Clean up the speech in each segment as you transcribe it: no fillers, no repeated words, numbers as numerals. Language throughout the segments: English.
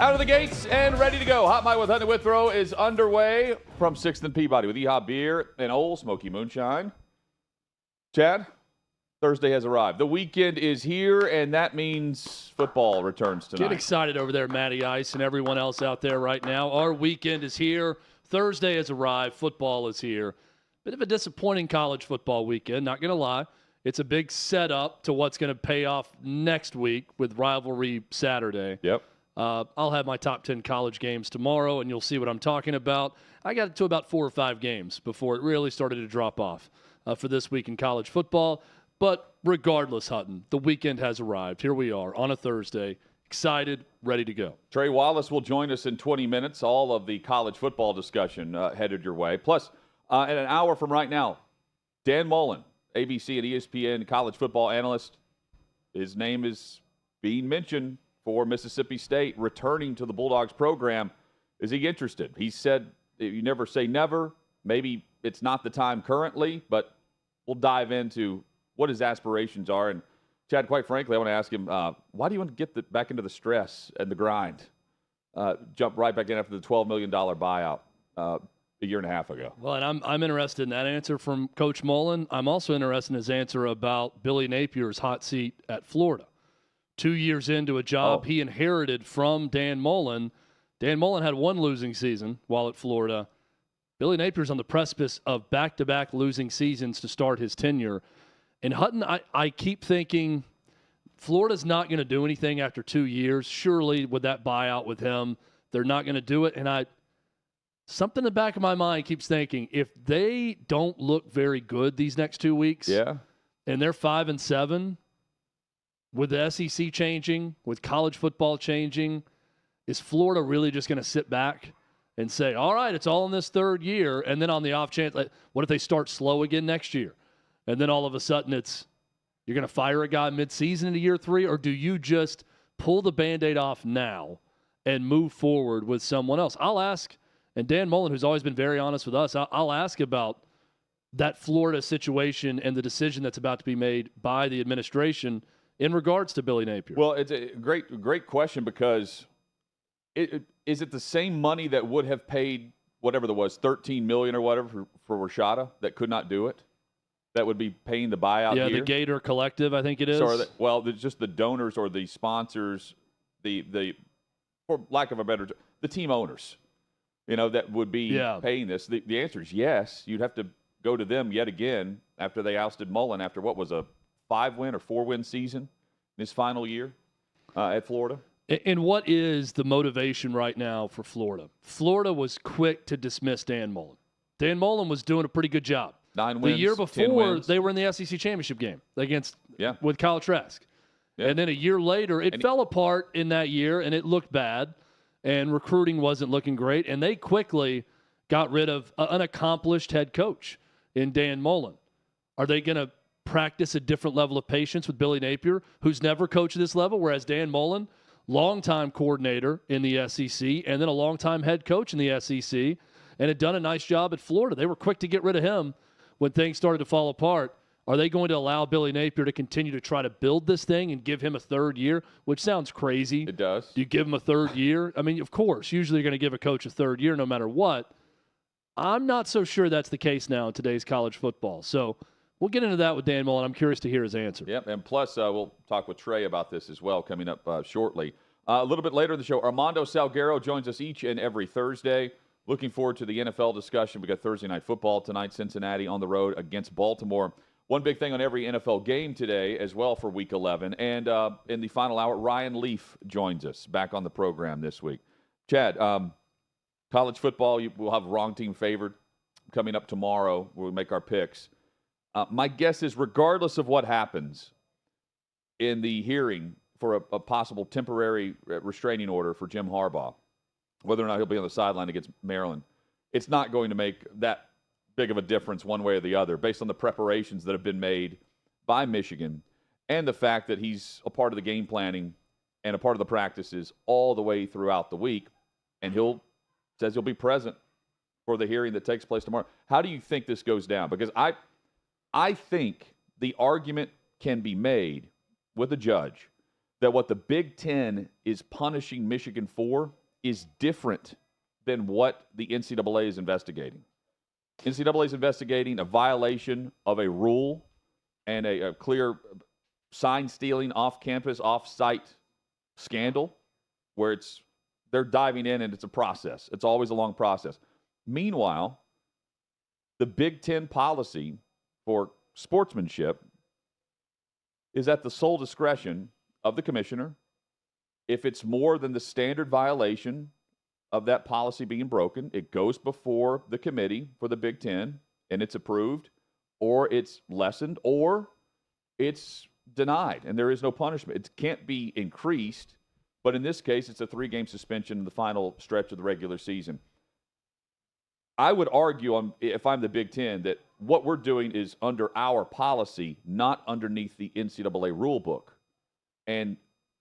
Out of the gates and ready to go. Hot Mic with Hutton Withrow is underway from 6th and Peabody with EHOP Beer and Old Smoky Moonshine. Chad, Thursday has arrived. The weekend is here, and that means football returns tonight. Get excited over there, Matty Ice, and everyone else out there right now. Our weekend is here. Thursday has arrived. Football is here. Bit of a disappointing college football weekend, not going to lie. It's a big setup to what's going to pay off next week with Rivalry Saturday. Yep. I'll have my top 10 college games tomorrow, and you'll see what I'm talking about. I got to about 4 or 5 games before it really started to drop off for this week in college football. But regardless, Hutton, the weekend has arrived. Here we are on a Thursday, excited, ready to go. Trey Wallace will join us in 20 minutes. All of the college football discussion headed your way. Plus, in an hour from right now, Dan Mullen, ABC and ESPN college football analyst. His name is being mentioned for Mississippi State returning to the Bulldogs program. Is he interested? He said, you never say never. Maybe it's not the time currently, but we'll dive into what his aspirations are. And Chad, quite frankly, I want to ask him, why do you want to get back into the stress and the grind? Jump right back in after the $12 million buyout a year and a half ago. Well, and I'm interested in that answer from Coach Mullen. I'm also interested in his answer about Billy Napier's hot seat at Florida. 2 years into a job he inherited from Dan Mullen. Dan Mullen had one losing season while at Florida. Billy Napier's on the precipice of back-to-back losing seasons to start his tenure. And Hutton, I keep thinking Florida's not going to do anything after 2 years. Surely with that buyout with him, they're not going to do it. And something in the back of my mind keeps thinking, if they don't look very good these next 2 weeks, and they're 5-7, with the SEC changing, with college football changing, is Florida really just going to sit back and say, all right, it's all in this third year, and then on the off chance, what if they start slow again next year? And then all of a sudden you're going to fire a guy midseason into year 3, or do you just pull the Band-Aid off now and move forward with someone else? I'll ask, and Dan Mullen, who's always been very honest with us, I'll ask about that Florida situation and the decision that's about to be made by the administration in regards to Billy Napier. Well, it's a great question, because is it the same money that would have paid whatever there was, $13 million or whatever for Rashada that could not do it? That would be paying the buyout Yeah, here? the Gator Collective, I think it is. So just the donors or the sponsors, the for lack of a better term, the team owners, that would be paying this. The answer is yes. You'd have to go to them yet again after they ousted Mullen after what was a 5-win or 4-win season in his final year at Florida. And what is the motivation right now for Florida? Florida was quick to dismiss Dan Mullen. Dan Mullen was doing a pretty good job. 9 wins, the year 10 before, wins. they were in the SEC championship game with Kyle Trask. Yeah. And then a year later, it fell apart in that year, and it looked bad, and recruiting wasn't looking great, and they quickly got rid of an accomplished head coach in Dan Mullen. Are they going to practice a different level of patience with Billy Napier, who's never coached at this level, whereas Dan Mullen, longtime coordinator in the SEC, and then a longtime head coach in the SEC, and had done a nice job at Florida. They were quick to get rid of him when things started to fall apart. Are they going to allow Billy Napier to continue to try to build this thing and give him a third year, which sounds crazy? It does. Do you give him a third year? I mean, of course, usually you're going to give a coach a third year no matter what. I'm not so sure that's the case now in today's college football. So we'll get into that with Dan Mullen. I'm curious to hear his answer. Yep, and plus we'll talk with Trey about this as well coming up shortly. A little bit later in the show, Armando Salguero joins us each and every Thursday. Looking forward to the NFL discussion. We got Thursday Night Football tonight, Cincinnati on the road against Baltimore. One big thing on every NFL game today as well for Week 11. And in the final hour, Ryan Leaf joins us back on the program this week. Chad, college football, we'll have wrong team favored coming up tomorrow. We'll make our picks. My guess is regardless of what happens in the hearing for a possible temporary restraining order for Jim Harbaugh, whether or not he'll be on the sideline against Maryland, it's not going to make that big of a difference one way or the other based on the preparations that have been made by Michigan and the fact that he's a part of the game planning and a part of the practices all the way throughout the week. And says he'll be present for the hearing that takes place tomorrow. How do you think this goes down? Because I think the argument can be made with a judge that what the Big Ten is punishing Michigan for is different than what the NCAA is investigating. NCAA is investigating a violation of a rule and a clear sign stealing off-campus, off-site scandal where they're diving in and it's a process. It's always a long process. Meanwhile, the Big Ten policy for sportsmanship is at the sole discretion of the commissioner. If it's more than the standard violation of that policy being broken, it goes before the committee for the Big Ten and it's approved, or it's lessened, or it's denied and there is no punishment. It can't be increased, but in this case, it's a 3-game suspension in the final stretch of the regular season. I would argue, if I'm the Big Ten, that what we're doing is under our policy, not underneath the NCAA rule book. And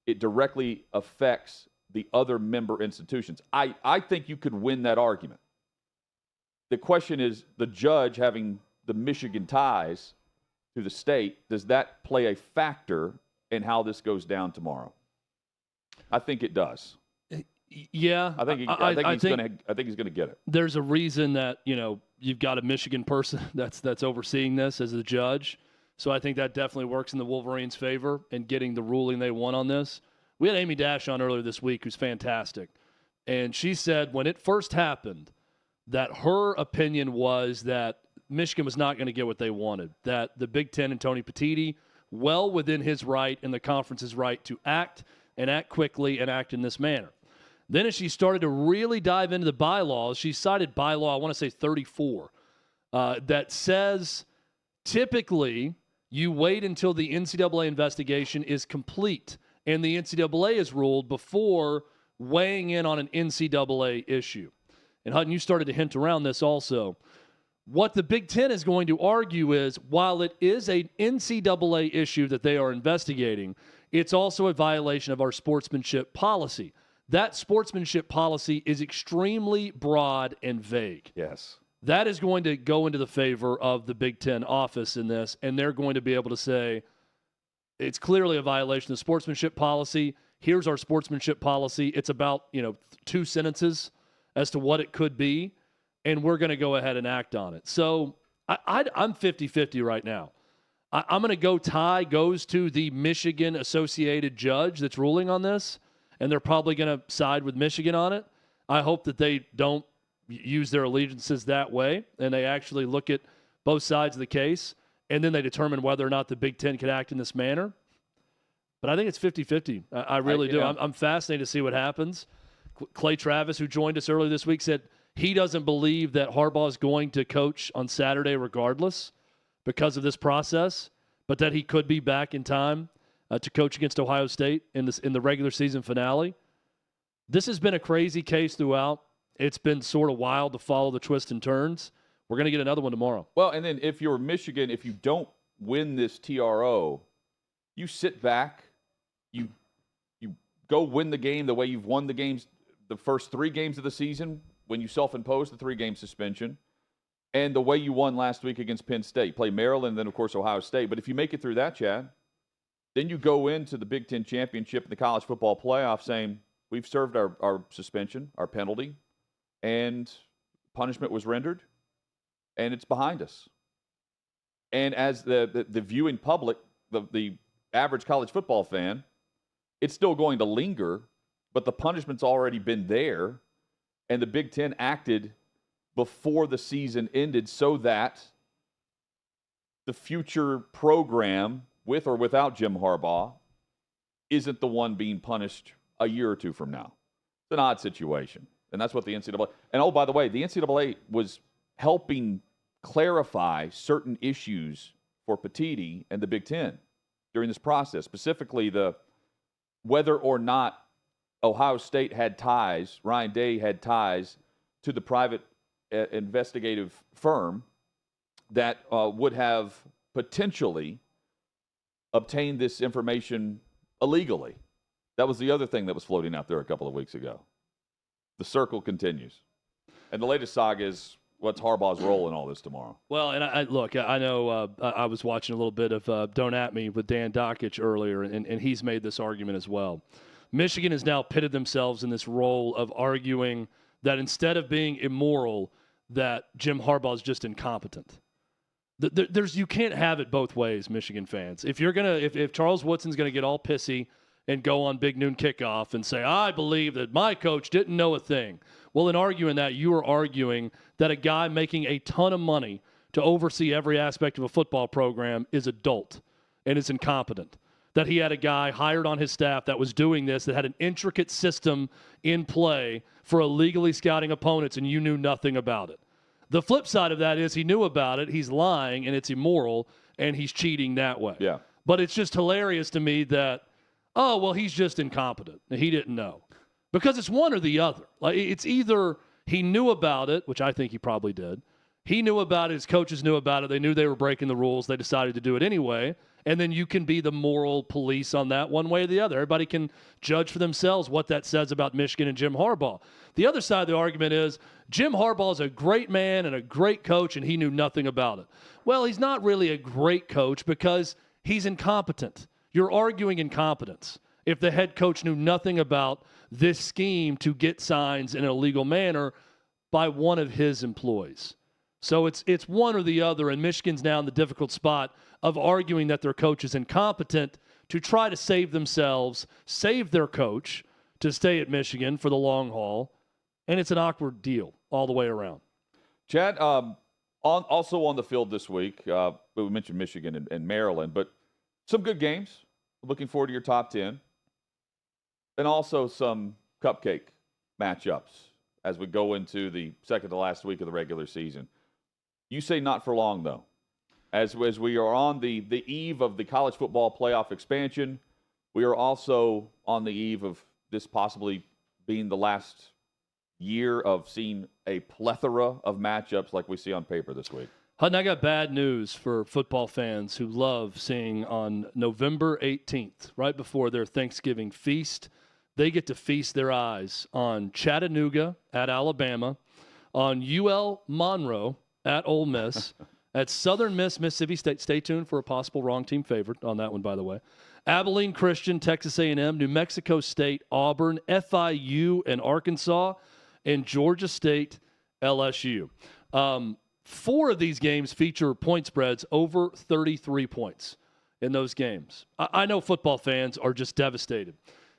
it directly affects the other member institutions. I think you could win that argument. The question is, the judge having the Michigan ties to the state, does that play a factor in how this goes down tomorrow? I think it does. Yeah, I think he's going to get it. There's a reason that you've got a Michigan person that's overseeing this as the judge. So I think that definitely works in the Wolverines' favor in getting the ruling they want on this. We had Amy Dash on earlier this week, who's fantastic, and she said when it first happened that her opinion was that Michigan was not going to get what they wanted. That the Big Ten and Tony Petitti, well within his right and the conference's right to act quickly and act in this manner. Then as she started to really dive into the bylaws, she cited bylaw, I want to say 34, that says typically you wait until the NCAA investigation is complete and the NCAA is ruled before weighing in on an NCAA issue. And Hutton, you started to hint around this also. What the Big Ten is going to argue is, while it is an NCAA issue that they are investigating, it's also a violation of our sportsmanship policy. That sportsmanship policy is extremely broad and vague. Yes. That is going to go into the favor of the Big Ten office in this, and they're going to be able to say, it's clearly a violation of sportsmanship policy. Here's our sportsmanship policy. It's about, 2 sentences as to what it could be, and we're going to go ahead and act on it. So I'm 50-50 right now. I'm going to go tie goes to the Michigan associated judge that's ruling on this, and they're probably going to side with Michigan on it. I hope that they don't use their allegiances that way, and they actually look at both sides of the case, and then they determine whether or not the Big Ten can act in this manner. But I think it's 50-50. I really do. I'm fascinated to see what happens. Clay Travis, who joined us earlier this week, said he doesn't believe that Harbaugh is going to coach on Saturday regardless because of this process, but that he could be back in time to coach against Ohio State in the regular season finale. This has been a crazy case throughout. It's been sort of wild to follow the twists and turns. We're going to get another one tomorrow. Well, and then if you're Michigan, if you don't win this TRO, you sit back, you go win the game the way you've won the games, the first 3 games of the season when you self-imposed the 3-game suspension, and the way you won last week against Penn State. Play Maryland, then, of course, Ohio State. But if you make it through that, Chad, then you go into the Big Ten Championship and the college football playoff saying, we've served our suspension, our penalty, and punishment was rendered, and it's behind us. And as the viewing public, the average college football fan, it's still going to linger, but the punishment's already been there, and the Big Ten acted before the season ended so that the future program, with or without Jim Harbaugh, isn't the one being punished a year or 2 from now. It's an odd situation, and that's what the NCAA – and, oh, by the way, the NCAA was helping clarify certain issues for Petitti and the Big Ten during this process, specifically the whether or not Ohio State had ties, Ryan Day had ties to the private investigative firm that would have potentially obtained this information illegally. That was the other thing that was floating out there a couple of weeks ago. The circle continues. And the latest saga is what's Harbaugh's role in all this tomorrow? Well, and I know I was watching a little bit of Don't At Me with Dan Dockich earlier, and he's made this argument as well. Michigan has now pitted themselves in this role of arguing that instead of being immoral, that Jim Harbaugh is just incompetent. You can't have it both ways, Michigan fans. If Charles Woodson's gonna get all pissy and go on Big Noon Kickoff and say, I believe that my coach didn't know a thing. Well, in arguing that, you are arguing that a guy making a ton of money to oversee every aspect of a football program is adult and is incompetent. That he had a guy hired on his staff that was doing this, that had an intricate system in play for illegally scouting opponents, and you knew nothing about it. The flip side of that is he knew about it, he's lying, and it's immoral, and he's cheating that way. Yeah. But it's just hilarious to me that, oh, well, he's just incompetent, and he didn't know. Because it's one or the other. Like, it's either he knew about it, which I think he probably did. He knew about it, his coaches knew about it, they knew they were breaking the rules, they decided to do it anyway, and then you can be the moral police on that one way or the other. Everybody can judge for themselves what that says about Michigan and Jim Harbaugh. The other side of the argument is Jim Harbaugh is a great man and a great coach, and he knew nothing about it. Well, he's not really a great coach because he's incompetent. You're arguing incompetence. If the head coach knew nothing about this scheme to get signs in an illegal manner by one of his employees. So it's one or the other, and Michigan's now in the difficult spot of arguing that their coach is incompetent to try to save themselves, save their coach to stay at Michigan for the long haul, and it's an awkward deal all the way around. Chad, also on the field this week, we mentioned Michigan and Maryland, but some good games. Looking forward to your top 10. And also some cupcake matchups as we go into the second to last week of the regular season. You say not for long, though. As we are on the eve of the college football playoff expansion, we are also on the eve of this possibly being the last year of seeing a plethora of matchups like we see on paper this week. Hutton, I got bad news for football fans who love seeing on November 18th, right before their Thanksgiving feast, they get to feast their eyes on Chattanooga at Alabama, on UL Monroe at Ole Miss, at Southern Miss, Mississippi State. Stay tuned for a possible wrong team favorite on that one, by the way. Abilene Christian, Texas A&M, New Mexico State, Auburn, FIU, and Arkansas, and Georgia State, LSU. 4 of these games feature point spreads over 33 points in those games. I know football fans are just devastated.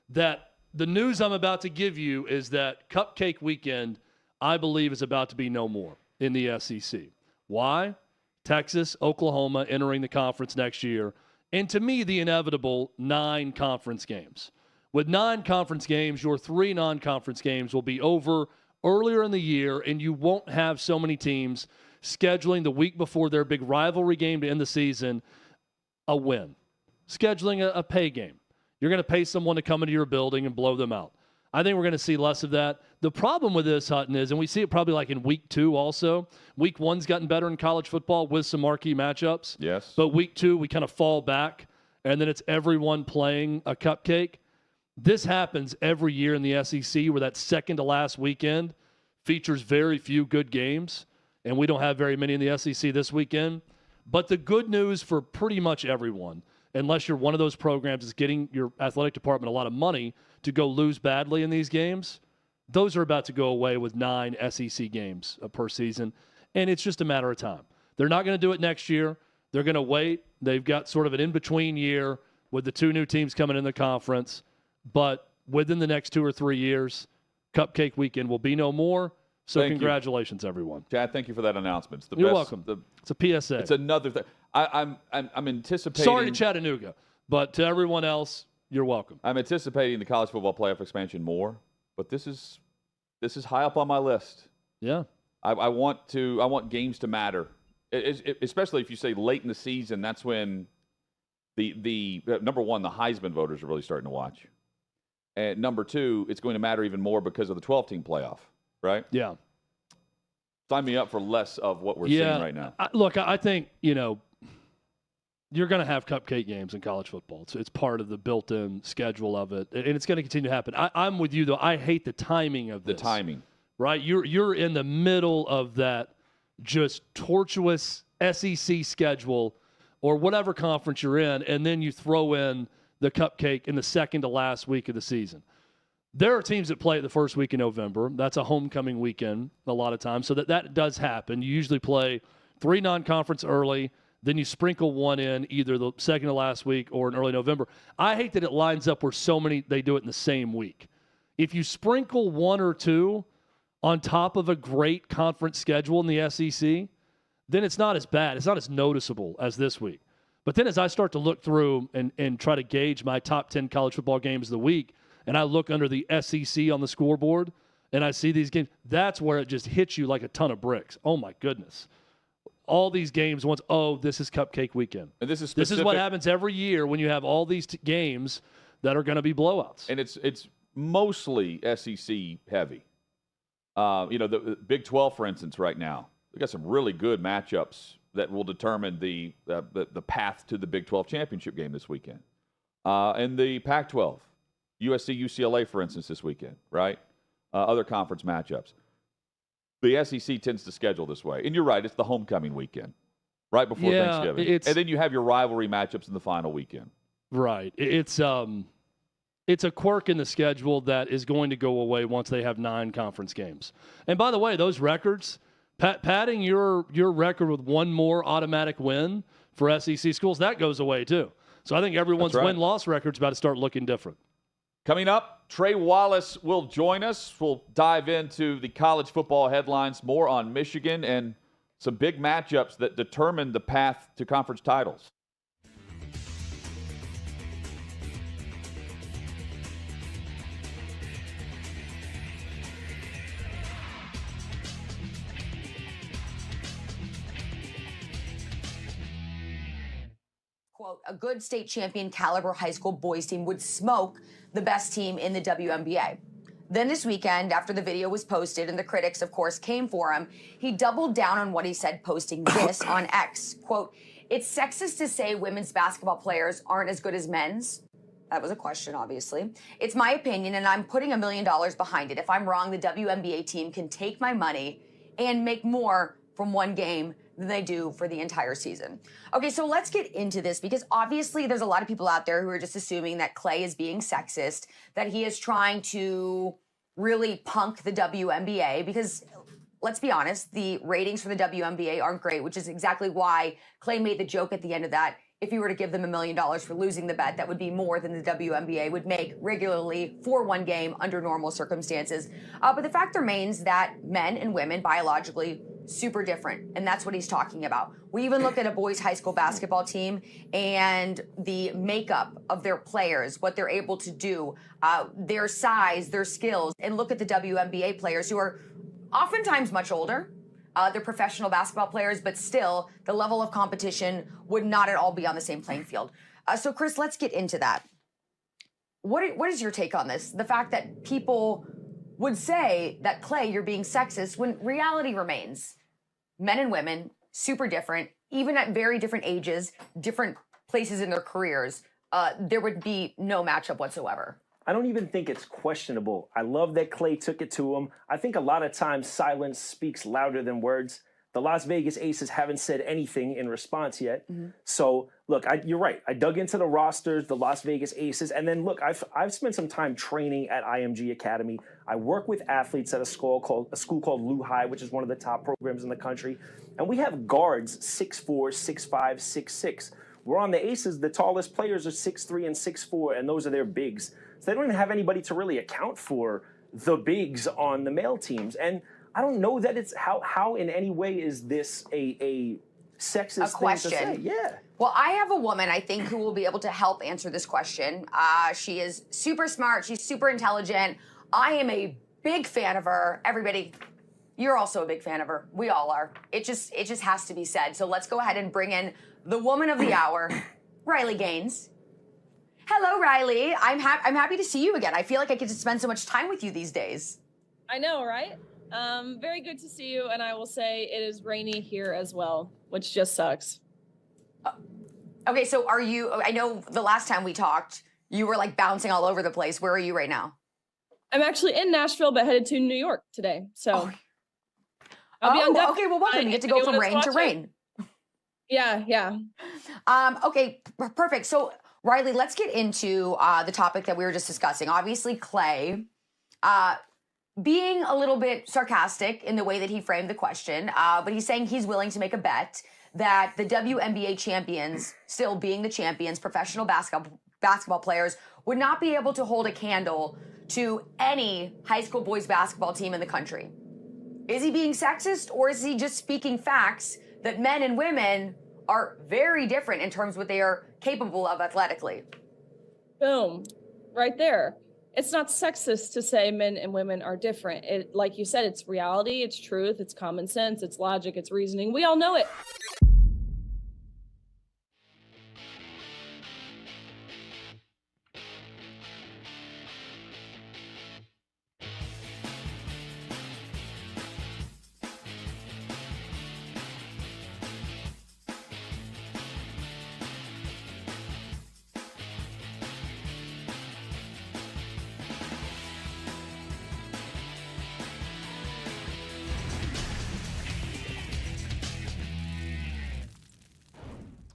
That the news I'm about to give you is that Cupcake Weekend, I believe, is about to be no more in the SEC. Why? Texas, Oklahoma entering the conference next year. And to me, the inevitable 9 conference games. With 9 conference games, your 3 non-conference games will be over earlier in the year, and you won't have so many teams scheduling the week before their big rivalry game to end the season a win. Scheduling a pay game. You're going to pay someone to come into your building and blow them out. I think we're going to see less of that. The problem with this, Hutton, is, and we see it probably like in week 2 also, week 1's gotten better in college football with some marquee matchups. Yes. But week 2, we kind of fall back, and then it's everyone playing a cupcake. This happens every year in the SEC where that second to last weekend features very few good games, and we don't have very many in the SEC this weekend. But the good news for pretty much everyone, unless you're one of those programs that's getting your athletic department a lot of money to go lose badly in these games, those are about to go away with 9 SEC games per season, and it's just a matter of time. They're not going to do it next year. They're going to wait. They've got sort of an in-between year with the 2 new teams coming in the conference, but within the next 2 or 3 years, Cupcake Weekend will be no more. So congratulations, everyone. Chad, thank you for that announcement. It's You're welcome. It's a PSA. It's another thing. I'm anticipating. Sorry to Chattanooga, but to everyone else, you're welcome. I'm anticipating the college football playoff expansion more, but this is high up on my list. Yeah. I want games to matter, especially if you say late in the season. That's when the number one, the Heisman voters are really starting to watch, and number 2, it's going to matter even more because of the 12-team playoff. Right? Yeah. Sign me up for less of what we're seeing right now. I think, you're going to have cupcake games in college football. It's part of the built-in schedule of it, and it's going to continue to happen. I'm with you, though. I hate the timing of this. The timing. Right? You're in the middle of that just tortuous SEC schedule or whatever conference you're in, and then you throw in the Cupcake in the second to last week of the season. There are teams that play the first week in November. That's a homecoming weekend a lot of times. So that does happen. You usually play 3 non-conference early, then you sprinkle one in either the second to last week or in early November. I hate that it lines up where so many, they do it in the same week. If you sprinkle 1 or 2 on top of a great conference schedule in the SEC, then it's not as bad. It's not as noticeable as this week. But then as I start to look through and try to gauge my top 10 college football games of the week, and I look under the SEC on the scoreboard, and I see these games, that's where it just hits you like a ton of bricks. Oh, my goodness. All these games once, this is Cupcake weekend. And this is what happens every year when you have all these games that are going to be blowouts. And it's mostly SEC heavy. The Big 12, for instance, right now, we got some really good matchups that will determine the path to the Big 12 championship game this weekend. And the Pac-12, USC, UCLA, for instance, this weekend, right? Other conference matchups. The SEC tends to schedule this way. And you're right, it's the homecoming weekend, right before Thanksgiving. And then you have your rivalry matchups in the final weekend. Right. It's a quirk in the schedule that is going to go away once they have 9 conference games. And by the way, those records, padding your record with 1 more automatic win for SEC schools, that goes away too. So I think everyone's win-loss record's about to start looking different. Coming up, Trey Wallace will join us. We'll dive into the college football headlines, more on Michigan, and some big matchups that determine the path to conference titles. Quote, a good state champion caliber high school boys team would smoke the best team in the WNBA. Then this weekend, after the video was posted and the critics, of course, came for him, he doubled down on what he said, posting this on X. Quote, it's sexist to say women's basketball players aren't as good as men's. That was a question, obviously. It's my opinion, and I'm putting $1 million behind it. If I'm wrong, the WNBA team can take my money and make more from one game than they do for the entire season. Okay, so let's get into this because obviously there's a lot of people out there who are just assuming that Clay is being sexist, that he is trying to really punk the WNBA because, let's be honest, the ratings for the WNBA aren't great, which is exactly why Clay made the joke at the end of that. If you were to give them $1 million for losing the bet, that would be more than the WNBA would make regularly for one game under normal circumstances. But the fact remains that men and women biologically super different, and that's what he's talking about. We even look at a boys' high school basketball team and the makeup of their players, what they're able to do, their size, their skills, and look at the WNBA players who are oftentimes much older. They're professional basketball players, but still, the level of competition would not at all be on the same playing field. So, Chris, let's get into that. What is your take on this? The fact that people would say that, Clay, you're being sexist, when reality remains men and women, super different, even at very different ages, different places in their careers, there would be no matchup whatsoever. I don't even think it's questionable. I love that Clay took it to him. I think a lot of times silence speaks louder than words. The Las Vegas Aces haven't said anything in response yet. Mm-hmm. So, look, you're right. I dug into the rosters, the Las Vegas Aces, and then, look, I've spent some time training at IMG Academy. I work with athletes at a school called Lou High, which is one of the top programs in the country. And we have guards 6'4", 6'5", 6'6". We're on the Aces. The tallest players are 6'3" and 6'4", and those are their bigs. So they don't even have anybody to really account for the bigs on the male teams. And I don't know that it's how in any way is this a sexist thing to say. Yeah. Well, I have a woman, I think, who will be able to help answer this question. She is super smart. She's super intelligent. I am a big fan of her. Everybody, you're also a big fan of her. We all are. It just has to be said. So let's go ahead and bring in the woman of the hour, Riley Gaines. Hello, Riley. I'm happy to see you again. I feel like I get to spend so much time with you these days. I know, right? Very good to see you, and I will say it is rainy here as well, which just sucks. Okay, so are you, I know the last time we talked, you were like bouncing all over the place. Where are you right now? I'm actually in Nashville, but headed to New York today, so. I'll be on deck. Okay, well, welcome. You get to go from rain to rain. Yeah. Okay, perfect. So, Riley, let's get into the topic that we were just discussing. Obviously, Clay being a little bit sarcastic in the way that he framed the question, but he's saying he's willing to make a bet that the WNBA champions, still being the champions, professional basketball players, would not be able to hold a candle to any high school boys basketball team in the country. Is he being sexist, or is he just speaking facts that men and women are very different in terms of what they are capable of athletically? Boom. Right there. It's not sexist to say men and women are different. It, like you said, it's reality, it's truth, it's common sense, it's logic, it's reasoning. We all know it.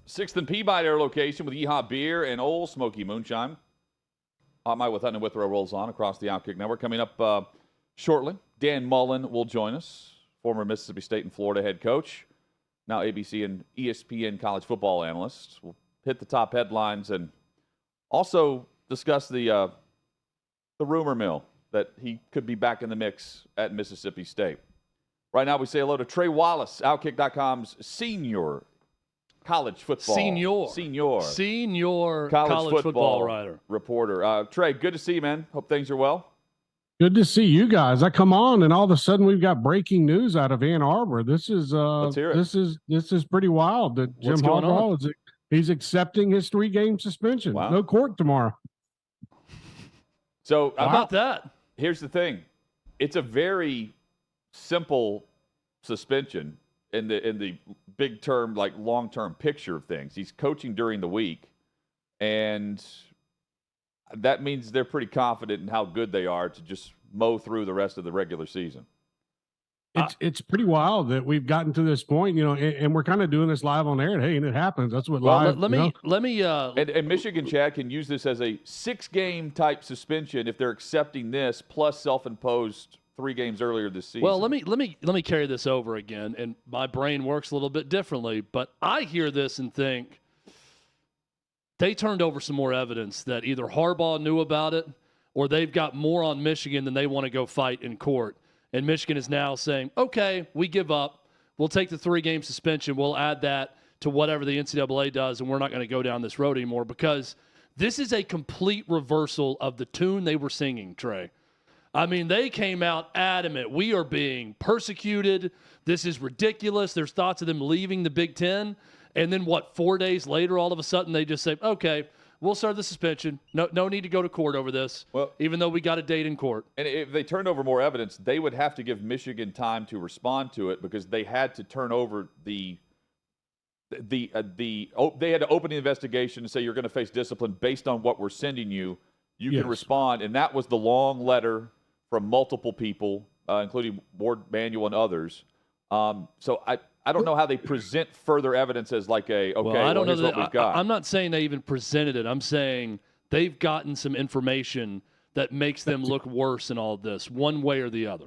Sixth and Peabody, our location with Yeehaw Beer and Old Smoky Moonshine. Hot Mic with Hutton and Withrow rolls on across the OutKick Network. Coming up shortly, Dan Mullen will join us, former Mississippi State and Florida head coach, now ABC and ESPN college football analyst. We'll hit the top headlines and also discuss the rumor mill that he could be back in the mix at Mississippi State. Right now, we say hello to Trey Wallace, OutKick.com's senior college football. Senior college football writer. Reporter. Trey, good to see you, man. Hope things are well. Good to see you guys. I come on and all of a sudden we've got breaking news out of Ann Arbor. This is Let's hear it. This is pretty wild that Jim Harbaugh he's accepting his 3-game suspension. Wow. No court tomorrow. So how about that? Here's the thing. It's a very simple suspension in the big term, like long-term picture of things. He's coaching during the week, and that means they're pretty confident in how good they are to just mow through the rest of the regular season. It's pretty wild that we've gotten to this point, and we're kind of doing this live on air. And hey, and it happens. That's what live. Let me. And Michigan, Chad, can use this as a 6-game type suspension if they're accepting this plus self-imposed 3 games earlier this season. Well, let me carry this over again, and my brain works a little bit differently. But I hear this and think they turned over some more evidence that either Harbaugh knew about it or they've got more on Michigan than they want to go fight in court. And Michigan is now saying, okay, we give up. We'll take the 3-game suspension. We'll add that to whatever the NCAA does, and we're not going to go down this road anymore, because this is a complete reversal of the tune they were singing, Trey. I mean, they came out adamant. We are being persecuted. This is ridiculous. There's thoughts of them leaving the Big Ten. And then 4 days later, all of a sudden, they just say, okay, we'll start the suspension. No need to go to court over this, even though we got a date in court. And if they turned over more evidence, they would have to give Michigan time to respond to it, because they had to turn over they had to open the investigation and say, you're going to face discipline based on what we're sending you. You can respond. And that was the long letter from multiple people, including Ward Manuel and others. So I don't know how they present further evidence as like here's what we've got. I'm not saying they even presented it. I'm saying they've gotten some information that makes them look worse in all of this, one way or the other.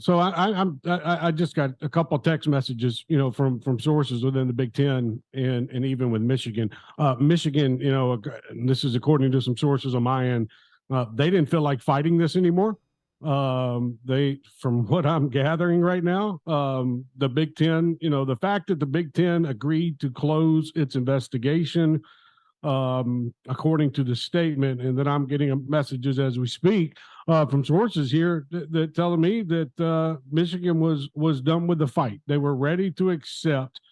So I just got a couple of text messages, from sources within the Big Ten and even with Michigan. Michigan, and this is according to some sources on my end, they didn't feel like fighting this anymore. From what I'm gathering right now, the Big Ten, the fact that the Big Ten agreed to close its investigation, according to the statement, and then I'm getting messages as we speak from sources here that telling me that Michigan was done with the fight. They were ready to accept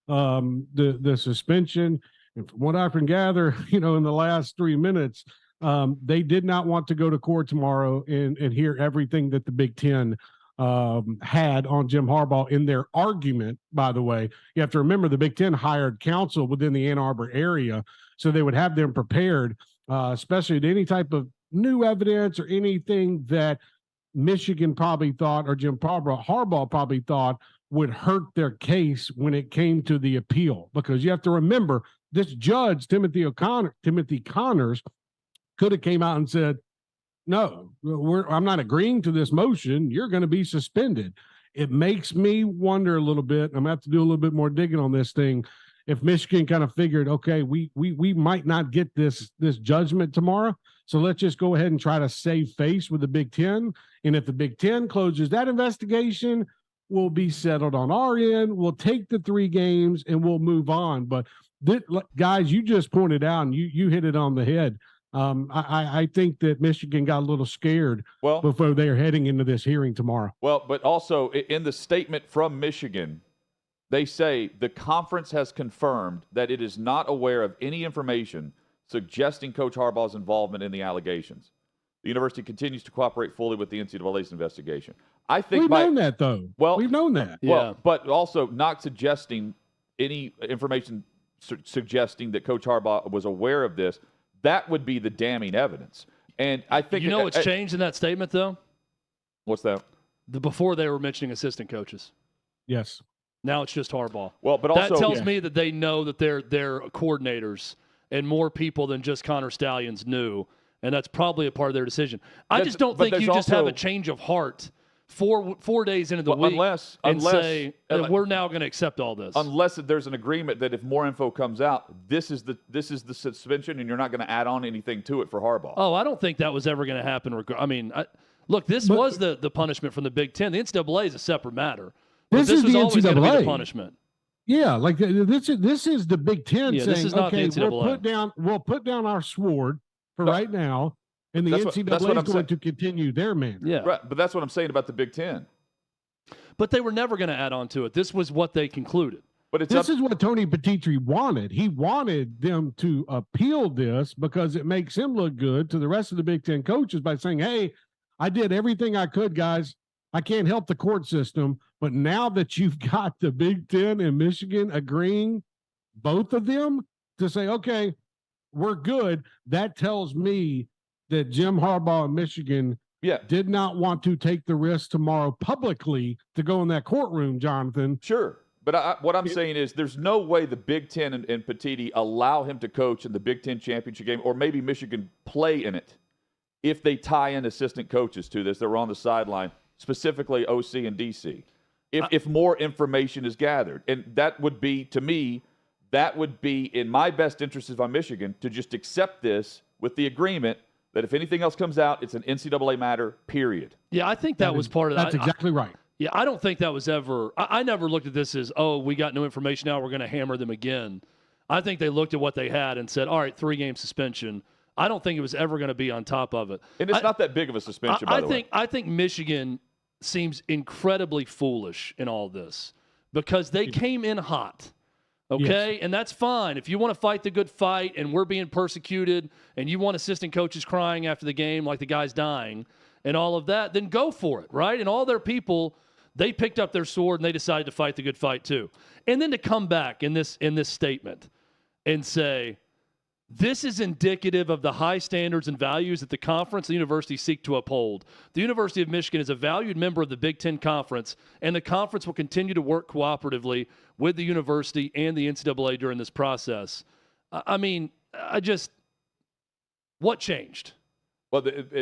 the suspension, and from what I can gather, in the last 3 minutes, they did not want to go to court tomorrow and hear everything that the Big Ten had on Jim Harbaugh in their argument. By the way, you have to remember the Big Ten hired counsel within the Ann Arbor area, so they would have them prepared, especially to any type of new evidence or anything that Michigan probably thought, or Jim Harbaugh probably thought would hurt their case when it came to the appeal, because you have to remember this judge, Timothy Connors, could have came out and said, no, I'm not agreeing to this motion. You're going to be suspended. It makes me wonder a little bit. I'm going to have to do a little bit more digging on this thing. If Michigan kind of figured, okay, we might not get this judgment tomorrow, so let's just go ahead and try to save face with the Big Ten. And if the Big Ten closes that investigation, we'll be settled on our end. We'll take the 3 games and we'll move on. But guys, you just pointed out and you hit it on the head. I think that Michigan got a little scared before they are heading into this hearing tomorrow. Well, but also in the statement from Michigan, they say the conference has confirmed that it is not aware of any information suggesting Coach Harbaugh's involvement in the allegations. The university continues to cooperate fully with the NCAA's investigation. I think we've known that, though. Well, we've known that. Well, but also not suggesting any information suggesting that Coach Harbaugh was aware of this. That would be the damning evidence. And I think what's changed in that statement, though? What's that? Before they were mentioning assistant coaches. Yes. Now it's just Harbaugh. Well, but also that tells me that they know that they're coordinators and more people than just Connor Stallions knew, and that's probably a part of their decision. I just don't think you just have a change of heart 4 days into the week and say we're now going to accept all this. Unless there's an agreement that if more info comes out, this is the suspension, and you're not going to add on anything to it for Harbaugh. Oh, I don't think that was ever going to happen. I mean, look, this was the punishment from the Big Ten. The NCAA is a separate matter. This was the always going to NCAA. be the punishment. Yeah, like this is the Big Ten saying, this is not okay, the NCAA. we'll put down our sword for right now, and the NCAA is going to continue their man. Yeah, right. But that's what I'm saying about the Big Ten. But they were never going to add on to it. This was what they concluded. But this is what Tony Petitri wanted. He wanted them to appeal this because it makes him look good to the rest of the Big Ten coaches by saying, hey, I did everything I could, guys. I can't help the court system. But now that you've got the Big Ten and Michigan agreeing, both of them, to say, okay, we're good, that tells me that Jim Harbaugh and Michigan did not want to take the risk tomorrow publicly to go in that courtroom, Jonathan. Sure. But what I'm saying is there's no way the Big Ten and Petiti allow him to coach in the Big Ten championship game, or maybe Michigan play in it, if they tie in assistant coaches to this that were on the sideline, specifically OC and DC. If more information is gathered. And that would be, to me, that would be in my best interest if I'm Michigan to just accept this with the agreement that if anything else comes out, it's an NCAA matter, period. Yeah, I think that was part of that. That's exactly right. Yeah, I don't think that was ever – I never looked at this as, oh, we got new information now, we're going to hammer them again. I think they looked at what they had and said, all right, 3-game suspension. I don't think it was ever going to be on top of it. And it's not that big of a suspension, by the way. I think Michigan seems incredibly foolish in all this because they came in hot. Okay, and that's fine. If you want to fight the good fight and we're being persecuted and you want assistant coaches crying after the game like the guy's dying and all of that, then go for it, right? And all their people, they picked up their sword and they decided to fight the good fight too. And then to come back in this statement and say, this is indicative of the high standards and values that the conference and the university seek to uphold. The University of Michigan is a valued member of the Big Ten Conference, and the conference will continue to work cooperatively with the university and the NCAA during this process. I mean, what changed? Well,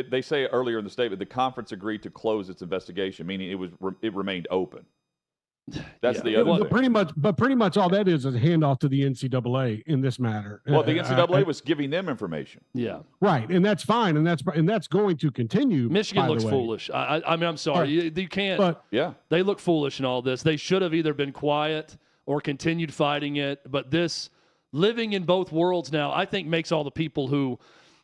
they say earlier in the statement, the conference agreed to close its investigation, meaning it remained open. That's the other thing. Pretty much all that is a handoff to the NCAA in this matter. Well, the NCAA was giving them information. Yeah. Right, and that's fine, and that's going to continue. Michigan looks foolish. I mean, I'm sorry. You can't. But they look foolish in all this. They should have either been quiet or continued fighting it. But this living in both worlds now, I think, makes all the people who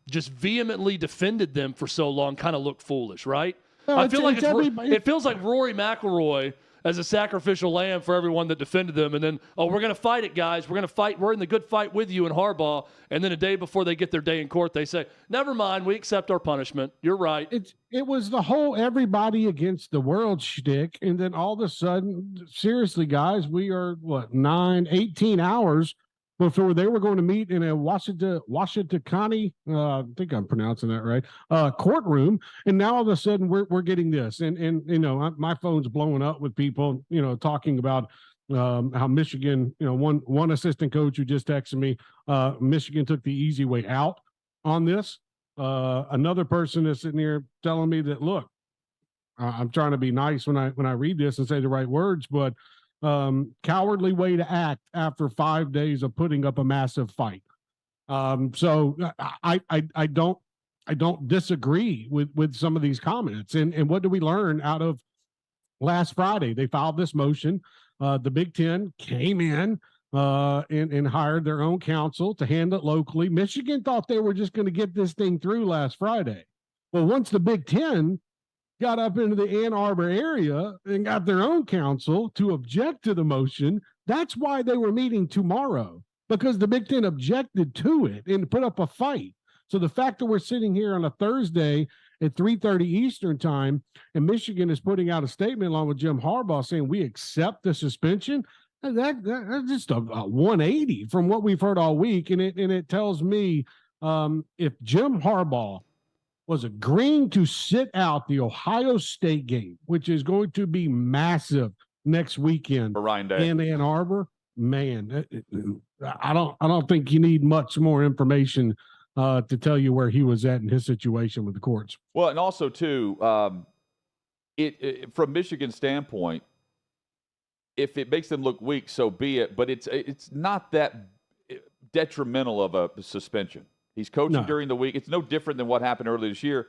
just vehemently defended them for so long kind of look foolish, right? No, I feel like it feels like Rory McIlroy as a sacrificial lamb for everyone that defended them. And then, we're going to fight it, guys. We're going to fight. We're in the good fight with you and Harbaugh. And then a day before they get their day in court, they say, never mind, we accept our punishment. You're right. It was the whole everybody against the world shtick. And then all of a sudden, seriously, guys, we are 18 hours before they were going to meet in a Washington County, I think I'm pronouncing that right, courtroom. And now all of a sudden we're getting this. And my phone's blowing up with people, talking about how Michigan, one assistant coach who just texted me, Michigan took the easy way out on this. Another person is sitting here telling me that, look, I'm trying to be nice when I read this and say the right words, but cowardly way to act after 5 days of putting up a massive fight. So I don't disagree with some of these comments. And what do we learn out of last Friday? They filed this motion. The Big Ten came in and hired their own counsel to handle it locally. Michigan thought they were just going to get this thing through last Friday. Well, once the Big Ten got up into the Ann Arbor area and got their own counsel to object to the motion, that's why they were meeting tomorrow, because the Big Ten objected to it and put up a fight. So the fact that we're sitting here on a Thursday at 3:30 Eastern time and Michigan is putting out a statement along with Jim Harbaugh saying we accept the suspension, that's just a 180 from what we've heard all week. And it tells me if Jim Harbaugh was agreeing to sit out the Ohio State game, which is going to be massive next weekend for Ryan Day in Ann Arbor, man, I don't think you need much more information to tell you where he was at in his situation with the courts. Well, and also too, from Michigan's standpoint, if it makes them look weak, so be it. But it's not that detrimental of a suspension. He's coaching during the week. It's no different than what happened earlier this year.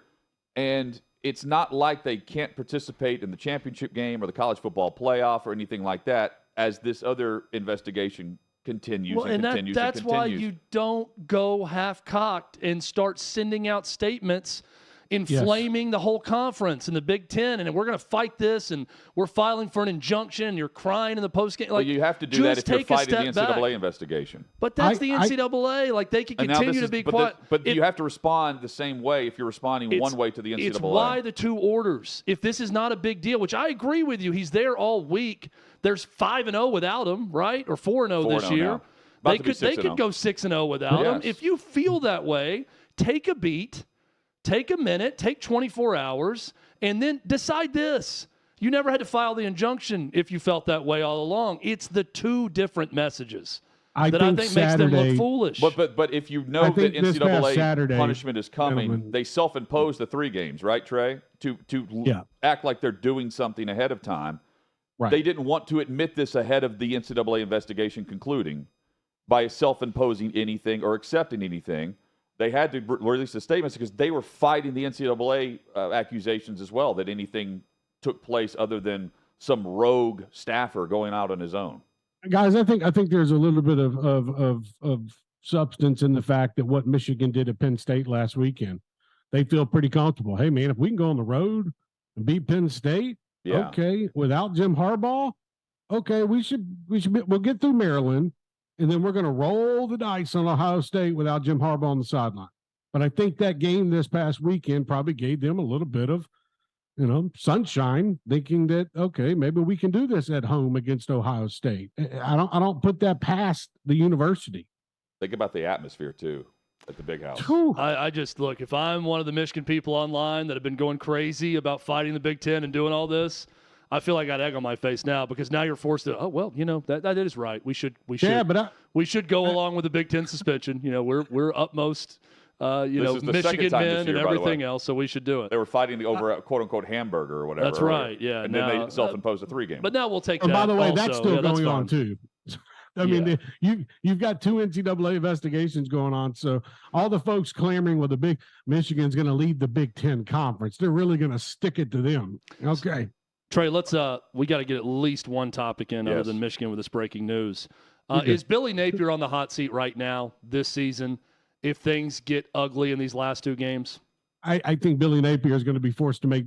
And it's not like they can't participate in the championship game or the college football playoff or anything like that as this other investigation continues and continues. That's why you don't go half-cocked and start sending out statements inflaming the whole conference and the Big Ten, and we're going to fight this, and we're filing for an injunction, and you're crying in the postgame. Like, you have to do that if you're fighting the NCAA investigation. But that's the NCAA. Like, they can continue to be quiet. But you have to respond the same way if you're responding one way to the NCAA. It's why the two orders. If this is not a big deal, which I agree with you, he's there all week. There's 5-0 without him, right? Or 4-0 this year. They could go 6-0 without him. If you feel that way, take a beat. Take a minute, take 24 hours, and then decide this. You never had to file the injunction if you felt that way all along. It's the two different messages that I think makes them look foolish. But if you know that NCAA punishment is coming, they self-impose the 3 games, right, Trey? To act like they're doing something ahead of time. Right. They didn't want to admit this ahead of the NCAA investigation concluding by self-imposing anything or accepting anything. They had to release the statements because they were fighting the NCAA accusations as well, that anything took place other than some rogue staffer going out on his own. Guys, I think there's a little bit of substance in the fact that what Michigan did at Penn State last weekend. They feel pretty comfortable. Hey, man, if we can go on the road and beat Penn State, okay, without Jim Harbaugh, okay, we'll get through Maryland. And then we're going to roll the dice on Ohio State without Jim Harbaugh on the sideline. But I think that game this past weekend probably gave them a little bit of, sunshine, thinking that, okay, maybe we can do this at home against Ohio State. I don't put that past the university. Think about the atmosphere too at the Big House. I just look, if I'm one of the Michigan people online that have been going crazy about fighting the Big Ten and doing all this, I feel like I got egg on my face now because now you're forced to. Oh well, that is right. We should go along with the Big Ten suspension. We're utmost. Michigan men and everything else, so we should do it. They were fighting over a quote unquote hamburger or whatever. That's right. Yeah, and then they self-imposed a 3 game. But now we'll take that. By the way, also. that's still going on too. I mean, you've got 2 NCAA investigations going on. So all the folks clamoring with the big Michigan's going to lead the Big Ten conference. They're really going to stick it to them. Okay. Trey, we got to get at least one topic in other than Michigan with this breaking news. Is Billy Napier on the hot seat right now this season if things get ugly in these last 2 games? I think Billy Napier is going to be forced to make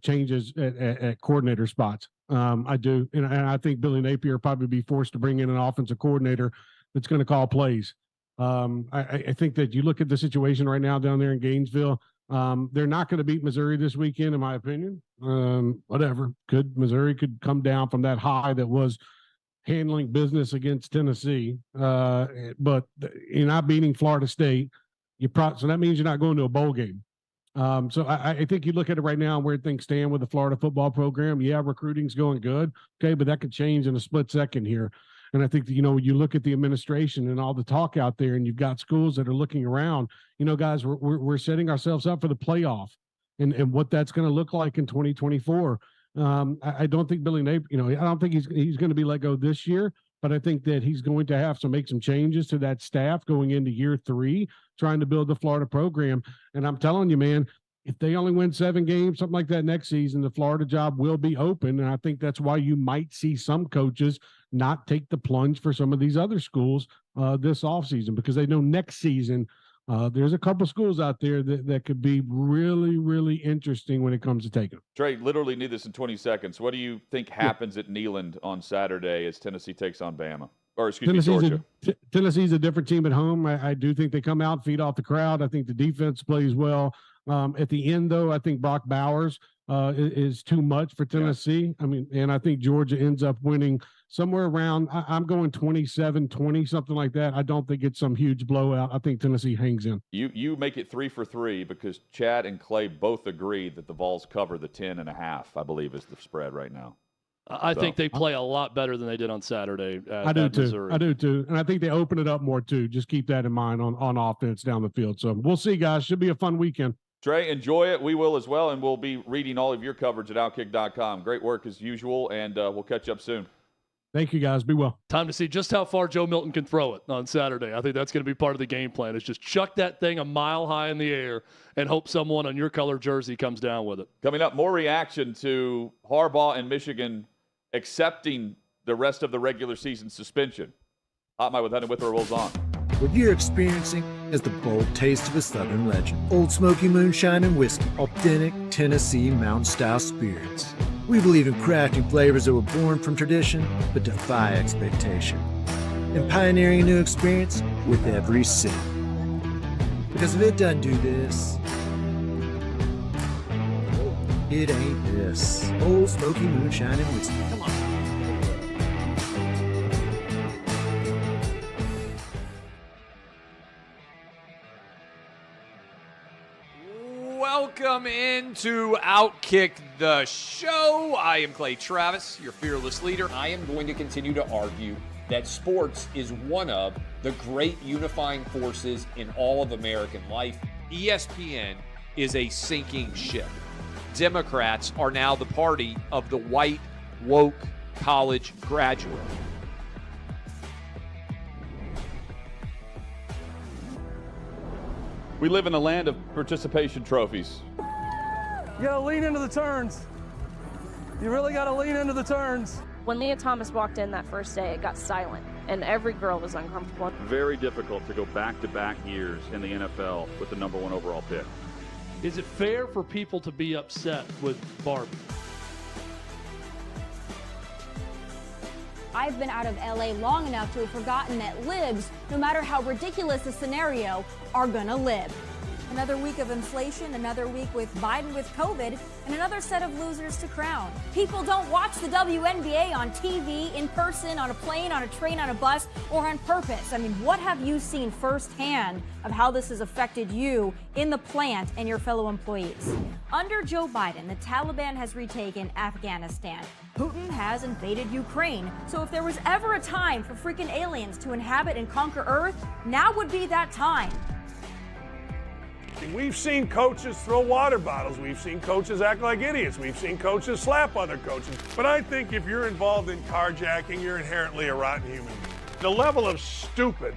changes at coordinator spots. I do. And I think Billy Napier will probably be forced to bring in an offensive coordinator that's going to call plays. I think that you look at the situation right now down there in Gainesville, they're not going to beat Missouri this weekend, in my opinion. Whatever. Missouri could come down from that high that was handling business against Tennessee, but you're not beating Florida State. So that means you're not going to a bowl game. So I think you look at it right now where things stand with the Florida football program. Yeah, recruiting's going good. Okay, but that could change in a split second here. And I think that, you look at the administration and all the talk out there, and you've got schools that are looking around. Guys, we're setting ourselves up for the playoff, and what that's going to look like in 2024. I don't think Billy Napier, I don't think he's going to be let go this year, but I think that he's going to have to make some changes to that staff going into year 3, trying to build the Florida program. And I'm telling you, man, if they only win 7 games, something like that next season, the Florida job will be open. And I think that's why you might see some coaches not take the plunge for some of these other schools this offseason, because they know next season there's a couple schools out there that could be really, really interesting when it comes to taking them. Trey, literally need this in 20 seconds. What do you think happens at Neyland on Saturday as Tennessee takes on Bama? Or, excuse me, Georgia. Tennessee's a different team at home. I do think they come out, feed off the crowd. I think the defense plays well. At the end, though, I think Brock Bowers is too much for Tennessee. Yeah. And I think Georgia ends up winning somewhere around, I'm going 27-20, something like that. I don't think it's some huge blowout. I think Tennessee hangs in. You make it 3 for 3 because Chad and Clay both agree that the Vols cover the 10.5, I believe, is the spread right now. I think they play a lot better than they did on Saturday at Missouri. I do too. And I think they open it up more too. Just keep that in mind on offense down the field. So we'll see, guys. Should be a fun weekend. Trey, enjoy it. We will as well, and we'll be reading all of your coverage at OutKick.com. Great work as usual, and we'll catch up soon. Thank you, guys. Be well. Time to see just how far Joe Milton can throw it on Saturday. I think that's going to be part of the game plan, is just chuck that thing a mile high in the air and hope someone on your color jersey comes down with it. Coming up, more reaction to Harbaugh and Michigan accepting the rest of the regular season suspension. Hot Mike with Hutton with or rolls on. What you're experiencing is the bold taste of a Southern legend. Old Smoky Moonshine and Whiskey, authentic Tennessee mountain-style spirits. We believe in crafting flavors that were born from tradition but defy expectation, and pioneering a new experience with every sip. Because if it doesn't do this, it ain't this. Old Smoky Moonshine and Whiskey. Come on. Welcome into OutKick the show. I am Clay Travis, your fearless leader. I am going to continue to argue that sports is one of the great unifying forces in all of American life. ESPN is a sinking ship. Democrats are now the party of the white, woke college graduate. We live in a land of participation trophies. You gotta lean into the turns. You really gotta lean into the turns. When Leah Thomas walked in that first day, it got silent, and every girl was uncomfortable. Very difficult to go back-to-back years in the NFL with the number 1 overall pick. Is it fair for people to be upset with Barbie? I've been out of LA long enough to have forgotten that libs, no matter how ridiculous the scenario, are gonna live. Another week of inflation, another week with Biden with COVID, and another set of losers to crown. People don't watch the WNBA on TV, in person, on a plane, on a train, on a bus, or on purpose. I mean, what have you seen firsthand of how this has affected you in the plant and your fellow employees? Under Joe Biden, the Taliban has retaken Afghanistan. Putin has invaded Ukraine. So if there was ever a time for freaking aliens to inhabit and conquer Earth, now would be that time. We've seen coaches throw water bottles. We've seen coaches act like idiots. We've seen coaches slap other coaches. But I think if you're involved in carjacking, you're inherently a rotten human. The level of stupid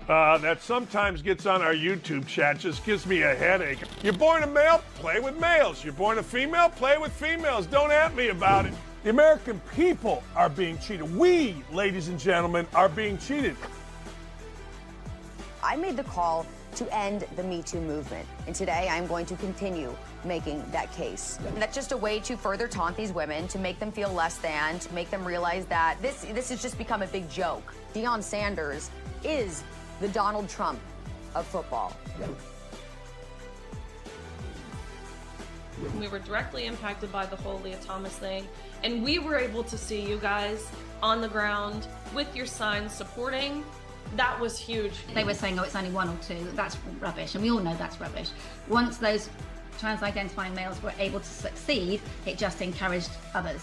that sometimes gets on our YouTube chat just gives me a headache. You're born a male, play with males. You're born a female, play with females. Don't at me about it. The American people are being cheated. We, ladies and gentlemen, are being cheated. I made the call to end the Me Too movement, and today I'm going to continue making that case. And that's just a way to further taunt these women, to make them feel less than, to make them realize that this has just become a big joke. Deion Sanders is the Donald Trump of football. We were directly impacted by the whole Leah Thomas thing, and we were able to see you guys on the ground with your signs supporting. That was huge. They were saying, oh, it's only 1 or 2. That's rubbish, and we all know that's rubbish. Once those trans-identifying males were able to succeed, it just encouraged others.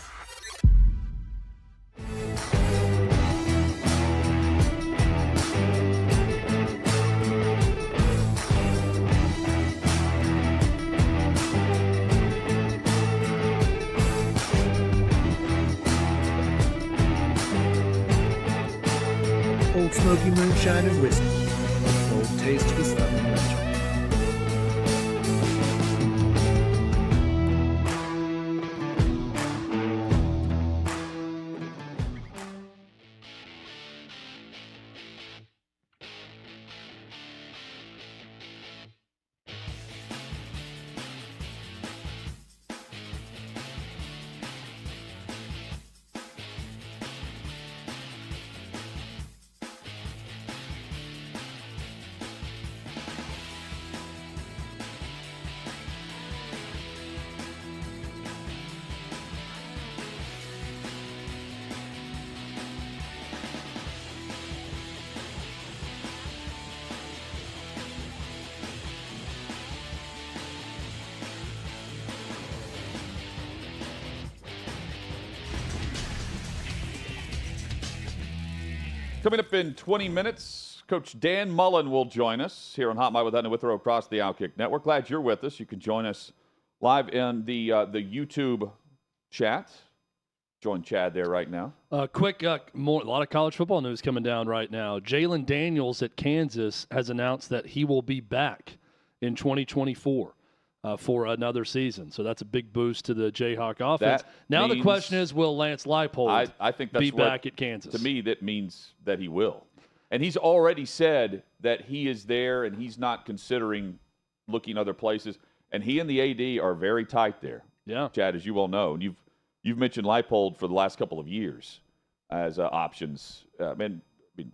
Old Smoky Moonshine and Whiskey. A bold taste of a Southern legend. Coming up in 20 minutes, Coach Dan Mullen will join us here on Hot Mic with Hutton and Withrow across the OutKick Network. Glad you're with us. You can join us live in the YouTube chat. Join Chad there right now. A lot of college football news coming down right now. Jalen Daniels at Kansas has announced that he will be back in 2024 for another season. So that's a big boost to the Jayhawk offense. Now the question is, will Lance Leipold I think that's be back at Kansas? To me, that means that he will. And he's already said that he is there and he's not considering looking other places. And he and the AD are very tight there. Yeah, Chad, as you well know. And you've mentioned Leipold for the last couple of years as options.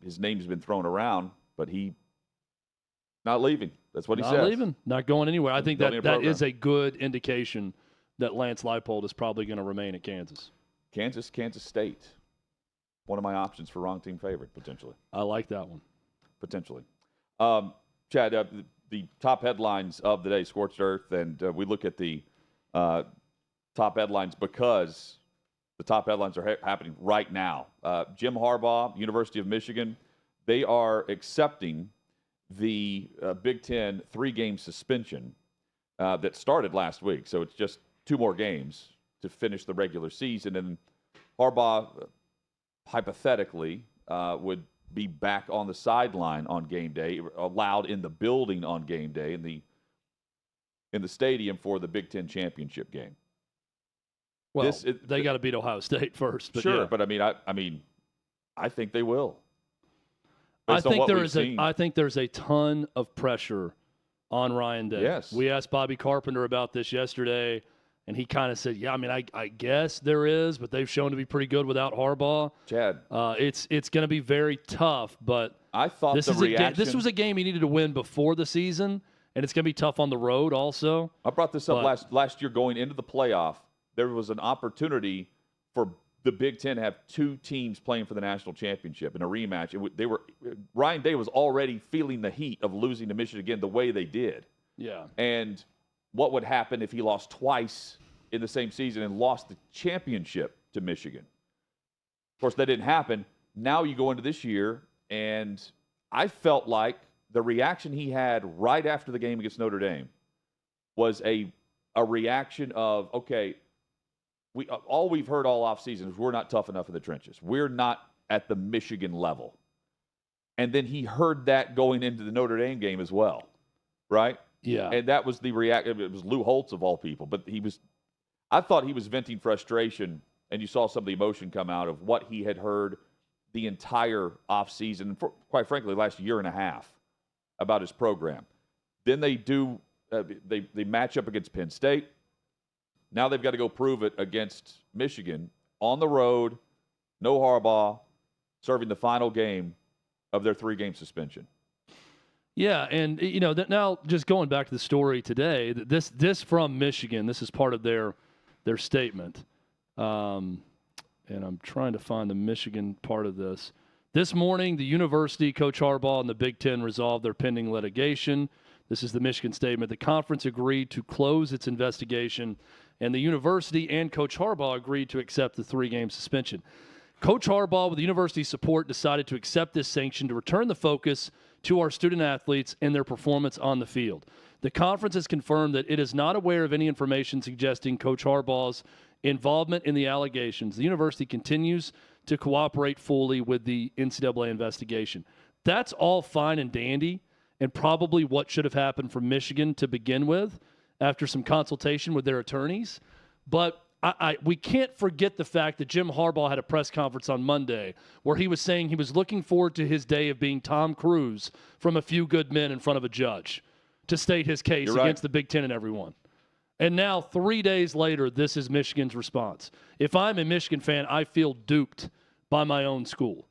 His name's been thrown around, but he not leaving. That's what he says. Not leaving, not going anywhere. I think that is a good indication that Lance Leipold is probably going to remain at Kansas. Kansas State. One of my options for wrong team favorite, potentially. I like that one. Potentially. Chad, the top headlines of the day, scorched earth, and we look at the top headlines because the top headlines are happening right now. Jim Harbaugh, University of Michigan, they are accepting the Big Ten 3-game suspension that started last week. So it's just 2 more games to finish the regular season. And Harbaugh, hypothetically, would be back on the sideline on game day, allowed in the building on game day in the stadium for the Big Ten championship game. Well, they got to beat Ohio State first. But sure, yeah. but I think they will. I think there's a ton of pressure on Ryan Day. Yes. We asked Bobby Carpenter about this yesterday, and he kind of said, yeah, I guess there is, but they've shown to be pretty good without Harbaugh. Chad. It's going to be very tough, but I thought this was a game he needed to win before the season, and it's going to be tough on the road also. I brought this up last year going into the playoff. There was an opportunity for the Big Ten have 2 teams playing for the national championship in a rematch. Ryan Day was already feeling the heat of losing to Michigan again the way they did. Yeah. And what would happen if he lost twice in the same season and lost the championship to Michigan? Of course, that didn't happen. Now you go into this year, and I felt like the reaction he had right after the game against Notre Dame was a reaction of, okay, all we've heard all offseason is we're not tough enough in the trenches. We're not at the Michigan level. And then he heard that going into the Notre Dame game as well, right? Yeah. And that was the reaction. It was Lou Holtz of all people. But I thought he was venting frustration, and you saw some of the emotion come out of what he had heard the entire offseason, quite frankly, last year and a half about his program. Then they match up against Penn State. Now they've got to go prove it against Michigan on the road, no Harbaugh, serving the final game of their 3-game suspension. Yeah, and now just going back to the story today, this from Michigan, this is part of their statement. And and I'm trying to find the Michigan part of this. This morning, the university, Coach Harbaugh, and the Big Ten resolved their pending litigation. This is the Michigan statement. The conference agreed to close its investigation, and the university and Coach Harbaugh agreed to accept the 3-game suspension. Coach Harbaugh, with the university's support, decided to accept this sanction to return the focus to our student athletes and their performance on the field. The conference has confirmed that it is not aware of any information suggesting Coach Harbaugh's involvement in the allegations. The university continues to cooperate fully with the NCAA investigation. That's all fine and dandy, and probably what should have happened from Michigan to begin with after some consultation with their attorneys. But we can't forget the fact that Jim Harbaugh had a press conference on Monday where he was saying he was looking forward to his day of being Tom Cruise from A Few Good Men in front of a judge to state his case against the Big Ten and everyone. And now, 3 days later, this is Michigan's response. If I'm a Michigan fan, I feel duped by my own school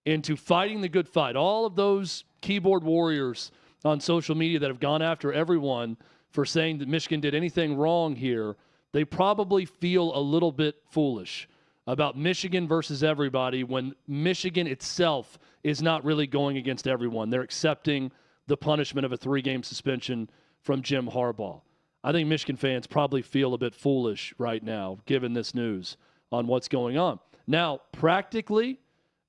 into fighting the good fight. All of those keyboard warriors on social media that have gone after everyone for saying that Michigan did anything wrong here, they probably feel a little bit foolish about Michigan versus everybody when Michigan itself is not really going against everyone. They're accepting the punishment of a 3-game suspension from Jim Harbaugh. I think Michigan fans probably feel a bit foolish right now, given this news on what's going on. Now, practically,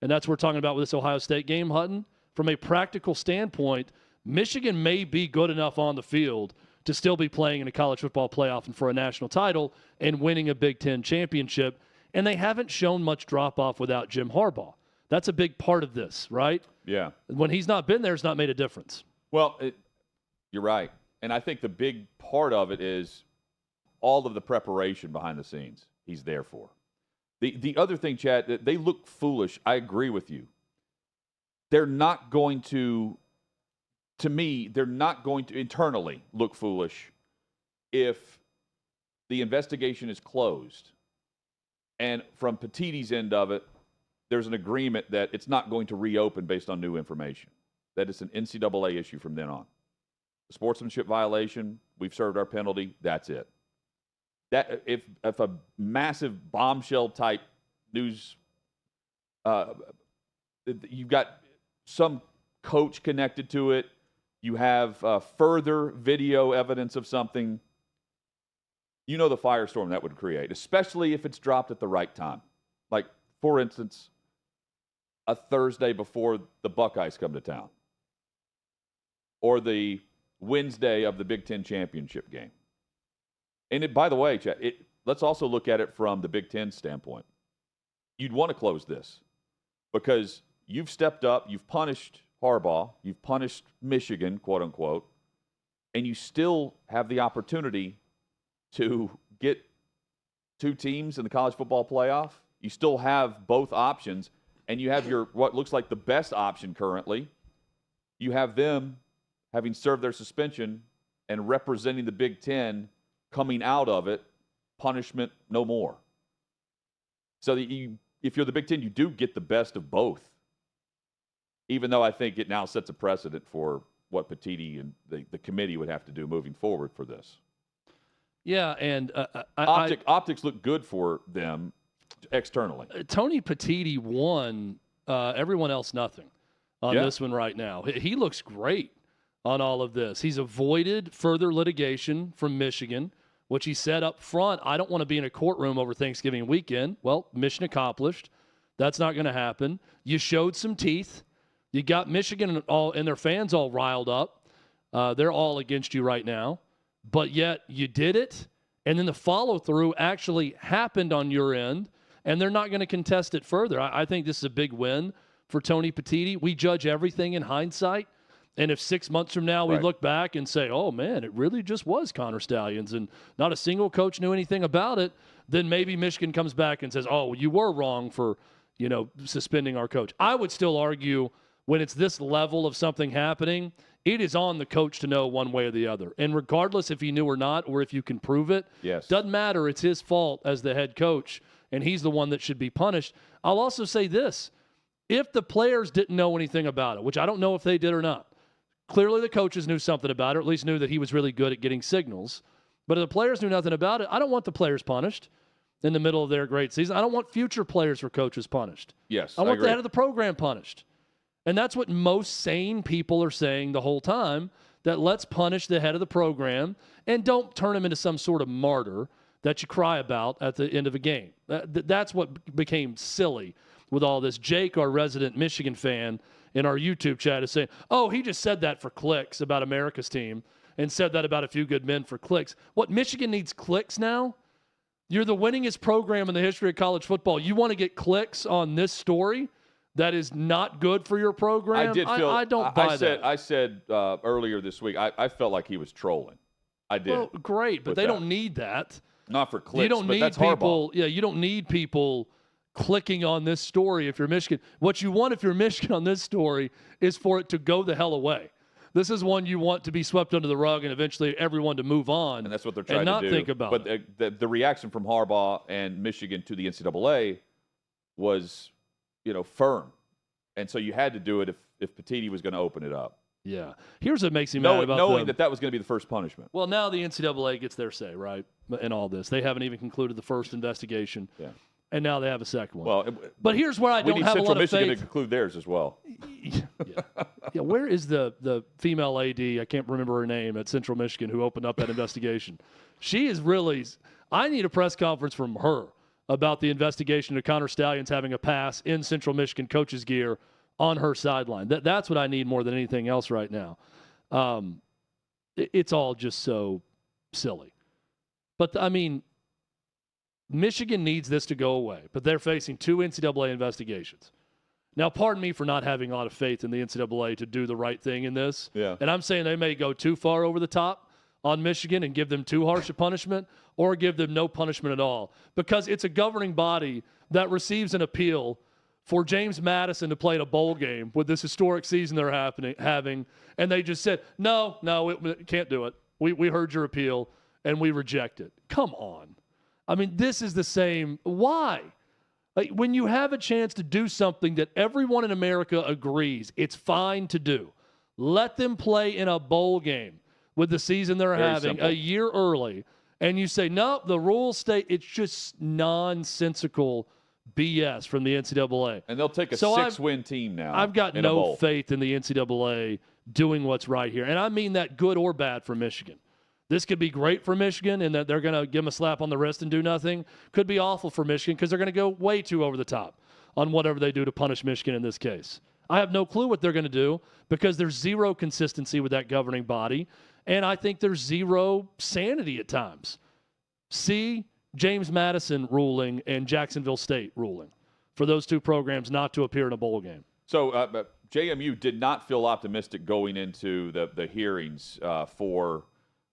and that's what we're talking about with this Ohio State game, Hutton, from a practical standpoint, Michigan may be good enough on the field to still be playing in a college football playoff and for a national title and winning a Big Ten championship, and they haven't shown much drop-off without Jim Harbaugh. That's a big part of this, right? Yeah. When he's not been there, it's not made a difference. Well, you're right. And I think the big part of it is all of the preparation behind the scenes he's there for. The other thing, Chad, they look foolish. I agree with you. They're not going to me, they're not going to internally look foolish if the investigation is closed. And from Petiti's end of it, there's an agreement that it's not going to reopen based on new information. That it's an NCAA issue from then on. A sportsmanship violation, we've served our penalty, that's it. That if a massive bombshell type news, you've got some coach connected to it, you have further video evidence of something, you know the firestorm that would create, especially if it's dropped at the right time. Like, for instance, a Thursday before the Buckeyes come to town, or the Wednesday of the Big Ten championship game. And by the way, Chad, let's also look at it from the Big Ten standpoint. You'd want to close this because you've stepped up, you've punished Harbaugh, you've punished Michigan, quote unquote, and you still have the opportunity to get 2 teams in the college football playoff. You still have both options, and you have your what looks like the best option currently. You have them having served their suspension and representing the Big Ten coming out of it, punishment no more. So if you're the Big Ten, you do get the best of both, even though I think it now sets a precedent for what Petiti and the committee would have to do moving forward for this. Yeah, and optics look good for them externally. Tony Petiti won, everyone else nothing on this one right now. He looks great on all of this. He's avoided further litigation from Michigan, which he said up front, I don't want to be in a courtroom over Thanksgiving weekend. Well, mission accomplished. That's not going to happen. You showed some teeth. You got Michigan and their fans all riled up. They're all against you right now. But yet you did it, and then the follow-through actually happened on your end, and they're not going to contest it further. I think this is a big win for Tony Petiti. We judge everything in hindsight. And if 6 months from now we look back and say, oh, man, it really just was Connor Stallions and not a single coach knew anything about it, then maybe Michigan comes back and says, oh, you were wrong for, suspending our coach. I would still argue when it's this level of something happening, it is on the coach to know one way or the other. And regardless if he knew or not or if you can prove it, doesn't matter. It's his fault as the head coach, and he's the one that should be punished. I'll also say this. If the players didn't know anything about it, which I don't know if they did or not, clearly the coaches knew something about it, or at least knew that he was really good at getting signals. But if the players knew nothing about it, I don't want the players punished. in the middle of their great season. I don't want future players or coaches punished. Yes, I want agree. the head of the program punished. And that's what most sane people are saying the whole time, that let's punish the head of the program and don't turn him into some sort of martyr that you cry about at the end of a game. That's what became silly with all this. Jake, our resident Michigan fan in our YouTube chat, is saying, oh, he just said that for clicks about America's team and said that about a few good men for clicks. What, Michigan needs clicks now? You're the winningest program in the history of college football. You want to get clicks on this story that is not good for your program? I don't buy that. I said earlier this week, I felt like he was trolling. I did. Well, great, but they don't need that. Not for clicks, you don't but need that's people. Harbaugh. Yeah, you don't need people clicking on this story if you're Michigan. What you want if you're Michigan on this story is for it to go the hell away. This is one you want to be swept under the rug and eventually everyone to move on. And that's what they're trying and not to do. think about it. But the reaction from Harbaugh and Michigan to the NCAA was, firm. And so you had to do it if Petiti was going to open it up. Yeah. Here's what makes me mad about knowing them. that was going to be the first punishment. Well, now the NCAA gets their say, right, in all this. They haven't even concluded the first investigation. Yeah. And now they have a second one. Well, but here's where I don't have a lot of faith. Central Michigan to conclude theirs as well. Yeah, where is the female AD? I can't remember her name at Central Michigan who opened up that investigation. She is really – I need a press conference from her about the investigation of Connor Stallions having a pass in Central Michigan coach's gear on her sideline. That's what I need more than anything else right now. It's all just so silly. But, Michigan needs this to go away, but they're facing 2 NCAA investigations. Now, pardon me for not having a lot of faith in the NCAA to do the right thing in this. Yeah. And I'm saying they may go too far over the top on Michigan and give them too harsh a punishment or give them no punishment at all, because it's a governing body that receives an appeal for James Madison to play in a bowl game with this historic season they're having, and they just said, no, it can't do it. We heard your appeal, and we reject it. Come on. This is the same. Why? When you have a chance to do something that everyone in America agrees it's fine to do, let them play in a bowl game with the season they're having a year early, and you say, no, the rules state. It's just nonsensical BS from the NCAA. And they'll take a 6-win team now. I've got no faith in the NCAA doing what's right here. And I mean that good or bad for Michigan. This could be great for Michigan in that they're going to give them a slap on the wrist and do nothing. Could be awful for Michigan because they're going to go way too over the top on whatever they do to punish Michigan in this case. I have no clue what they're going to do because there's zero consistency with that governing body, and I think there's zero sanity at times. See James Madison ruling and Jacksonville State ruling for those 2 programs not to appear in a bowl game. So JMU did not feel optimistic going into the hearings for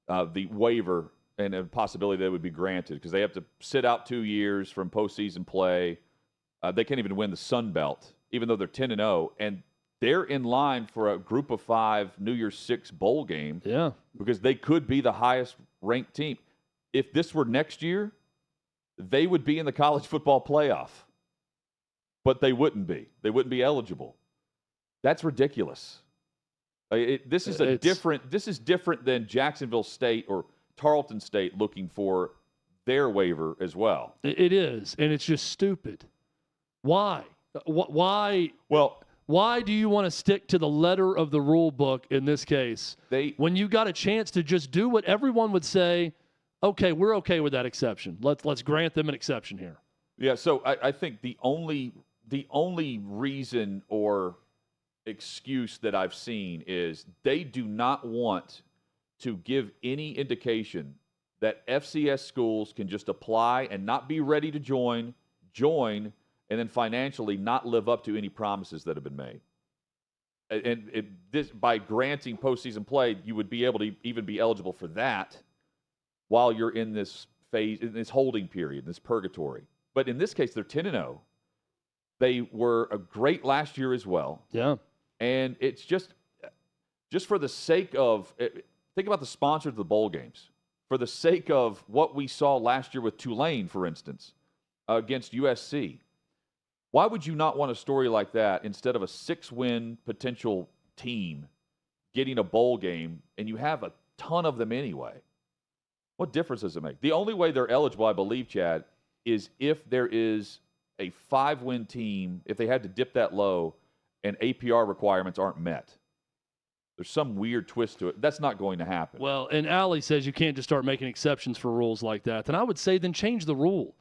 the waiver and a possibility that it would be granted because they have to sit out 2 years from postseason play. They can't even win the Sun Belt, even though they're 10-0, and they're in line for a Group of 5 New Year's 6 bowl game. Yeah, because they could be the highest ranked team. If this were next year, they would be in the college football playoff, but they wouldn't be. They wouldn't be eligible. That's ridiculous. This is different than Jacksonville State or Tarleton State looking for their waiver as well. It is, and it's just stupid. Why? Why? Well, why do you want to stick to the letter of the rule book in this case when you got a chance to just do what everyone would say? Okay, we're okay with that exception. Let's grant them an exception here. Yeah. So I think the only reason or excuse that I've seen is they do not want to give any indication that FCS schools can just apply and not be ready to join, and then financially not live up to any promises that have been made. And this, by granting postseason play, you would be able to even be eligible for that while you're in this phase, in this holding period, this purgatory. But in this case, they're 10-0. They were a great last year as well. Yeah. And it's just for the sake of, think about the sponsors of the bowl games. For the sake of what we saw last year with Tulane, for instance, against USC, why would you not want a story like that instead of a 6-win potential team getting a bowl game, and you have a ton of them anyway? What difference does it make? The only way they're eligible, I believe, Chad, is if there is a 5-win team, if they had to dip that low and APR requirements aren't met. There's some weird twist to it. That's not going to happen. Well, and Allie says you can't just start making exceptions for rules like that. Then I would say then change the rule.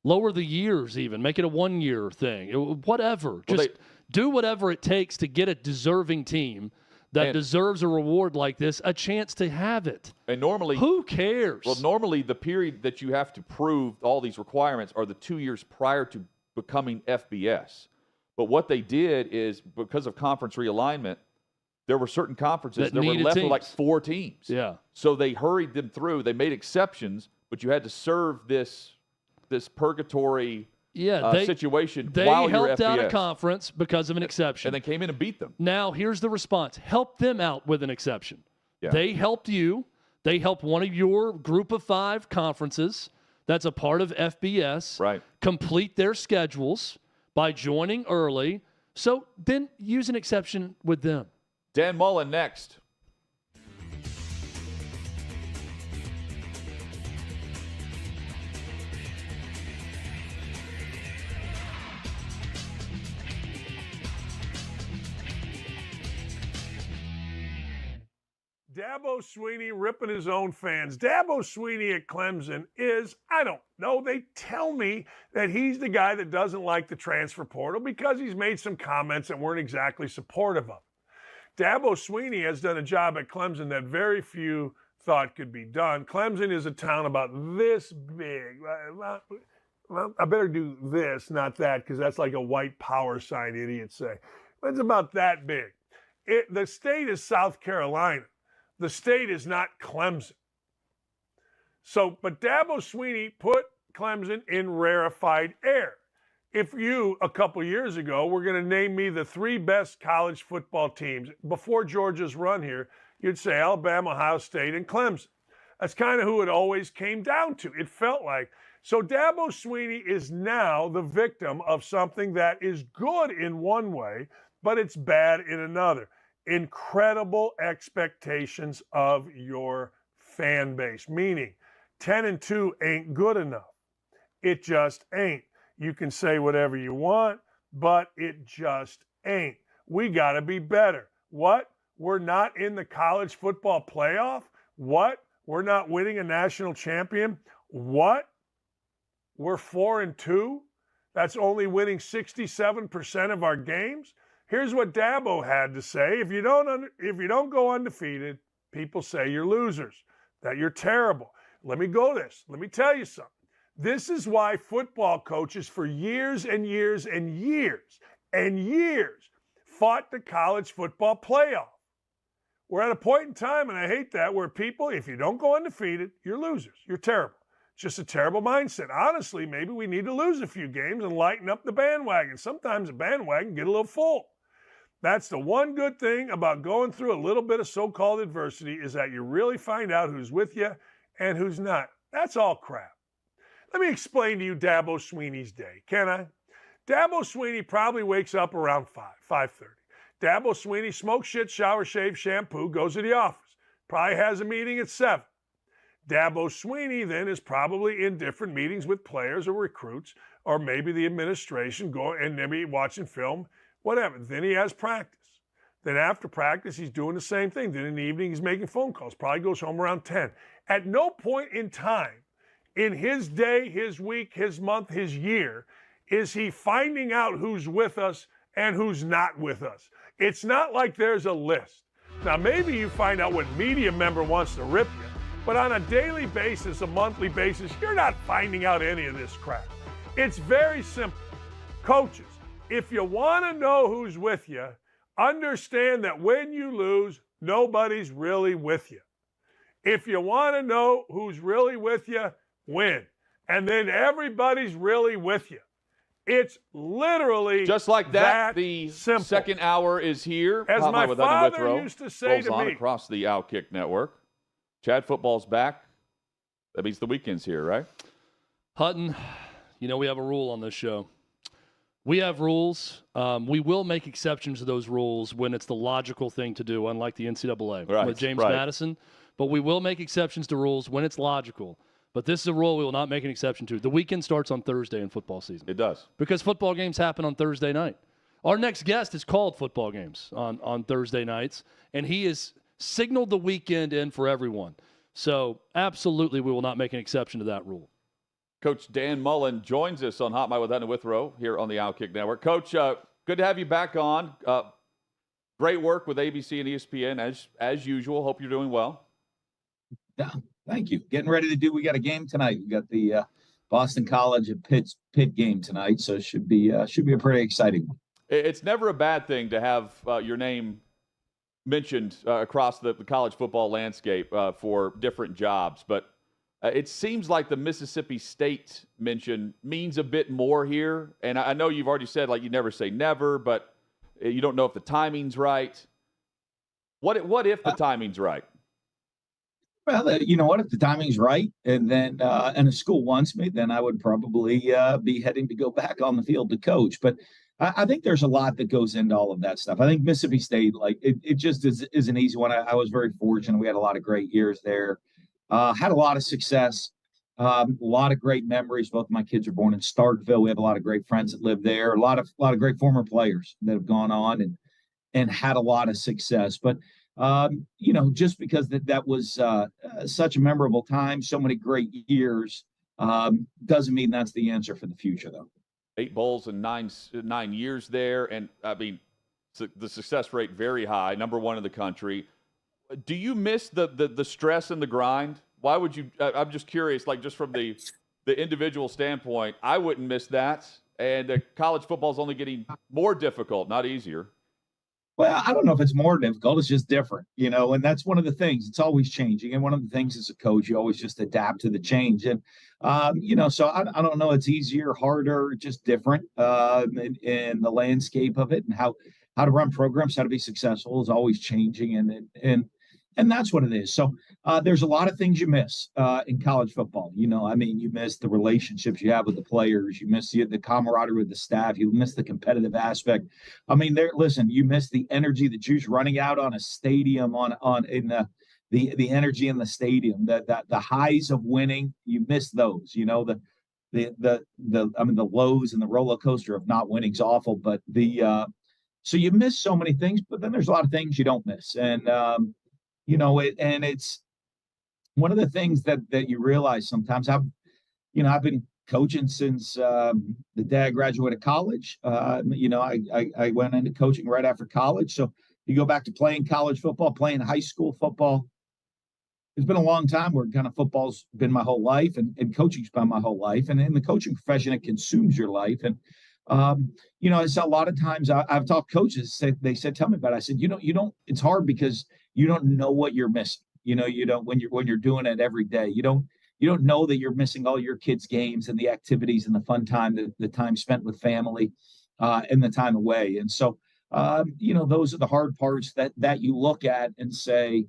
Lower the years even. Make it a 1-year thing. Whatever. Just do whatever it takes to get a deserving team that deserves a reward like this a chance to have it. And normally, who cares? Well, normally the period that you have to prove all these requirements are the 2 years prior to becoming FBS. But what they did is, because of conference realignment, there were certain conferences that were left with like 4 teams. Yeah. So they hurried them through. They made exceptions, but you had to serve this purgatory situation while you're FBS. They helped out a conference because of an exception. And they came in and beat them. Now, here's the response. Help them out with an exception. Yeah. They helped you. They helped one of your group of 5 conferences that's a part of FBS complete their schedules by joining early. So then use an exception with them. Dan Mullen next. Dabo Swinney ripping his own fans. Dabo Swinney at Clemson is, I don't know, they tell me that he's the guy that doesn't like the transfer portal because he's made some comments that weren't exactly supportive of it. Dabo Swinney has done a job at Clemson that very few thought could be done. Clemson is a town about this big. Well, I better do this, not that, because that's like a white power sign idiots say. It's about that big. The state is South Carolina. The state is not Clemson. So, but Dabo Swinney put Clemson in rarefied air. If you, a couple years ago, were going to name me the 3 best college football teams before Georgia's run here, you'd say Alabama, Ohio State, and Clemson. That's kind of who it always came down to. It felt like. So Dabo Swinney is now the victim of something that is good in one way, but it's bad in another. Incredible expectations of your fan base, meaning 10-2 ain't good enough. It just ain't. You can say whatever you want, but it just ain't. We got to be better. What? We're not in the college football playoff? What? We're not winning a national champion? What? We're 4-2? That's only winning 67% of our games? Here's what Dabo had to say. If you don't go undefeated, people say you're losers, that you're terrible. Let me tell you something. This is why football coaches for years and years and years and years fought the college football playoff. We're at a point in time, and I hate that, where people, if you don't go undefeated, you're losers. You're terrible. It's just a terrible mindset. Honestly, maybe we need to lose a few games and lighten up the bandwagon. Sometimes the bandwagon get a little full. That's the one good thing about going through a little bit of so-called adversity, is that you really find out who's with you and who's not. That's all crap. Let me explain to you Dabo Swinney's day, can I? Dabo Swinney probably wakes up around 5:30. Dabo Swinney smokes shit, shower, shave, shampoo, goes to the office. Probably has a meeting at 7. Dabo Swinney then is probably in different meetings with players or recruits, or maybe the administration, and maybe watching film, whatever. Then he has practice. Then after practice, he's doing the same thing. Then in the evening, he's making phone calls. Probably goes home around 10. At no point in time in his day, his week, his month, his year, is he finding out who's with us and who's not with us. It's not like there's a list. Now, maybe you find out what media member wants to rip you, but on a daily basis, a monthly basis, you're not finding out any of this crap. It's very simple. Coaches, if you want to know who's with you, understand that when you lose, nobody's really with you. If you want to know who's really with you, win. And then everybody's really with you. It's literally just like that. The simple. Second hour is here. As my father used to say rolls to on me. Across the OutKick network. Chad, football's back. That means the weekend's here, right? Hutton, you know we have a rule on this show. We have rules. We will make exceptions to those rules when it's the logical thing to do, unlike the NCAA with James Madison. But we will make exceptions to rules when it's logical. But this is a rule we will not make an exception to. The weekend starts on Thursday in football season. It does. Because football games happen on Thursday night. Our next guest is called football games on Thursday nights, and he has signaled the weekend in for everyone. So absolutely we will not make an exception to that rule. Coach Dan Mullen joins us on Hot Mic with Hutton and Withrow here on the OutKick Network. Coach, good to have you back on. Great work with ABC and ESPN as usual. Hope you're doing well. Yeah, thank you. Getting ready to we got a game tonight. We got the Boston College and Pitt game tonight, so it should be a pretty exciting one. It's never a bad thing to have your name mentioned across the college football landscape for different jobs, but it seems like the Mississippi State mention means a bit more here. And I know you've already said, like, you never say never, but you don't know if the timing's right. What if the timing's right? Well, you know what? If the timing's right, and then and the school wants me, then I would probably be heading to go back on the field to coach. But I think there's a lot that goes into all of that stuff. I think Mississippi State, like, it just is an easy one. I was very fortunate. We had a lot of great years there. Had a lot of success, a lot of great memories. Both of my kids are born in Starkville. We have a lot of great friends that live there. A lot of great former players that have gone on and had a lot of success. But you know, just because that was such a memorable time, so many great years, doesn't mean that's the answer for the future, though. 8 bowls in 9 years there, and I mean, the success rate very high, number 1 in the country. Do you miss the stress and the grind? Why would you? I'm just curious, like, just from the individual standpoint, I wouldn't miss that. And college football is only getting more difficult, not easier. Well, I don't know if it's more difficult. It's just different, you know, and that's one of the things. It's always changing. And one of the things as a coach, you always just adapt to the change. And, you know, so I don't know. It's easier, harder, just different in the landscape of it, and how to run programs, how to be successful is always changing. And that's what it is. So there's a lot of things you miss in college football. You know, I mean, you miss the relationships you have with the players. You miss the camaraderie with the staff. You miss the competitive aspect. I mean, listen, you miss the energy, the juice running out on a stadium, in the energy in the stadium, the highs of winning. You miss those. You know, the lows and the roller coaster of not winning is awful. But so you miss so many things. But then there's a lot of things you don't miss. And you know, it's one of the things that you realize sometimes. I've been coaching since the day I graduated college. You know, I went into coaching right after college. So you go back to playing college football, playing high school football. It's been a long time where kind of football's been my whole life, and coaching's been my whole life. And in the coaching profession, it consumes your life. And you know, it's a lot of times I've talked to coaches. They said, "Tell me about it." I said, "You don't. It's hard because you don't know what you're missing. You know, you don't when you're doing it every day. You don't know that you're missing all your kids' games and the activities and the fun time, the time spent with family, and the time away. And so, you know, those are the hard parts that you look at and say,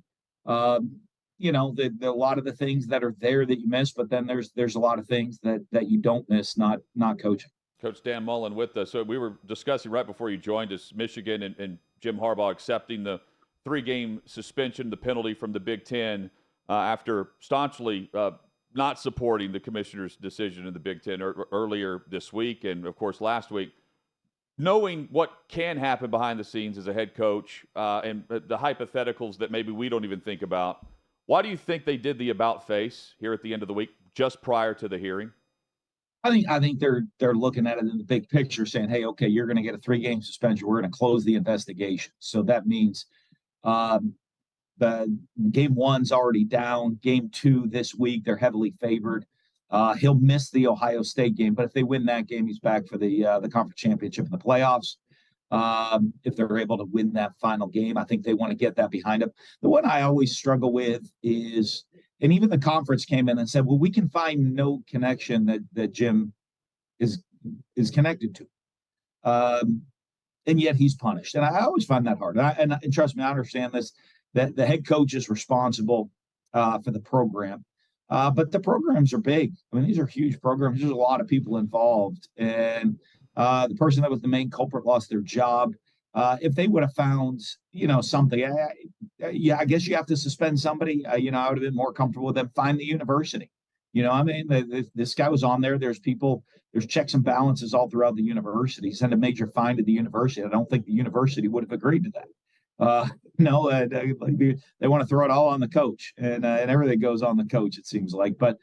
you know, a lot of the things that are there that you miss, but then there's a lot of things that you don't miss not coaching." Coach Dan Mullen with us. So we were discussing right before you joined us, Michigan and Jim Harbaugh accepting the 3-game suspension, the penalty from the Big Ten after staunchly not supporting the commissioner's decision in the Big Ten earlier this week and, of course, last week. Knowing what can happen behind the scenes as a head coach and the hypotheticals that maybe we don't even think about, why do you think they did the about face here at the end of the week just prior to the hearing? I think they're looking at it in the big picture, saying, "Hey, okay, you're going to get a 3-game suspension. We're going to close the investigation." So that means the game 1's already down. Game 2 this week, they're heavily favored. He'll miss the Ohio State game, but if they win that game, he's back for the conference championship in the playoffs. If they're able to win that final game, I think they want to get that behind them. The one I always struggle with is, and even the conference came in and said, well, we can find no connection that Jim is connected to. And yet he's punished. And I always find that hard. And trust me, I understand this, that the head coach is responsible for the program. But the programs are big. I mean, these are huge programs. There's a lot of people involved. And the person that was the main culprit lost their job. If they would have found, you know, something, I guess you have to suspend somebody. You know, I would have been more comfortable with them. Find the university. I mean, this guy was on there. There's checks and balances all throughout the university. Send a major fine to the university. I don't think the university would have agreed to that. No, they want to throw it all on the coach, and everything goes on the coach, it seems like. But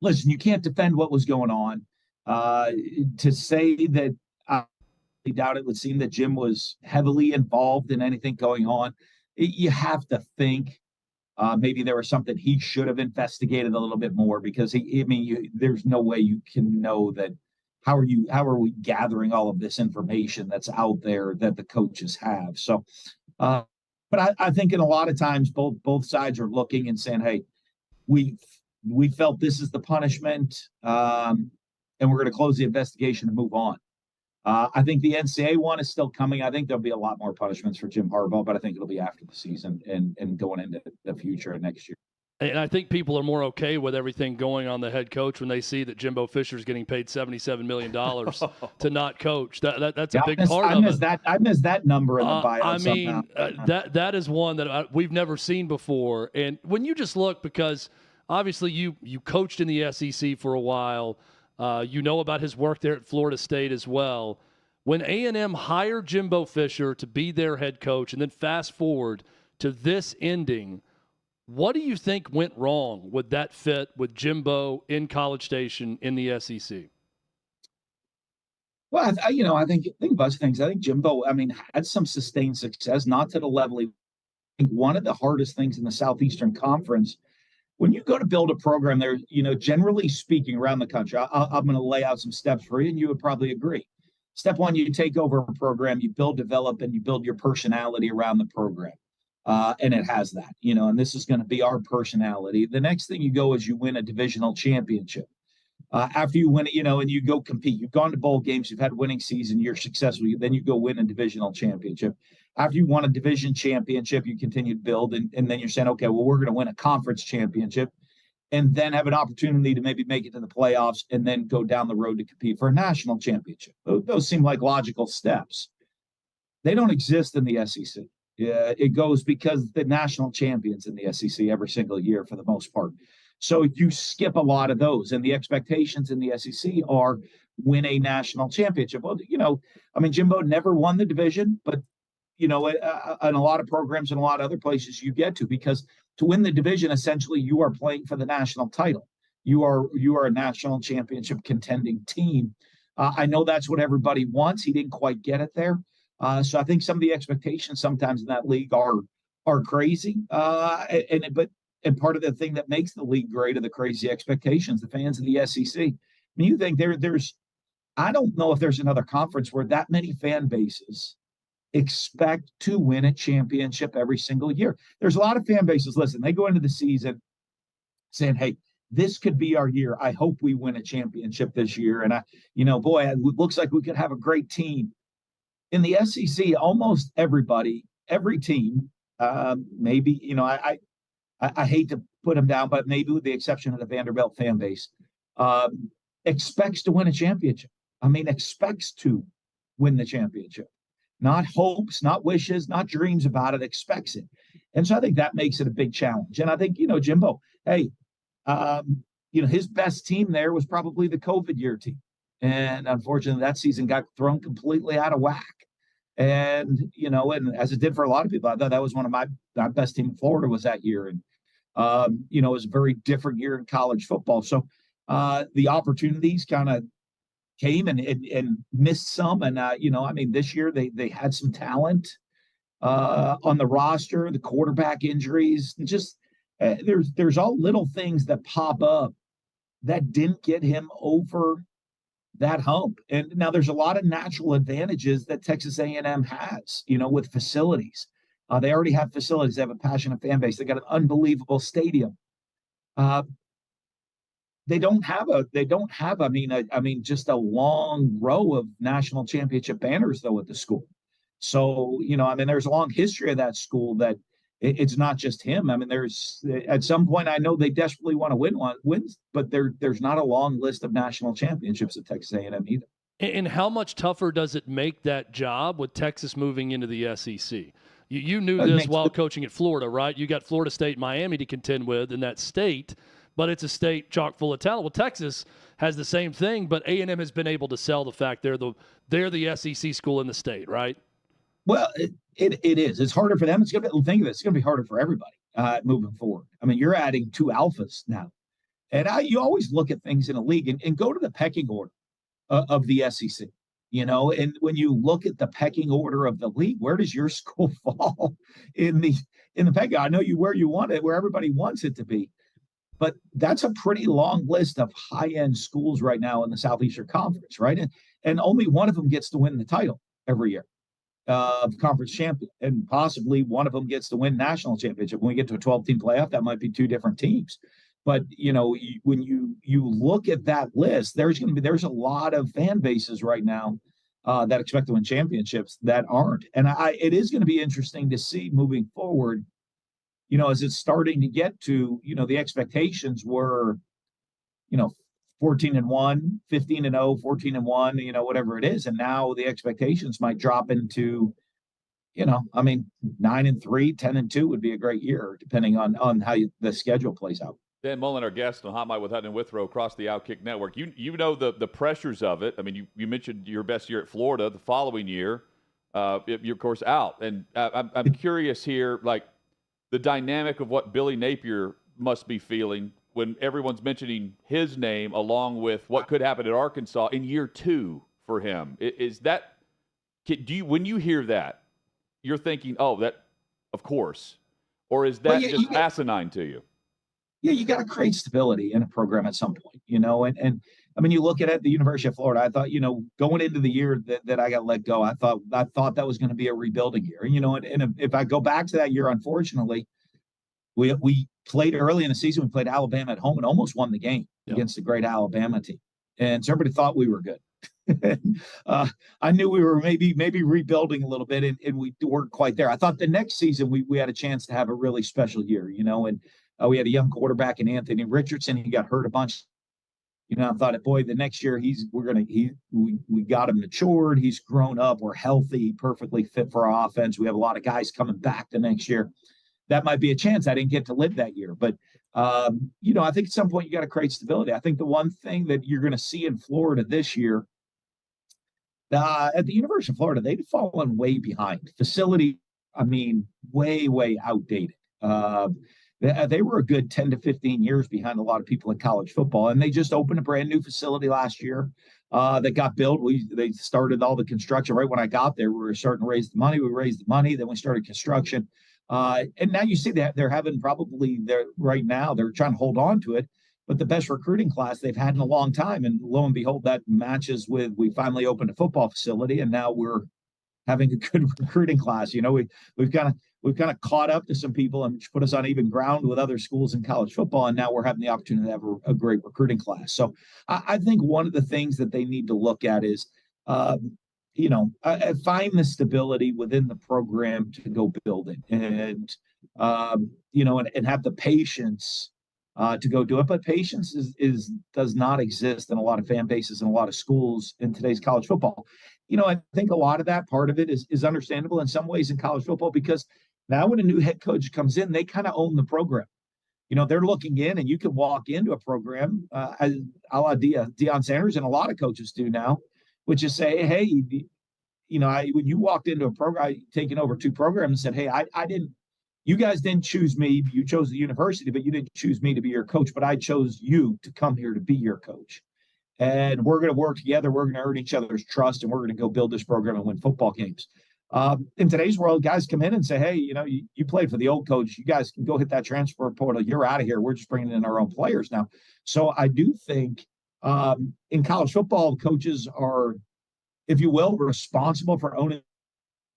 listen, you can't defend what was going on. To say that I doubt it would seem that Jim was heavily involved in anything going on. You have to think maybe there was something he should have investigated a little bit more, because there's no way you can know that. How are we gathering all of this information that's out there that the coaches have? So, but I think in a lot of times both sides are looking and saying, hey, we felt this is the punishment, and we're going to close the investigation and move on. I think the NCAA one is still coming. I think there'll be a lot more punishments for Jim Harbaugh, but I think it'll be after the season and going into the future of next year. And I think people are more okay with everything going on the head coach when they see that Jimbo Fisher's getting paid $77 million to not coach. That's a big part of it. I missed that number in the buyout. That is one that we've never seen before. And when you just look, because obviously you coached in the SEC for a while, you know about his work there at Florida State as well. When A&M hired Jimbo Fisher to be their head coach, and then fast forward to this ending, what do you think went wrong with that fit with Jimbo in College Station in the SEC? Well, I think a bunch of things. I think Jimbo, had some sustained success, not to the level. I think one of the hardest things in the Southeastern Conference, when you go to build a program there, generally speaking around the country, I'm going to lay out some steps for you, and you would probably agree. Step one, you take over a program, you build, develop, and you build your personality around the program. And it has that, and this is going to be our personality. The next thing you go is you win a divisional championship. After you win it, and you go compete. You've gone to bowl games, you've had a winning season, you're successful. Then you go win a divisional championship. After you won a division championship, you continue to build, and then you're saying, okay, well, we're going to win a conference championship, and then have an opportunity to maybe make it to the playoffs, and then go down the road to compete for a national championship. Those seem like logical steps. They don't exist in the SEC. Yeah, it goes because the national champions in the SEC every single year for the most part. So you skip a lot of those, and the expectations in the SEC are win a national championship. Well, Jimbo never won the division, but in a lot of programs and a lot of other places you get to, because to win the division, essentially you are playing for the national title. You are a national championship contending team. I know that's what everybody wants. He didn't quite get it there. So I think some of the expectations sometimes in that league are crazy. And part of the thing that makes the league great are the crazy expectations, the fans of the SEC. You think I don't know if there's another conference where that many fan bases expect to win a championship every single year. There's a lot of fan bases, listen, they go into the season saying, hey, this could be our year. I hope we win a championship this year. And it looks like we could have a great team. In the SEC, almost everybody, every team, maybe, I hate to put them down, but maybe with the exception of the Vanderbilt fan base, expects to win a championship. Expects to win the championship. Not hopes, not wishes, not dreams about it, expects it. And so I think that makes it a big challenge. And I think, Jimbo, hey, his best team there was probably the COVID year team. And unfortunately, that season got thrown completely out of whack. And, and as it did for a lot of people, I thought that was one of my best team in Florida was that year. And, it was a very different year in college football. So the opportunities kind of came and missed some. And, this year they had some talent on the roster, the quarterback injuries, just there's all little things that pop up that didn't get him over that hump. And now there's a lot of natural advantages that Texas A&M has, with facilities. They already have facilities. They have a passionate fan base. They got an unbelievable stadium. They don't have just a long row of national championship banners though at the school. So, there's a long history of that school that it's not just him. There's at some point, I know they desperately want to win, but there's not a long list of national championships at Texas A&M either. And how much tougher does it make that job with Texas moving into the SEC? You knew this while coaching at Florida, right? You got Florida State, Miami to contend with in that state, but it's a state chock full of talent. Well, Texas has the same thing, but A&M has been able to sell the fact they're the SEC school in the state, right? Well, it is. It's harder for them. It's going to think of it. It's going to be harder for everybody moving forward. I mean, you're adding 2 alphas now, and you always look at things in a league and go to the pecking order of the SEC. And when you look at the pecking order of the league, where does your school fall in the pecking? I know where you want it, where everybody wants it to be, but that's a pretty long list of high-end schools right now in the Southeastern Conference, right? And only one of them gets to win the title every year of conference champion, and possibly one of them gets to win national championship. When we get to a 12-team playoff, that might be 2 different teams. But when you look at that list, there's a lot of fan bases right now that expect to win championships that aren't, and it is going to be interesting to see moving forward. As it's starting to get to, the expectations were, 14-1, 15-0, 14-1, whatever it is, and now the expectations might drop into, 9-3, 10-2 would be a great year, depending on how the schedule plays out. Dan Mullen, our guest on Hot Mic with Hutton and Withrow across the OutKick Network. You know the pressures of it. I mean, you mentioned your best year at Florida. The following year, you're, of course, out. And I'm curious here, like, the dynamic of what Billy Napier must be feeling when everyone's mentioning his name along with what could happen at Arkansas in year 2 for him. Is that – when you hear that, you're thinking, oh, that – of course. Or is that just asinine to you? Yeah, you got to create stability in a program at some point, and I mean, you look at the University of Florida. I thought, going into the year that I got let go, I thought that was going to be a rebuilding year. And if I go back to that year, unfortunately, we played early in the season. We played Alabama at home and almost won the game against the great Alabama team. And so everybody thought we were good. I knew we were maybe rebuilding a little bit, and we weren't quite there. I thought the next season we had a chance to have a really special year, and we had a young quarterback in Anthony Richardson. He got hurt a bunch. I thought, boy, the next year we got him matured. He's grown up. We're healthy, perfectly fit for our offense. We have a lot of guys coming back the next year. That might be a chance. I didn't get to live that year, but I think at some point you got to create stability. I think the one thing that you're going to see in Florida this year, at the University of Florida, they've fallen way behind. Facility, way outdated. They were a good 10 to 15 years behind a lot of people in college football, and they just opened a brand new facility last year that got built. They started all the construction right when I got there. We were starting to raise the money. We raised the money, then we started construction, and now you see that they're having right now they're trying to hold on to it, but the best recruiting class they've had in a long time, and lo and behold, that matches with we finally opened a football facility, and now we're having a good recruiting class. We've kind of caught up to some people and put us on even ground with other schools in college football, and now we're having the opportunity to have a great recruiting class. So I think one of the things that they need to look at is, find the stability within the program to go build it, and have the patience to go do it. But patience does not exist in a lot of fan bases and a lot of schools in today's college football. I think a lot of that part of it is understandable in some ways in college football, because now when a new head coach comes in, they kind of own the program. They're looking in, and you can walk into a program a la Deion Sanders, and a lot of coaches do now, which is say, hey, when you walked into a program, taking over 2 programs, and said, hey, you guys didn't choose me. You chose the university, but you didn't choose me to be your coach, but I chose you to come here to be your coach. And we're going to work together. We're going to earn each other's trust, and we're going to go build this program and win football games. In today's world, guys come in and say, hey, you played for the old coach. You guys can go hit that transfer portal. You're out of here. We're just bringing in our own players now. So I do think in college football, coaches are, if you will, responsible for owning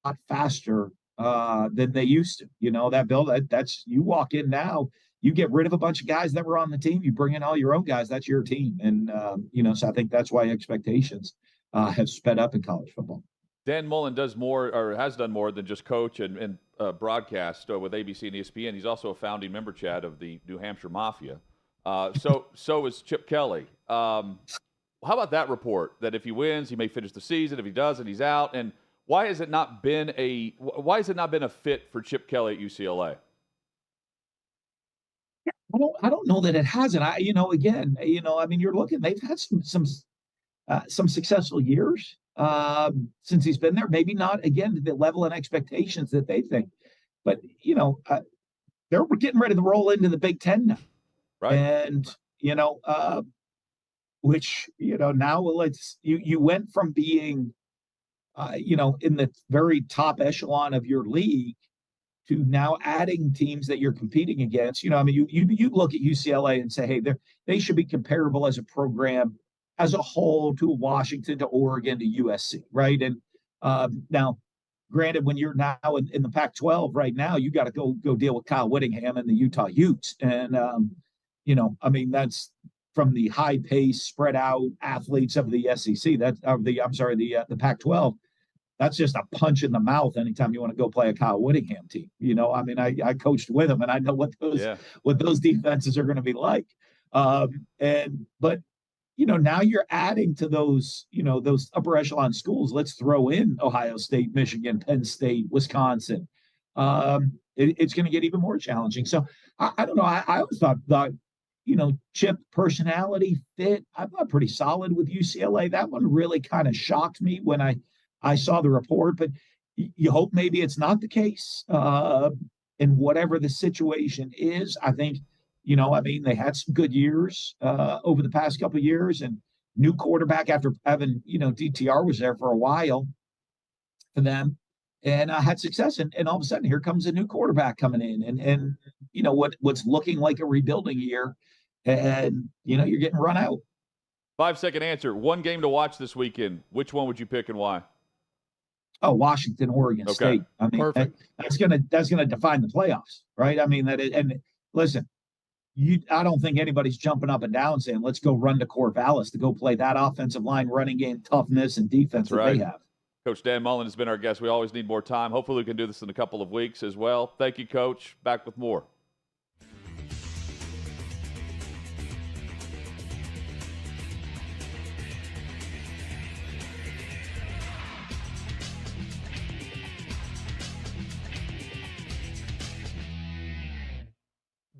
a lot faster than they used to. That's you walk in now, you get rid of a bunch of guys that were on the team. You bring in all your own guys. That's your team. And, so I think that's why expectations have sped up in college football. Dan Mullen does more, or has done more than just coach and broadcast with ABC and ESPN. He's also a founding member, Chad, of the New Hampshire Mafia. So is Chip Kelly. how about that report that if he wins, he may finish the season. If he doesn't, he's out. And why has it not been a fit for Chip Kelly at UCLA? I don't know that it hasn't. You're looking, they've had some successful years since he's been there. Maybe not, again, to the level and expectations that they think. But, they're getting ready to roll into the Big Ten now. Right. And, now you went from being, in the very top echelon of your league to now adding teams that you're competing against. You look at UCLA and say, hey, they should be comparable as a program as a whole to Washington, to Oregon, to USC, right? And now, granted, when you're now in the Pac-12 right now, you got to go deal with Kyle Whittingham and the Utah Utes. And, that's from the high pace, spread out athletes of the SEC. The Pac-12. That's just a punch in the mouth anytime you want to go play a Kyle Whittingham team. I coached with him and I know what those defenses are going to be like. Now you're adding to those upper echelon schools. Let's throw in Ohio State, Michigan, Penn State, Wisconsin. It's going to get even more challenging. So I don't know. I always thought, Chip personality fit. I thought pretty solid with UCLA. That one really kind of shocked me when I saw the report, but you hope maybe it's not the case. And whatever the situation is, I think, they had some good years over the past couple of years, and new quarterback after having, DTR was there for a while for them and had success. And all of a sudden, here comes a new quarterback coming in and what's looking like a rebuilding year. And, you're getting run out. 5-second answer. One game to watch this weekend. Which one would you pick and why? Oh, Washington, Oregon State. Perfect. That's gonna define the playoffs, right? Listen, I don't think anybody's jumping up and down saying, let's go run to Corvallis to go play that offensive line, running game, toughness, and defense that they have. Coach Dan Mullen has been our guest. We always need more time. Hopefully we can do this in a couple of weeks as well. Thank you, Coach. Back with more.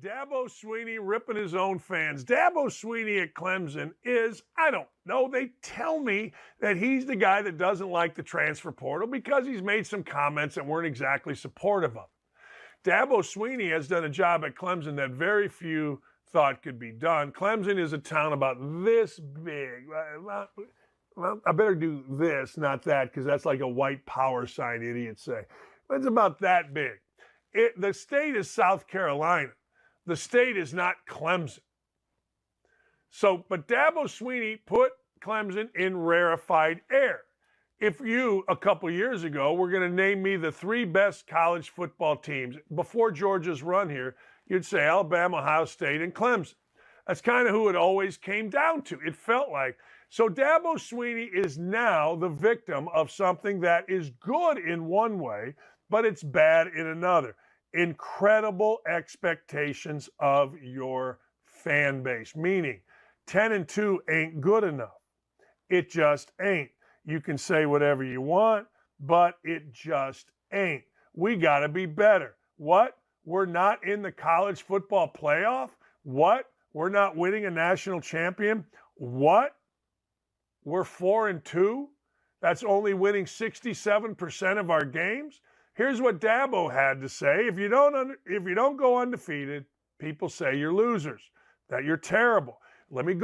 Dabo Swinney ripping his own fans. Dabo Swinney at Clemson is, I don't know, they tell me that he's the guy that doesn't like the transfer portal because he's made some comments that weren't exactly supportive of it. Dabo Swinney has done a job at Clemson that very few thought could be done. Clemson is a town about this big. Well, I better do this, not that, because that's like a white power sign idiots say. It's about that big. The state is South Carolina. The state is not Clemson. But Dabo Swinney put Clemson in rarefied air. If you, a couple years ago, were going to name me the 3 best college football teams before Georgia's run here, you'd say Alabama, Ohio State, and Clemson. That's kind of who it always came down to. It felt like. So Dabo Swinney is now the victim of something that is good in one way, but it's bad in another. Incredible expectations of your fan base, meaning 10-2 ain't good enough. It just ain't. You can say whatever you want, but it just ain't. We got to be better. What? We're not in the college football playoff? What? We're not winning a national champion? What? We're 4-2? That's only winning 67% of our games? Here's what Dabo had to say. If you don't go undefeated, people say you're losers, that you're terrible. Let me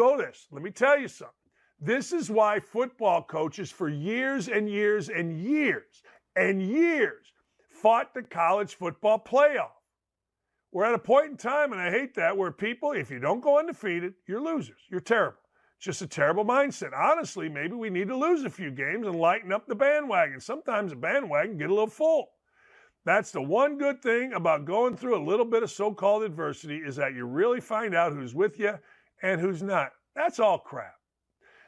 tell you something. This is why football coaches for years and years and years and years fought the college football playoff. We're at a point in time, and I hate that, where people, if you don't go undefeated, you're losers. You're terrible. It's just a terrible mindset. Honestly, maybe we need to lose a few games and lighten up the bandwagon. Sometimes the bandwagon get a little full. That's the one good thing about going through a little bit of so-called adversity, is that you really find out who's with you and who's not. That's all crap.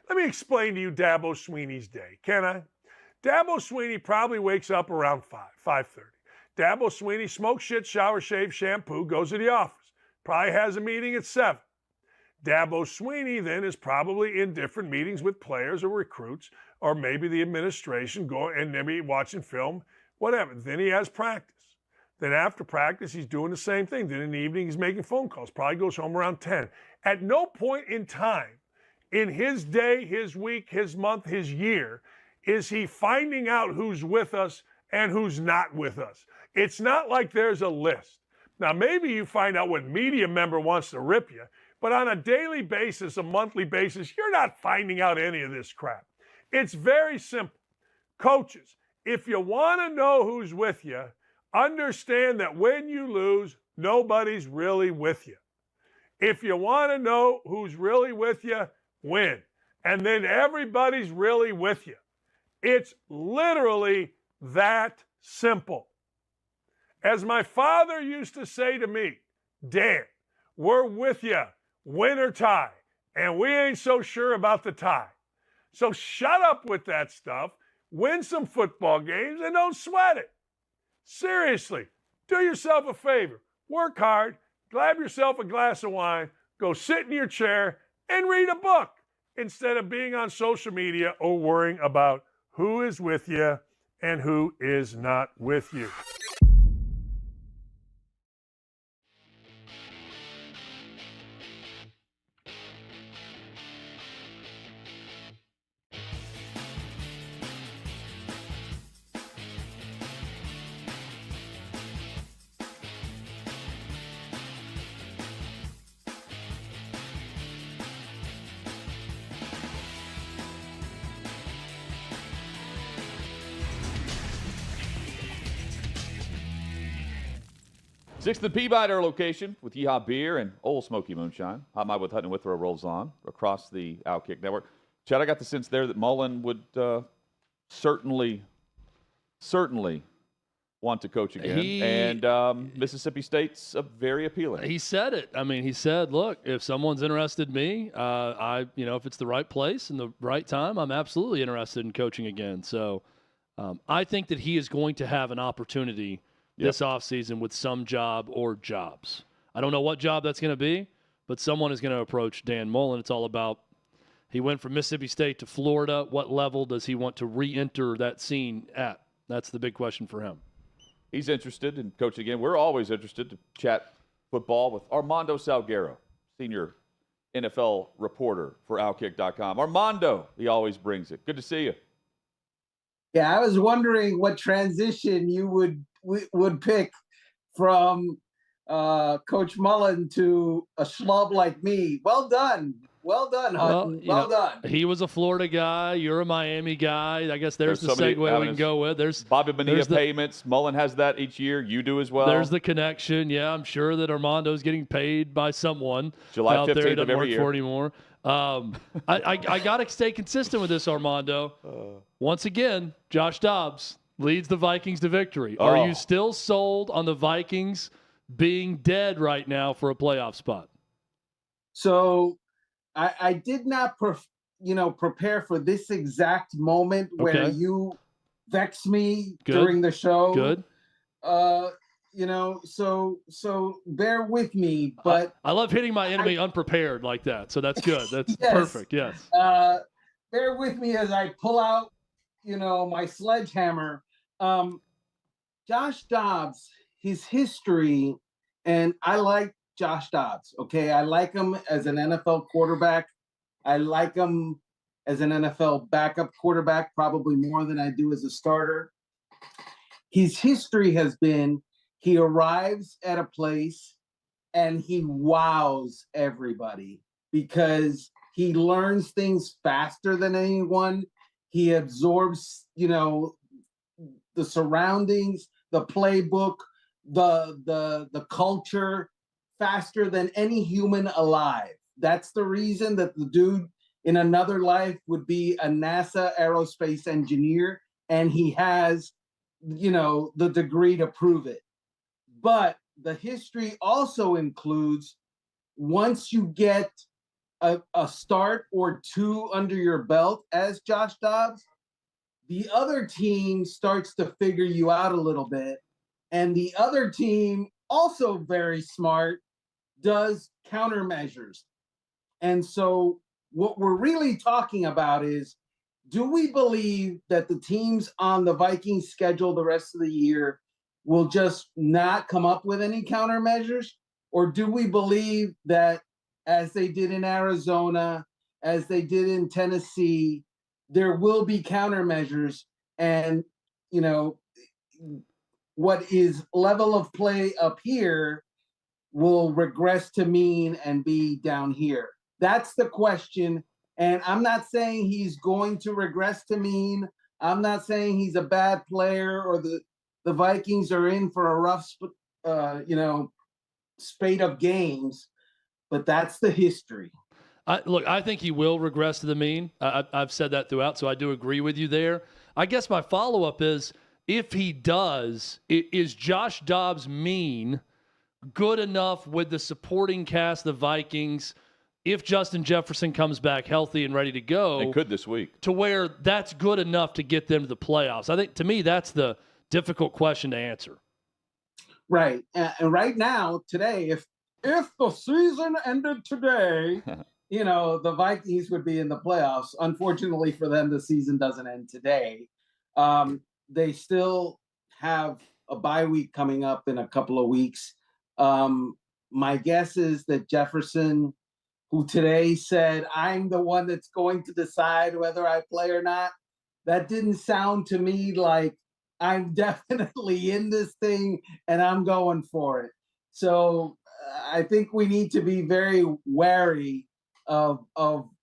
Let me explain to you Dabo Swinney's day, can I? Dabo Swinney probably wakes up around 5:30. Dabo Swinney smokes shit, shower, shave, shampoo, goes to the office. Probably has a meeting at 7. Dabo Swinney then is probably in different meetings with players or recruits, or maybe the administration, and maybe watching film, whatever. Then he has practice. Then after practice, he's doing the same thing. Then in the evening, he's making phone calls. Probably goes home around 10. At no point in time in his day, his week, his month, his year, is he finding out who's with us and who's not with us. It's not like there's a list. Now, maybe you find out what media member wants to rip you, but on a daily basis, a monthly basis, you're not finding out any of this crap. It's very simple. Coaches, if you want to know who's with you, understand that when you lose, nobody's really with you. If you want to know who's really with you, win. And then everybody's really with you. It's literally that simple. As my father used to say to me, Dan, we're with you, win or tie, and we ain't so sure about the tie. So shut up with that stuff, win some football games, and don't sweat it. Seriously, do yourself a favor. Work hard, grab yourself a glass of wine, go sit in your chair, and read a book instead of being on social media or worrying about who is with you and who is not with you. Sixth and Peabody, our location with Yeehaw Beer and Old Smoky Moonshine. Hot Mic with Hutton and Withrow rolls on across the OutKick network. Chad, I got the sense there that Mullen would certainly want to coach again. And Mississippi State's very appealing. He said it. I mean, he said, look, if someone's interested in me, if it's the right place and the right time, I'm absolutely interested in coaching again. So I think that he is going to have an opportunity this offseason with some job or jobs. I don't know what job that's going to be, but someone is going to approach Dan Mullen. It's all about, he went from Mississippi State to Florida. What level does he want to re-enter that scene at? That's the big question for him. He's interested in coaching again. We're always interested to chat football with Armando Salguero, senior NFL reporter for OutKick.com. Armando, he always brings it. Good to see you. Yeah, I was wondering what transition you would pick from Coach Mullen to a schlub like me. Well done, Hutton. Well done. He was a Florida guy. You're a Miami guy. I guess there's the segue we can go with. There's Bobby Bonilla payments. Mullen has that each year. You do as well. There's the connection. Yeah, I'm sure that Armando's getting paid by someone July 15th out there. Doesn't of every work year. for anymore. I got to stay consistent with this, Armando. Once again, Josh Dobbs leads the Vikings to victory. Are you still sold on the Vikings being dead right now for a playoff spot? So I did not, prepare for this exact moment where you vex me during the show. Good. So bear with me. But I love hitting my enemy unprepared like that. So that's good. That's perfect. Yes. Bear with me as I pull out, my sledgehammer. Josh Dobbs, his history, and I like Josh Dobbs. Okay, I like him as an NFL quarterback. I like him as an NFL backup quarterback, probably more than I do as a starter. His history has been he arrives at a place and he wows everybody because he learns things faster than anyone. He absorbs, the surroundings, the playbook, the culture faster than any human alive. That's the reason that the dude in another life would be a NASA aerospace engineer, and he has, the degree to prove it. But the history also includes once you get a start or two under your belt as Josh Dobbs, the other team starts to figure you out a little bit. And the other team, also very smart, does countermeasures. And so what we're really talking about is, do we believe that the teams on the Vikings schedule the rest of the year will just not come up with any countermeasures? Or do we believe that, as they did in Arizona, as they did in Tennessee, there will be countermeasures, and, you know, what is level of play up here will regress to mean and be down here? That's the question. And I'm not saying he's going to regress to mean. I'm not saying he's a bad player or the Vikings are in for a rough, spate of games. But that's the history. I think he will regress to the mean. I've said that throughout, so I do agree with you there. I guess my follow-up is, if he does, is Josh Dobbs' mean good enough with the supporting cast of the Vikings, if Justin Jefferson comes back healthy and ready to go? They could this week. To where that's good enough to get them to the playoffs. I think, to me, that's the difficult question to answer. Right. And right now, today, if the season ended today, the Vikings would be in the playoffs. Unfortunately for them, the season doesn't end today. They still have a bye week coming up in a couple of weeks. My guess is that Jefferson, who today said, I'm the one that's going to decide whether I play or not, that didn't sound to me like I'm definitely in this thing and I'm going for it. So I think we need to be very wary of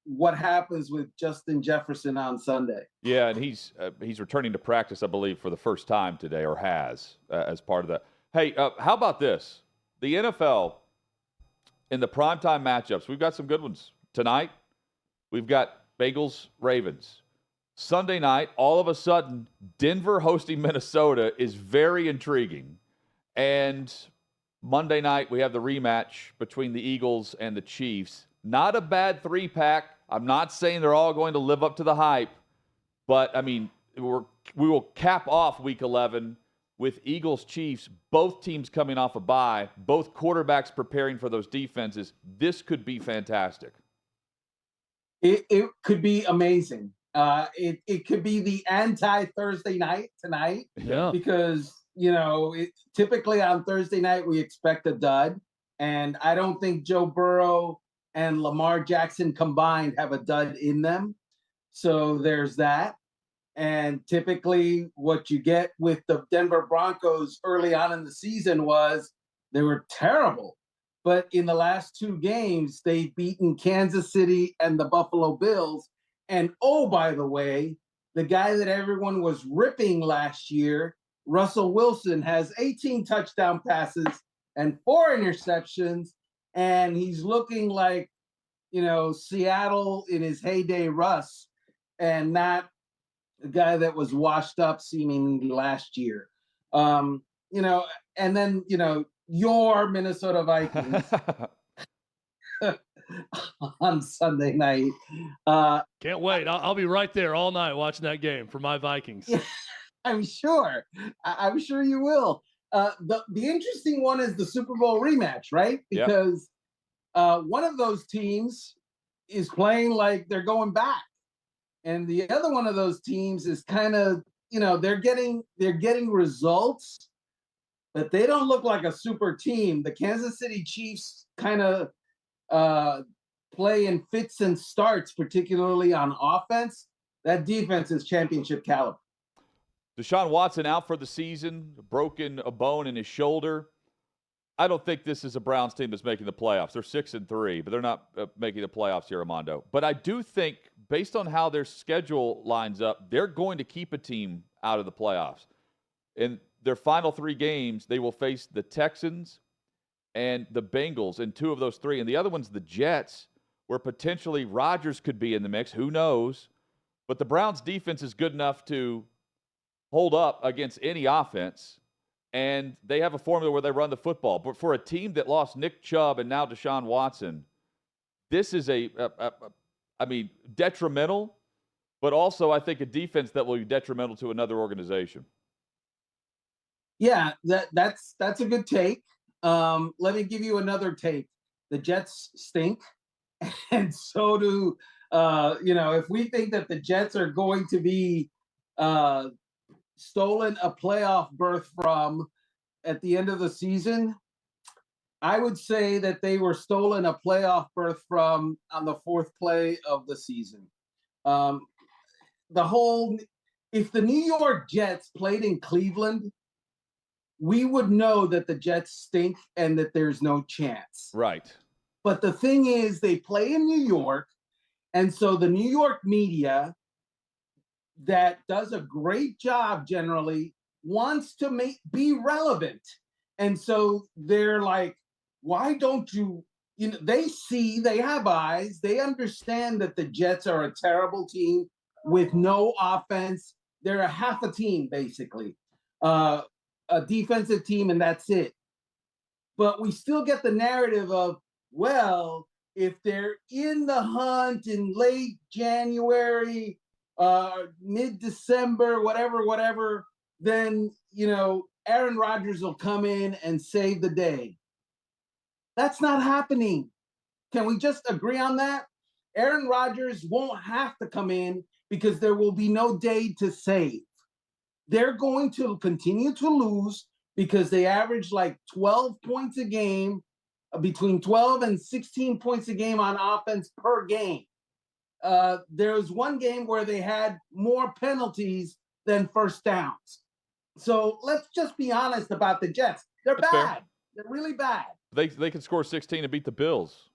what happens with Justin Jefferson on Sunday. Yeah, and he's returning to practice, I believe, for the first time today, or has, as part of that. Hey, how about this? The NFL, in the primetime matchups, we've got some good ones. Tonight, we've got Bengals-Ravens. Sunday night, all of a sudden, Denver hosting Minnesota is very intriguing. And Monday night, we have the rematch between the Eagles and the Chiefs. Not a bad three-pack. I'm not saying they're all going to live up to the hype, but, I mean, we will cap off Week 11 with Eagles-Chiefs, both teams coming off a bye, both quarterbacks preparing for those defenses. This could be fantastic. It could be amazing. It could be the anti-Thursday night tonight. Yeah. Because, typically on Thursday night we expect a dud, and I don't think Joe Burrow and Lamar Jackson combined have a dud in them. So there's that. And typically what you get with the Denver Broncos early on in the season was they were terrible. But in the last two games, they've beaten Kansas City and the Buffalo Bills. And, oh, by the way, the guy that everyone was ripping last year, Russell Wilson, has 18 touchdown passes and 4 interceptions. And he's looking like, Seattle in his heyday Russ, and not the guy that was washed up seemingly last year. And then, your Minnesota Vikings on Sunday night. Can't wait. I'll be right there all night watching that game for my Vikings. I'm sure. I'm sure you will. The interesting one is the Super Bowl rematch, right? Because one of those teams is playing like they're going back, and the other one of those teams is kind of, they're getting results, but they don't look like a super team. The Kansas City Chiefs kind of play in fits and starts, particularly on offense. That defense is championship caliber. Deshaun Watson out for the season, broken a bone in his shoulder. I don't think this is a Browns team that's making the playoffs. They're 6-3, but they're not making the playoffs here, Armando. But I do think, based on how their schedule lines up, they're going to keep a team out of the playoffs. In their final 3 games, they will face the Texans and the Bengals in 2 of those 3. And the other one's the Jets, where potentially Rodgers could be in the mix. Who knows? But the Browns' defense is good enough to hold up against any offense, and they have a formula where they run the football. But for a team that lost Nick Chubb and now Deshaun Watson, this is detrimental, but also I think a defense that will be detrimental to another organization. Yeah, that's a good take. Let me give you another take. The Jets stink, and so do, if we think that the Jets are going to be stolen a playoff berth from at the end of the season, I would say that they were stolen a playoff berth from on the fourth play of the season. If the New York Jets played in Cleveland, we would know that the Jets stink and that there's no chance. Right. But the thing is, they play in New York, and so the New York media that does a great job generally wants to be relevant. And so they're like, why don't you, they have eyes. They understand that the Jets are a terrible team with no offense. They're a half a team, basically. A defensive team, and that's it. But we still get the narrative of, well, if they're in the hunt in late January, mid-December, whatever, then, Aaron Rodgers will come in and save the day. That's not happening. Can we just agree on that? Aaron Rodgers won't have to come in because there will be no day to save. They're going to continue to lose because they average like 12 points a game, between 12 and 16 points a game on offense per game. There was one game where they had more penalties than first downs. So let's just be honest about the Jets. They're That's bad. fair. They're really bad. They can score 16 and beat the Bills.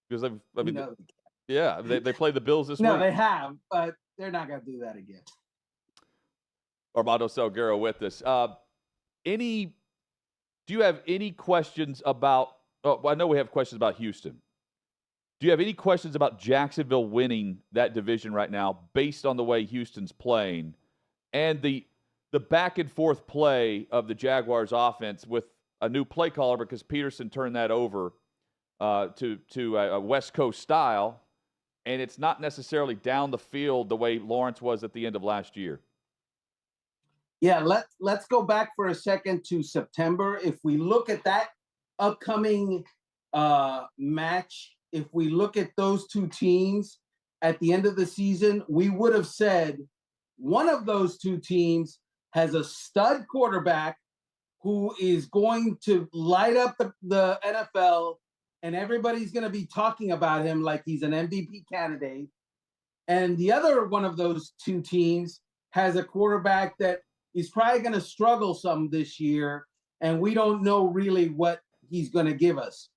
Because they played the Bills this week. No, they have, but they're not going to do that again. Armando Salguero with us. Do you have any questions about I know we have questions about Houston. Do you have any questions about Jacksonville winning that division right now based on the way Houston's playing and the back and forth play of the Jaguars offense with a new play caller because Peterson turned that over to a West Coast style, and it's not necessarily down the field the way Lawrence was at the end of last year? Yeah, let's go back for a second to September. If we look at that upcoming match, if we look at those two teams at the end of the season, we would have said one of those two teams has a stud quarterback who is going to light up the NFL, and everybody's going to be talking about him like he's an MVP candidate. And the other one of those two teams has a quarterback that is probably going to struggle some this year, and we don't know really what he's going to give us.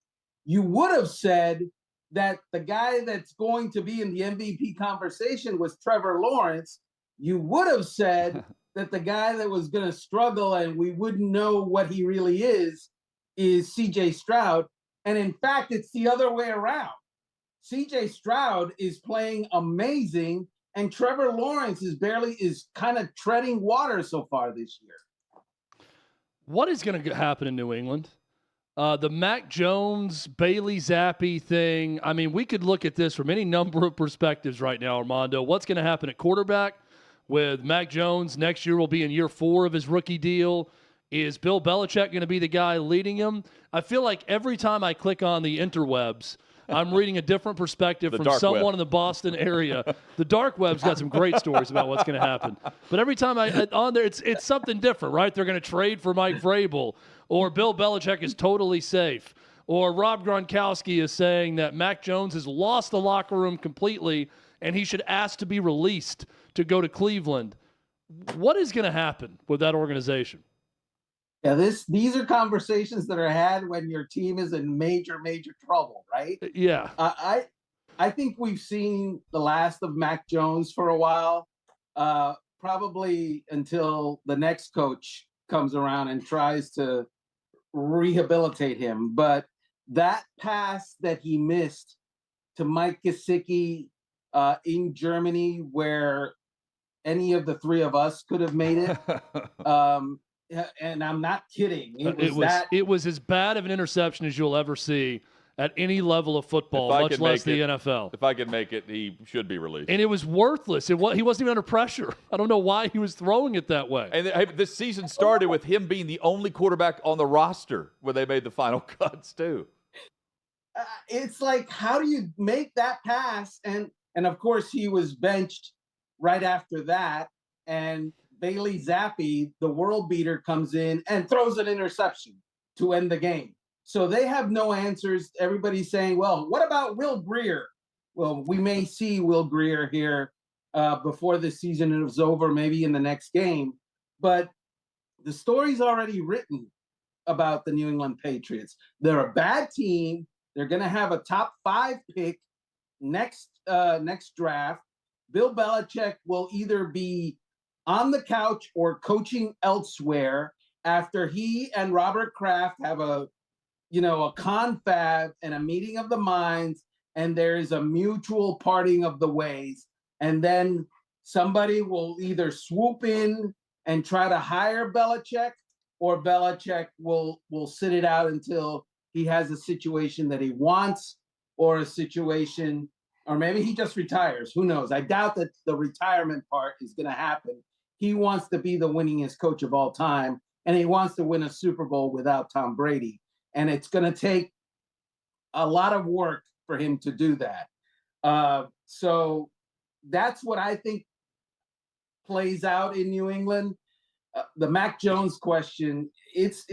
You would have said that the guy that's going to be in the MVP conversation was Trevor Lawrence. You would have said that the guy that was going to struggle and we wouldn't know what he really is C.J. Stroud. And in fact, it's the other way around. C.J. Stroud is playing amazing, and Trevor Lawrence is kind of treading water so far this year. What is going to happen in New England? The Mac Jones, Bailey Zappi thing. I mean, we could look at this from any number of perspectives right now, Armando. What's going to happen at quarterback with Mac Jones? Next year will be in year 4 of his rookie deal. Is Bill Belichick going to be the guy leading him? I feel like every time I click on the interwebs, I'm reading a different perspective from someone in the Boston area. The dark web's got some great stories about what's going to happen. But every time on there, it's something different, right? They're going to trade for Mike Vrabel, or Bill Belichick is totally safe, or Rob Gronkowski is saying that Mac Jones has lost the locker room completely and he should ask to be released to go to Cleveland. What is going to happen with that organization? Yeah, these are conversations that are had when your team is in major, major trouble, right? Yeah. I think we've seen the last of Mac Jones for a while, probably until the next coach comes around and tries to rehabilitate him. But that pass that he missed to Mike Gesicki in Germany, where any of the three of us could have made it, and I'm not kidding. It was as bad of an interception as you'll ever see at any level of football, much less the NFL. If I can make it, he should be released. And it was worthless. He wasn't even under pressure. I don't know why he was throwing it that way. And this season started with him being the only quarterback on the roster when they made the final cuts, too. it's like, how do you make that pass? And of course, he was benched right after that. And Bailey Zappi, the world beater, comes in and throws an interception to end the game. So they have no answers. Everybody's saying, well, what about Will Grier? Well, we may see Will Grier here before the season is over, maybe in the next game. But the story's already written about the New England Patriots. They're a bad team. They're going to have a top 5 pick next draft. Bill Belichick will either be on the couch or coaching elsewhere after he and Robert Kraft have a confab and a meeting of the minds, and there is a mutual parting of the ways. And then somebody will either swoop in and try to hire Belichick, or Belichick will sit it out until he has a situation that he wants, or a situation, or maybe he just retires. Who knows? I doubt that the retirement part is going to happen. He wants to be the winningest coach of all time, and he wants to win a Super Bowl without Tom Brady. And it's going to take a lot of work for him to do that. So that's what I think plays out in New England. The Mac Jones question, it's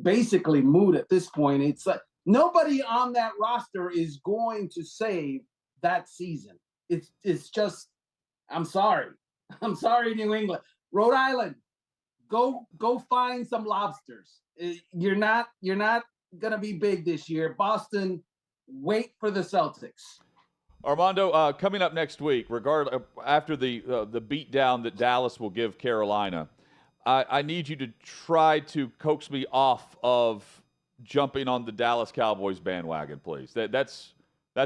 basically moot at this point. It's like nobody on that roster is going to save that season. It's just, I'm sorry, New England. Rhode Island, go find some lobsters. You're not gonna be big this year. Boston, wait for the Celtics. Armando, coming up next week, after the beatdown that Dallas will give Carolina, I need you to try to coax me off of jumping on the Dallas Cowboys bandwagon, please. That's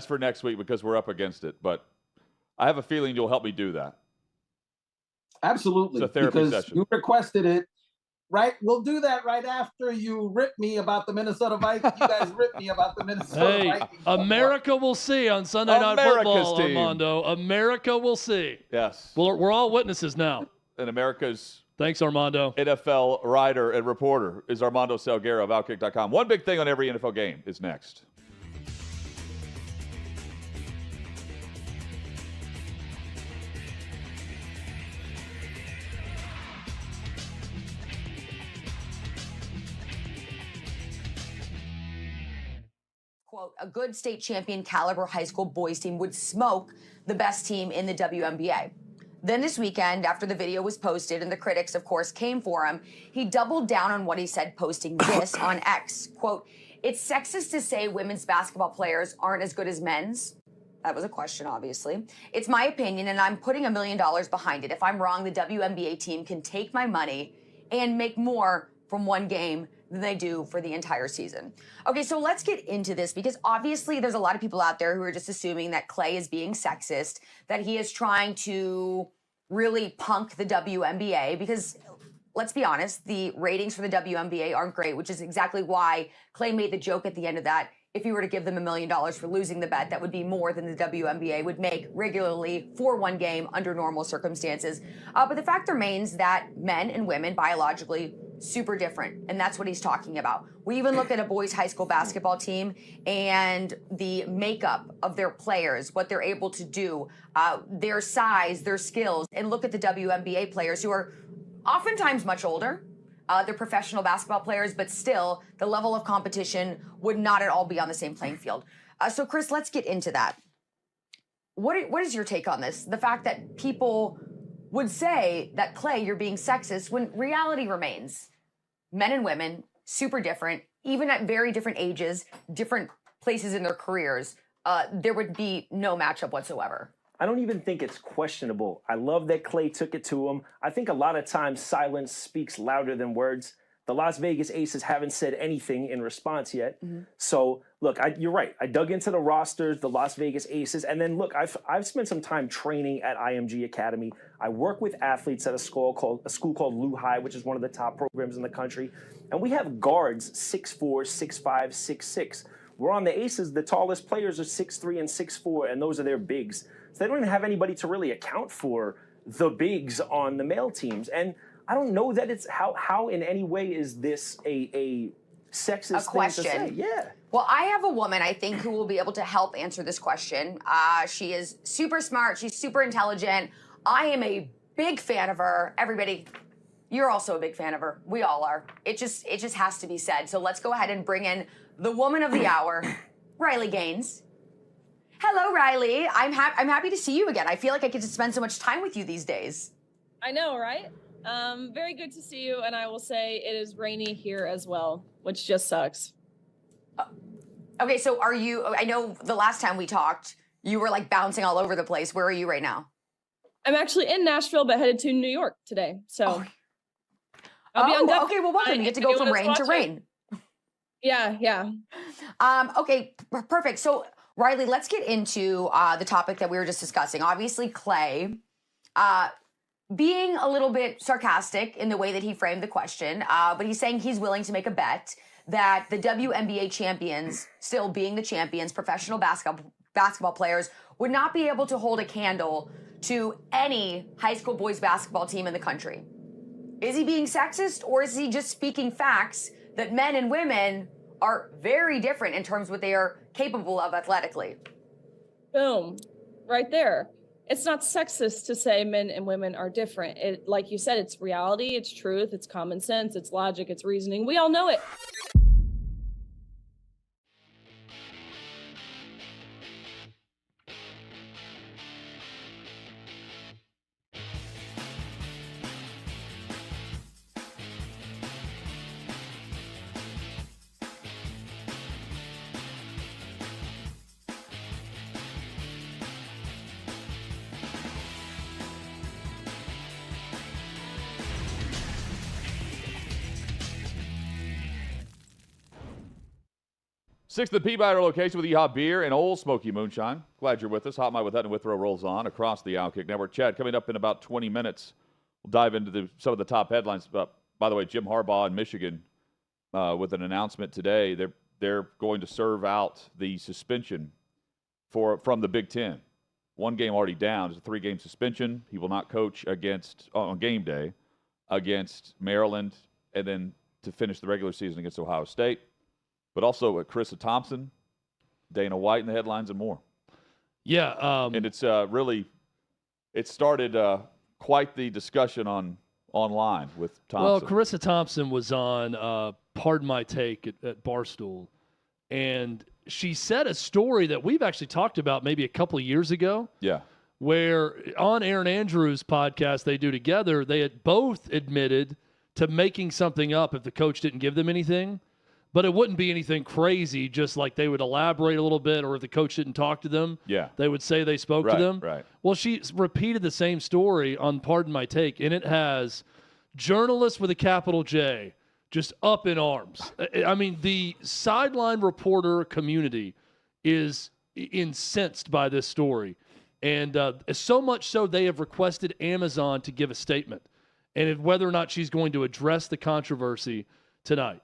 for next week because we're up against it. But I have a feeling you'll help me do that. Absolutely, it's a therapy because session. You requested it. Right, we'll do that right after you rip me about the Minnesota Vikings. You guys rip me about the Minnesota Vikings. America will see on Sunday Night Football, Armando. America will see. Yes. We're all witnesses now. And America's thanks, Armando. NFL writer and reporter is Armando Salguero of OutKick.com. One big thing on every NFL game is next. Quote, a good state champion caliber high school boys team would smoke the best team in the WNBA. Then this weekend, after the video was posted and the critics, of course, came for him, he doubled down on what he said, posting this on X. Quote, it's sexist to say women's basketball players aren't as good as men's. That was a question, obviously. It's my opinion, and I'm putting $1 million behind it. If I'm wrong, the WNBA team can take my money and make more from one game than they do for the entire season. Okay, so let's get into this because obviously there's a lot of people out there who are just assuming that Clay is being sexist, that he is trying to really punk the WNBA because let's be honest, the ratings for the WNBA aren't great, which is exactly why Clay made the joke at the end of that. If you were to give them $1 million for losing the bet, that would be more than the WNBA would make regularly for one game under normal circumstances. But the fact remains that men and women biologically super different, and that's what he's talking about. We even look at a boys' high school basketball team and the makeup of their players, what they're able to do, their size, their skills, and look at the WNBA players who are oftentimes much older. They're professional basketball players, but still, the level of competition would not at all be on the same playing field. So, Chris, let's get into that. What is your take on this? The fact that people would say that, Clay, you're being sexist, when reality remains men and women, super different, even at very different ages, different places in their careers, there would be no matchup whatsoever. I don't even think it's questionable. I love that Clay took it to him. I think a lot of times silence speaks louder than words. The Las Vegas Aces haven't said anything in response yet. Mm-hmm. So, look, you're right. I dug into the rosters, the Las Vegas Aces, and then, look, I've spent some time training at IMG Academy. I work with athletes at a school called Lou High, which is one of the top programs in the country. And we have guards 6'4", 6'5", 6'6". We're on the Aces. The tallest players are 6'3" and 6'4", and those are their bigs. So they don't even have anybody to really account for the bigs on the male teams. And I don't know that it's how in any way is this a sexist a question. thing to say. Yeah. Well, I have a woman, I think, who will be able to help answer this question. She is super smart. She's super intelligent. I am a big fan of her. Everybody, you're also a big fan of her. We all are. It just has to be said. So let's go ahead and bring in the woman of the hour, Riley Gaines. Hello, Riley. I'm happy to see you again. I feel like I get to spend so much time with you these days. I know, right? Very good to see you, and I will say it is rainy here as well, which just sucks. Okay, so are you, I know the last time we talked, you were like bouncing all over the place. Where are you right now? I'm actually in Nashville, but headed to New York today. So I'll be on deck. Okay, well, welcome. You get to go from rain to rain. Yeah. Okay, perfect. So, Riley, let's get into the topic that we were just discussing. Obviously, Clay being a little bit sarcastic in the way that he framed the question, but he's saying he's willing to make a bet that the WNBA champions, still being the champions, professional basketball players, would not be able to hold a candle to any high school boys basketball team in the country. Is he being sexist, or is he just speaking facts that men and women are very different in terms of what they are capable of athletically? Boom. Right there. It's not sexist to say men and women are different. Like you said, it's reality, it's truth, it's common sense, it's logic, it's reasoning. We all know it. Sixth at the Batard location with Yeehaw Beer and Old Smoky Moonshine. Glad you're with us. Hot Mic with Hutton Withrow rolls on across the OutKick Network. Chad, coming up in about 20 minutes, we'll dive into some of the top headlines. By the way, Jim Harbaugh in Michigan with an announcement today. They're going to serve out the suspension from the Big Ten. One game already down. It's a 3-game suspension. He will not coach on game day against Maryland, and then to finish the regular season against Ohio State. But also Charissa Thompson, Dana White in the headlines, and more. Yeah. And it's it started quite the discussion online with Thompson. Well, Charissa Thompson was on Pardon My Take at Barstool, and she said a story that we've actually talked about maybe a couple of years ago. Yeah. Where on Aaron Andrews' podcast they do together, they had both admitted to making something up if the coach didn't give them anything. But it wouldn't be anything crazy, just like they would elaborate a little bit, or if the coach didn't talk to them, they would say they spoke to them. Right. Well, she repeated the same story on Pardon My Take, and it has journalists with a capital J just up in arms. I mean, the sideline reporter community is incensed by this story. And so much so they have requested Amazon to give a statement, and whether or not she's going to address the controversy tonight.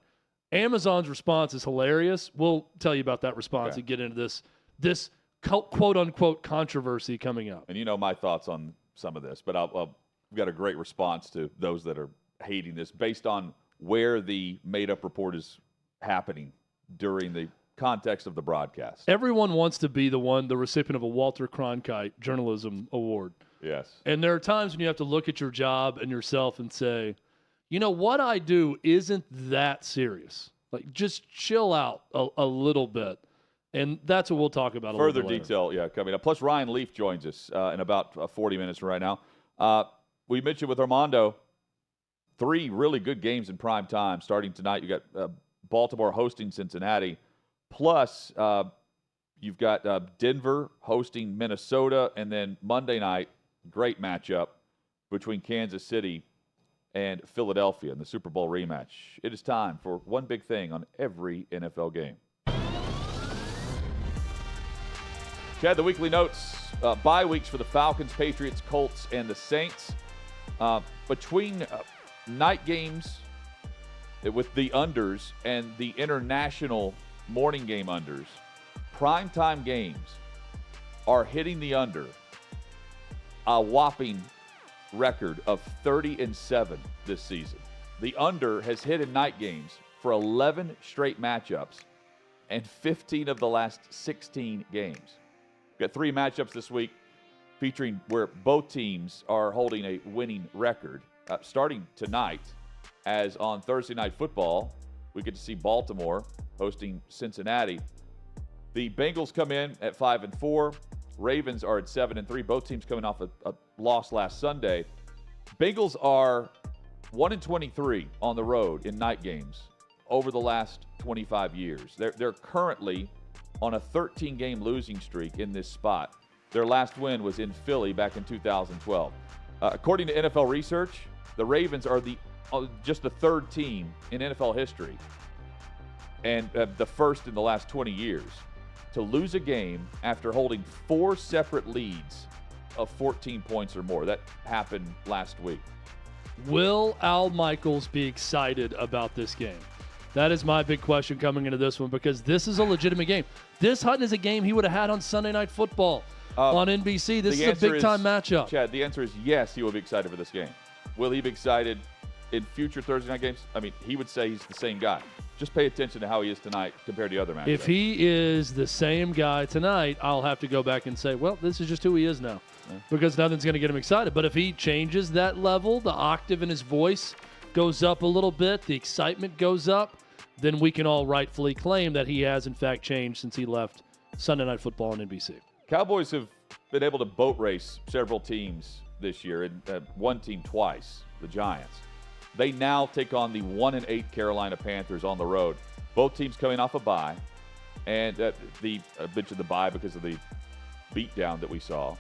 Amazon's response is hilarious. We'll tell you about that response and get into this quote-unquote controversy coming up. And you know my thoughts on some of this, but we've got a great response to those that are hating this based on where the made-up report is happening during the context of the broadcast. Everyone wants to be the recipient of a Walter Cronkite Journalism Award. Yes. And there are times when you have to look at your job and yourself and say, you know, what I do isn't that serious. Like, just chill out a little bit. And that's what we'll talk about a little bit later. Further detail, coming up. Plus, Ryan Leaf joins us in about 40 minutes right now. We mentioned with Armando, 3 really good games in prime time starting tonight. You got Baltimore hosting Cincinnati. Plus, you've got Denver hosting Minnesota. And then Monday night, great matchup between Kansas City and Philadelphia in the Super Bowl rematch. It is time for one big thing on every NFL game. Chad, the weekly notes, bye weeks for the Falcons, Patriots, Colts, and the Saints. Between night games with the unders and the international morning game unders, primetime games are hitting the under a whopping record of 30-7 this season. The under has hit in night games for 11 straight matchups and 15 of the last 16 games. We've got 3 matchups this week featuring where both teams are holding a winning record. Starting tonight, as on Thursday Night Football, we get to see Baltimore hosting Cincinnati. The Bengals come in at 5-4. Ravens are at 7-3. Both teams coming off a loss last Sunday. Bengals are 1-23 on the road in night games over the last 25 years. They're currently on a 13-game losing streak in this spot. Their last win was in Philly back in 2012. According to NFL research, the Ravens are just the 3rd team in NFL history and the first in the last 20 years to lose a game after holding 4 separate leads of 14 points or more. That happened last week. Will Al Michaels be excited about this game? That is my big question coming into this one, because this is a legitimate game. This Hutton is a game he would have had on Sunday Night Football on NBC. This is a big-time matchup. Chad, the answer is yes, he will be excited for this game. Will he be excited in future Thursday night games? I mean, he would say he's the same guy. Just pay attention to how he is tonight compared to the other matchups. If he is the same guy tonight, I'll have to go back and say, well, this is just who he is now, because nothing's going to get him excited. But if he changes that level, the octave in his voice goes up a little bit, the excitement goes up, then we can all rightfully claim that he has, in fact, changed since he left Sunday Night Football on NBC. Cowboys have been able to boat race several teams this year, and one team twice, the Giants. They now take on the 1-8 Carolina Panthers on the road. Both teams coming off a bye, and I mentioned the bye because of the beatdown that we saw.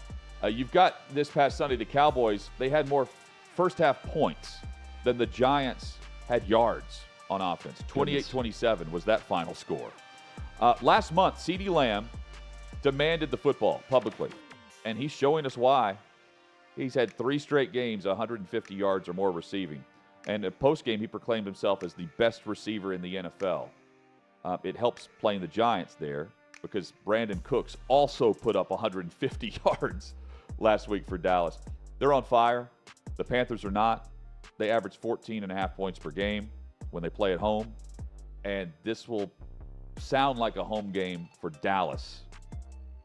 You've got this past Sunday, the Cowboys, they had more first-half points than the Giants had yards on offense. 28-27 was that final score. Last month, CeeDee Lamb demanded the football publicly, and he's showing us why. He's had 3 straight games, 150 yards or more receiving. And at postgame, he proclaimed himself as the best receiver in the NFL. It helps playing the Giants there because Brandon Cooks also put up 150 yards last week for Dallas. They're on fire. The Panthers are not. They average 14.5 points per game when they play at home. And this will sound like a home game for Dallas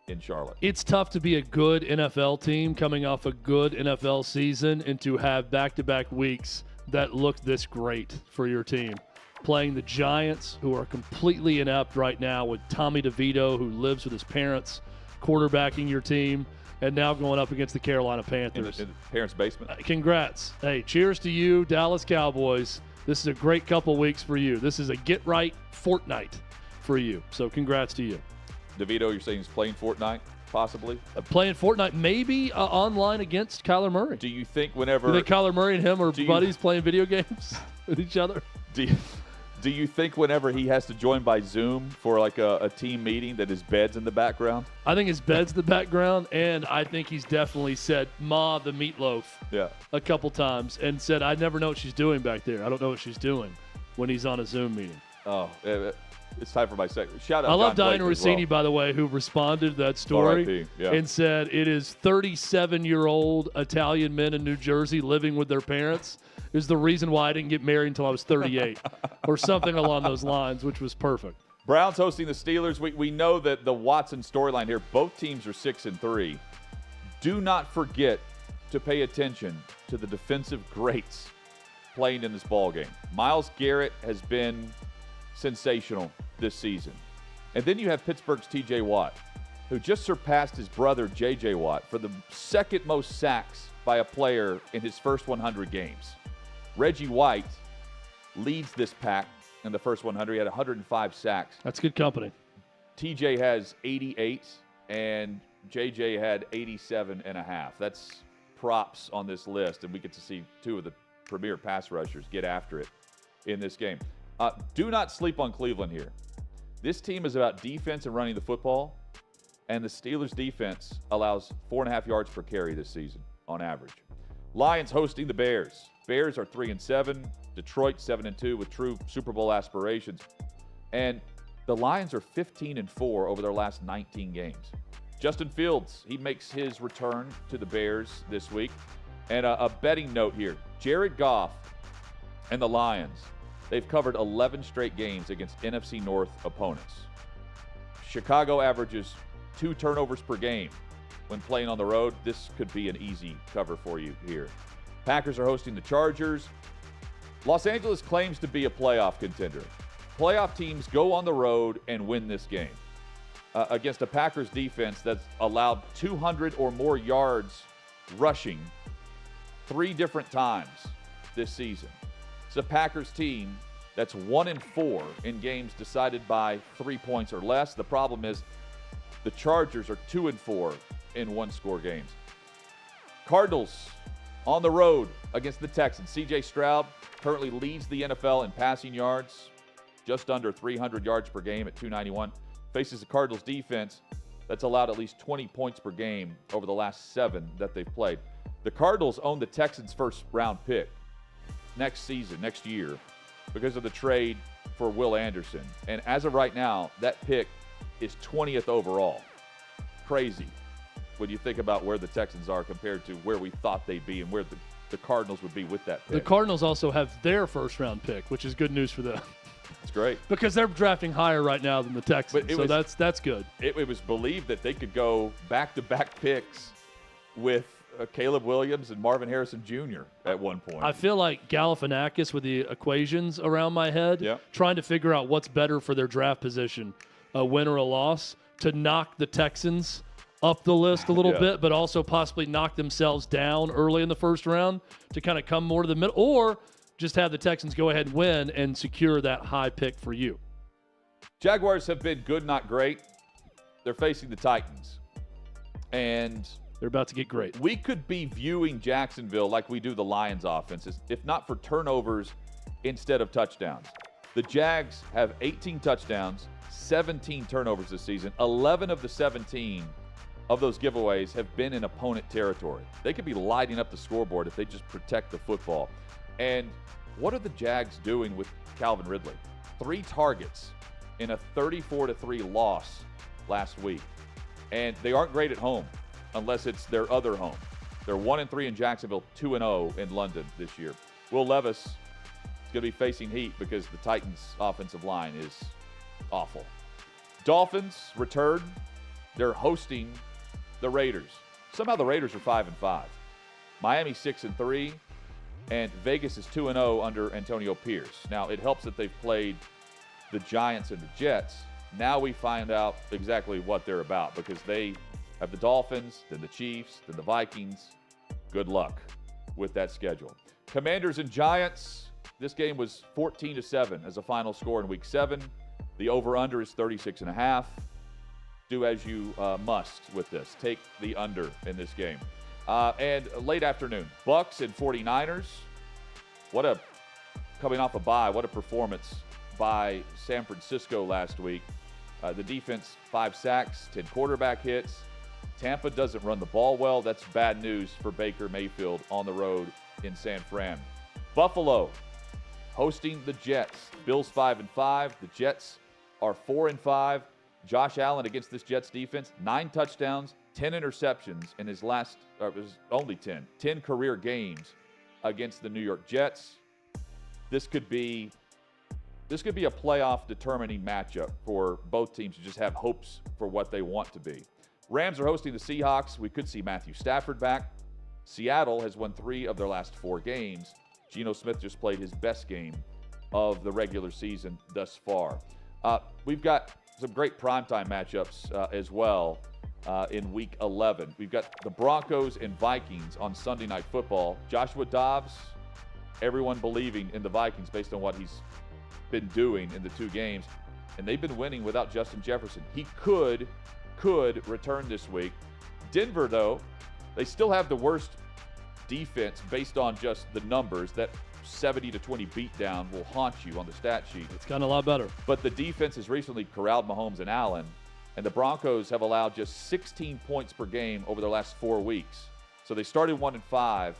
in Charlotte. It's tough to be a good NFL team coming off a good NFL season and to have back-to-back weeks that look this great for your team. Playing the Giants, who are completely inept right now, with Tommy DeVito, who lives with his parents, quarterbacking your team, and now going up against the Carolina Panthers. In the parents' basement. Congrats. Hey, cheers to you, Dallas Cowboys. This is a great couple weeks for you. This is a get-right fortnight for you. So congrats to you. DeVito, you're saying he's playing Fortnite, possibly? Playing Fortnite, maybe online against Kyler Murray. Do you think whenever... Do you think Kyler Murray and him are buddies playing video games with each other? Do you think whenever he has to join by Zoom for like a team meeting that his bed's in the background? I think his bed's in the background, and I think he's definitely said, Ma, the meatloaf, a couple times, and said, I never know what she's doing back there. I don't know what she's doing when he's on a Zoom meeting. Oh, it's time for my second. Shout out I love John Diana Rossini, by the way, who responded to that story and said it is 37-year-old Italian men in New Jersey living with their parents is the reason why I didn't get married until I was 38 or something along those lines, which was perfect. Browns hosting the Steelers. We know that the Watson storyline here, both teams are 6-3. Do not forget to pay attention to the defensive greats playing in this ballgame. Myles Garrett has been sensational this season. And then you have Pittsburgh's T.J. Watt, who just surpassed his brother J.J. Watt for the second most sacks by a player in his first 100 games. Reggie White leads this pack in the first 100. He had 105 sacks. That's good company. T.J. has 88, and J.J. had 87.5. That's props on this list, and we get to see 2 of the premier pass rushers get after it in this game. Do not sleep on Cleveland here. This team is about defense and running the football, and the Steelers' defense allows 4.5 yards per carry this season on average. Lions hosting the Bears. Bears are 3-7. Detroit 7-2 with true Super Bowl aspirations. And the Lions are 15-4 over their last 19 games. Justin Fields, he makes his return to the Bears this week. And a betting note here. Jared Goff and the Lions they've covered 11 straight games against NFC North opponents. Chicago averages 2 turnovers per game when playing on the road. This could be an easy cover for you here. Packers are hosting the Chargers. Los Angeles claims to be a playoff contender. Playoff teams go on the road and win this game against a Packers defense that's allowed 200 or more yards rushing 3 different times this season. It's a Packers team that's 1-4 in games decided by 3 points or less. The problem is the Chargers are 2-4 in one-score games. Cardinals on the road against the Texans. C.J. Stroud currently leads the NFL in passing yards, just under 300 yards per game at 291. Faces the Cardinals defense that's allowed at least 20 points per game over the last 7 that they've played. The Cardinals own the Texans' first-round pick next season, next year, because of the trade for Will Anderson. And as of right now, that pick is 20th overall. Crazy when you think about where the Texans are compared to where we thought they'd be and where the Cardinals would be with that pick. The Cardinals also have their first-round pick, which is good news for them. It's great. Because they're drafting higher right now than the Texans, so that's good. It was believed that they could go back-to-back picks with Caleb Williams and Marvin Harrison Jr. at one point. I feel like Galifianakis with the equations around my head, trying to figure out what's better for their draft position, a win or a loss, to knock the Texans up the list a little bit, but also possibly knock themselves down early in the first round to kind of come more to the middle, or just have the Texans go ahead and win and secure that high pick for you. Jaguars have been good, not great. They're facing the Titans. And they're about to get great. We could be viewing Jacksonville like we do the Lions offenses, if not for turnovers instead of touchdowns. The Jags have 18 touchdowns, 17 turnovers this season. 11 of the 17 of those giveaways have been in opponent territory. They could be lighting up the scoreboard if they just protect the football. And what are the Jags doing with Calvin Ridley? 3 targets in a 34-3 loss last week. And they aren't great at home unless it's their other home. They're 1-3 in Jacksonville, 2-0 in London this year. Will Levis is going to be facing heat because the Titans' offensive line is awful. Dolphins return. They're hosting the Raiders. Somehow the Raiders are 5-5. Miami 6-3. And Vegas is 2-0 under Antonio Pierce. Now, it helps that they've played the Giants and the Jets. Now we find out exactly what they're about because they have the Dolphins, then the Chiefs, then the Vikings. Good luck with that schedule. Commanders and Giants. This game was 14-7 as a final score in Week 7. The over-under is 36.5. Do as you must with this. Take the under in this game. And late afternoon, Bucks and 49ers. Coming off a bye, what a performance by San Francisco last week. The defense, 5 sacks, 10 quarterback hits. Tampa doesn't run the ball well. That's bad news for Baker Mayfield on the road in San Fran. Buffalo hosting the Jets. Bills 5-5. The Jets are 4-5. Josh Allen against this Jets defense, 9 touchdowns, 10 interceptions in his last, it was only 10 career games against the New York Jets. This could be a playoff determining matchup for both teams to just have hopes for what they want to be. Rams are hosting the Seahawks. We could see Matthew Stafford back. Seattle has won 3 of their last 4 games. Geno Smith just played his best game of the regular season thus far. We've got some great primetime matchups as well in Week 11. We've got the Broncos and Vikings on Sunday Night Football. Joshua Dobbs, everyone believing in the Vikings based on what he's been doing in the 2 games. And they've been winning without Justin Jefferson. He could return this week. Denver, though, they still have the worst defense based on just the numbers. That 70-20 beatdown will haunt you on the stat sheet. It's gotten a lot better. But the defense has recently corralled Mahomes and Allen, and the Broncos have allowed just 16 points per game over their last 4 weeks. So they started 1-5,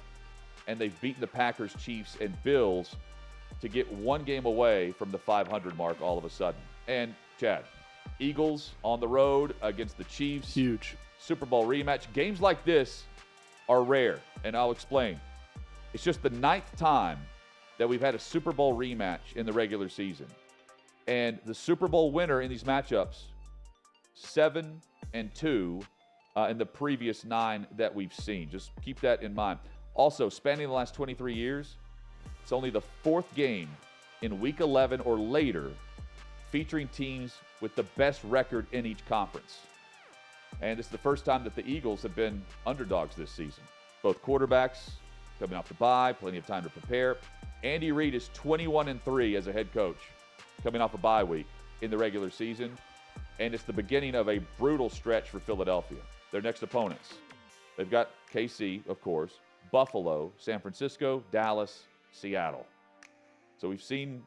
and they've beaten the Packers, Chiefs, and Bills to get 1 game away from the 500 mark all of a sudden. And, Chad, Eagles on the road against the Chiefs. Huge. Super Bowl rematch. Games like this are rare, and I'll explain. It's just the 9th time that we've had a Super Bowl rematch in the regular season. And the Super Bowl winner in these matchups, 7-2 in the previous 9 that we've seen. Just keep that in mind. Also, spanning the last 23 years, it's only the 4th game in Week 11 or later featuring teams with the best record in each conference. And it's the first time that the Eagles have been underdogs this season. Both quarterbacks coming off the bye, plenty of time to prepare. Andy Reid is 21-3 as a head coach coming off a bye week in the regular season. And it's the beginning of a brutal stretch for Philadelphia. Their next opponents, they've got KC, of course, Buffalo, San Francisco, Dallas, Seattle. So we've seen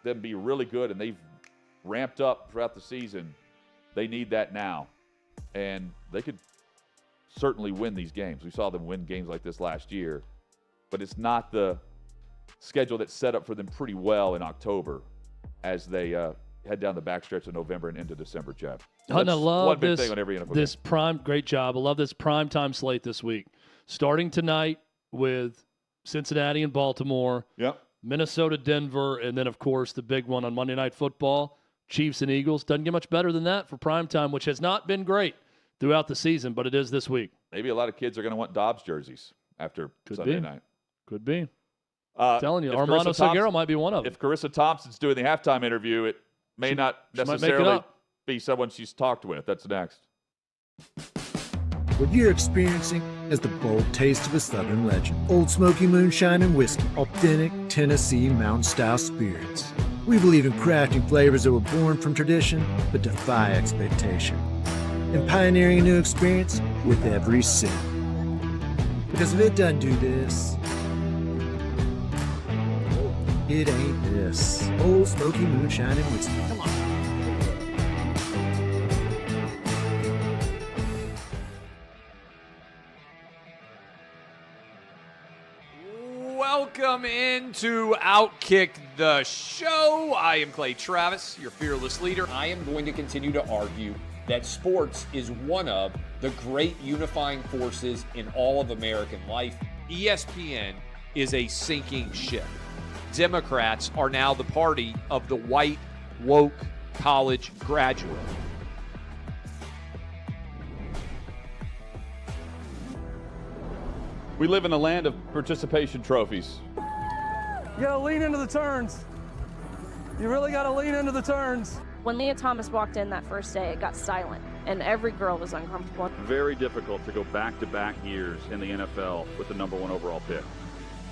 them be really good, and they've ramped up throughout the season. They need that now. And they could certainly win these games. We saw them win games like this last year, but it's not the schedule that's set up for them pretty well in October as they head down the backstretch of November and into December, Chad. Hutton, I love one big this, thing on every NFL this game. prime. Great job. I love this prime time slate this week. Starting tonight with Cincinnati and Baltimore. Yep. Minnesota, Denver, and then, of course, the big one on Monday Night Football, Chiefs and Eagles. Doesn't get much better than that for prime time, which has not been great throughout the season, but it is this week. Maybe a lot of kids are going to want Dobbs jerseys after Sunday night. Could be. Telling you, Armando Salguero might be one of them. If Charissa Thompson's doing the halftime interview, it may not necessarily be someone she's talked with. That's next. What you're experiencing is the bold taste of a Southern legend. Old Smoky Moonshine and Whiskey, authentic Tennessee mountain-style spirits. We believe in crafting flavors that were born from tradition but defy expectation, and pioneering a new experience with every sip. Because if it doesn't do this, it ain't this. Old Smoky Moonshine and Whiskey. Come on. Welcome into OutKick the show. I am Clay Travis, your fearless leader. I am going to continue to argue that sports is one of the great unifying forces in all of American life. ESPN is a sinking ship. Democrats are now the party of the white, woke college graduate. We live in a land of participation trophies. You gotta lean into the turns. You really gotta lean into the turns. When Leah Thomas walked in that first day, it got silent, and every girl was uncomfortable. Very difficult to go back-to-back years in the NFL with the #1 overall pick.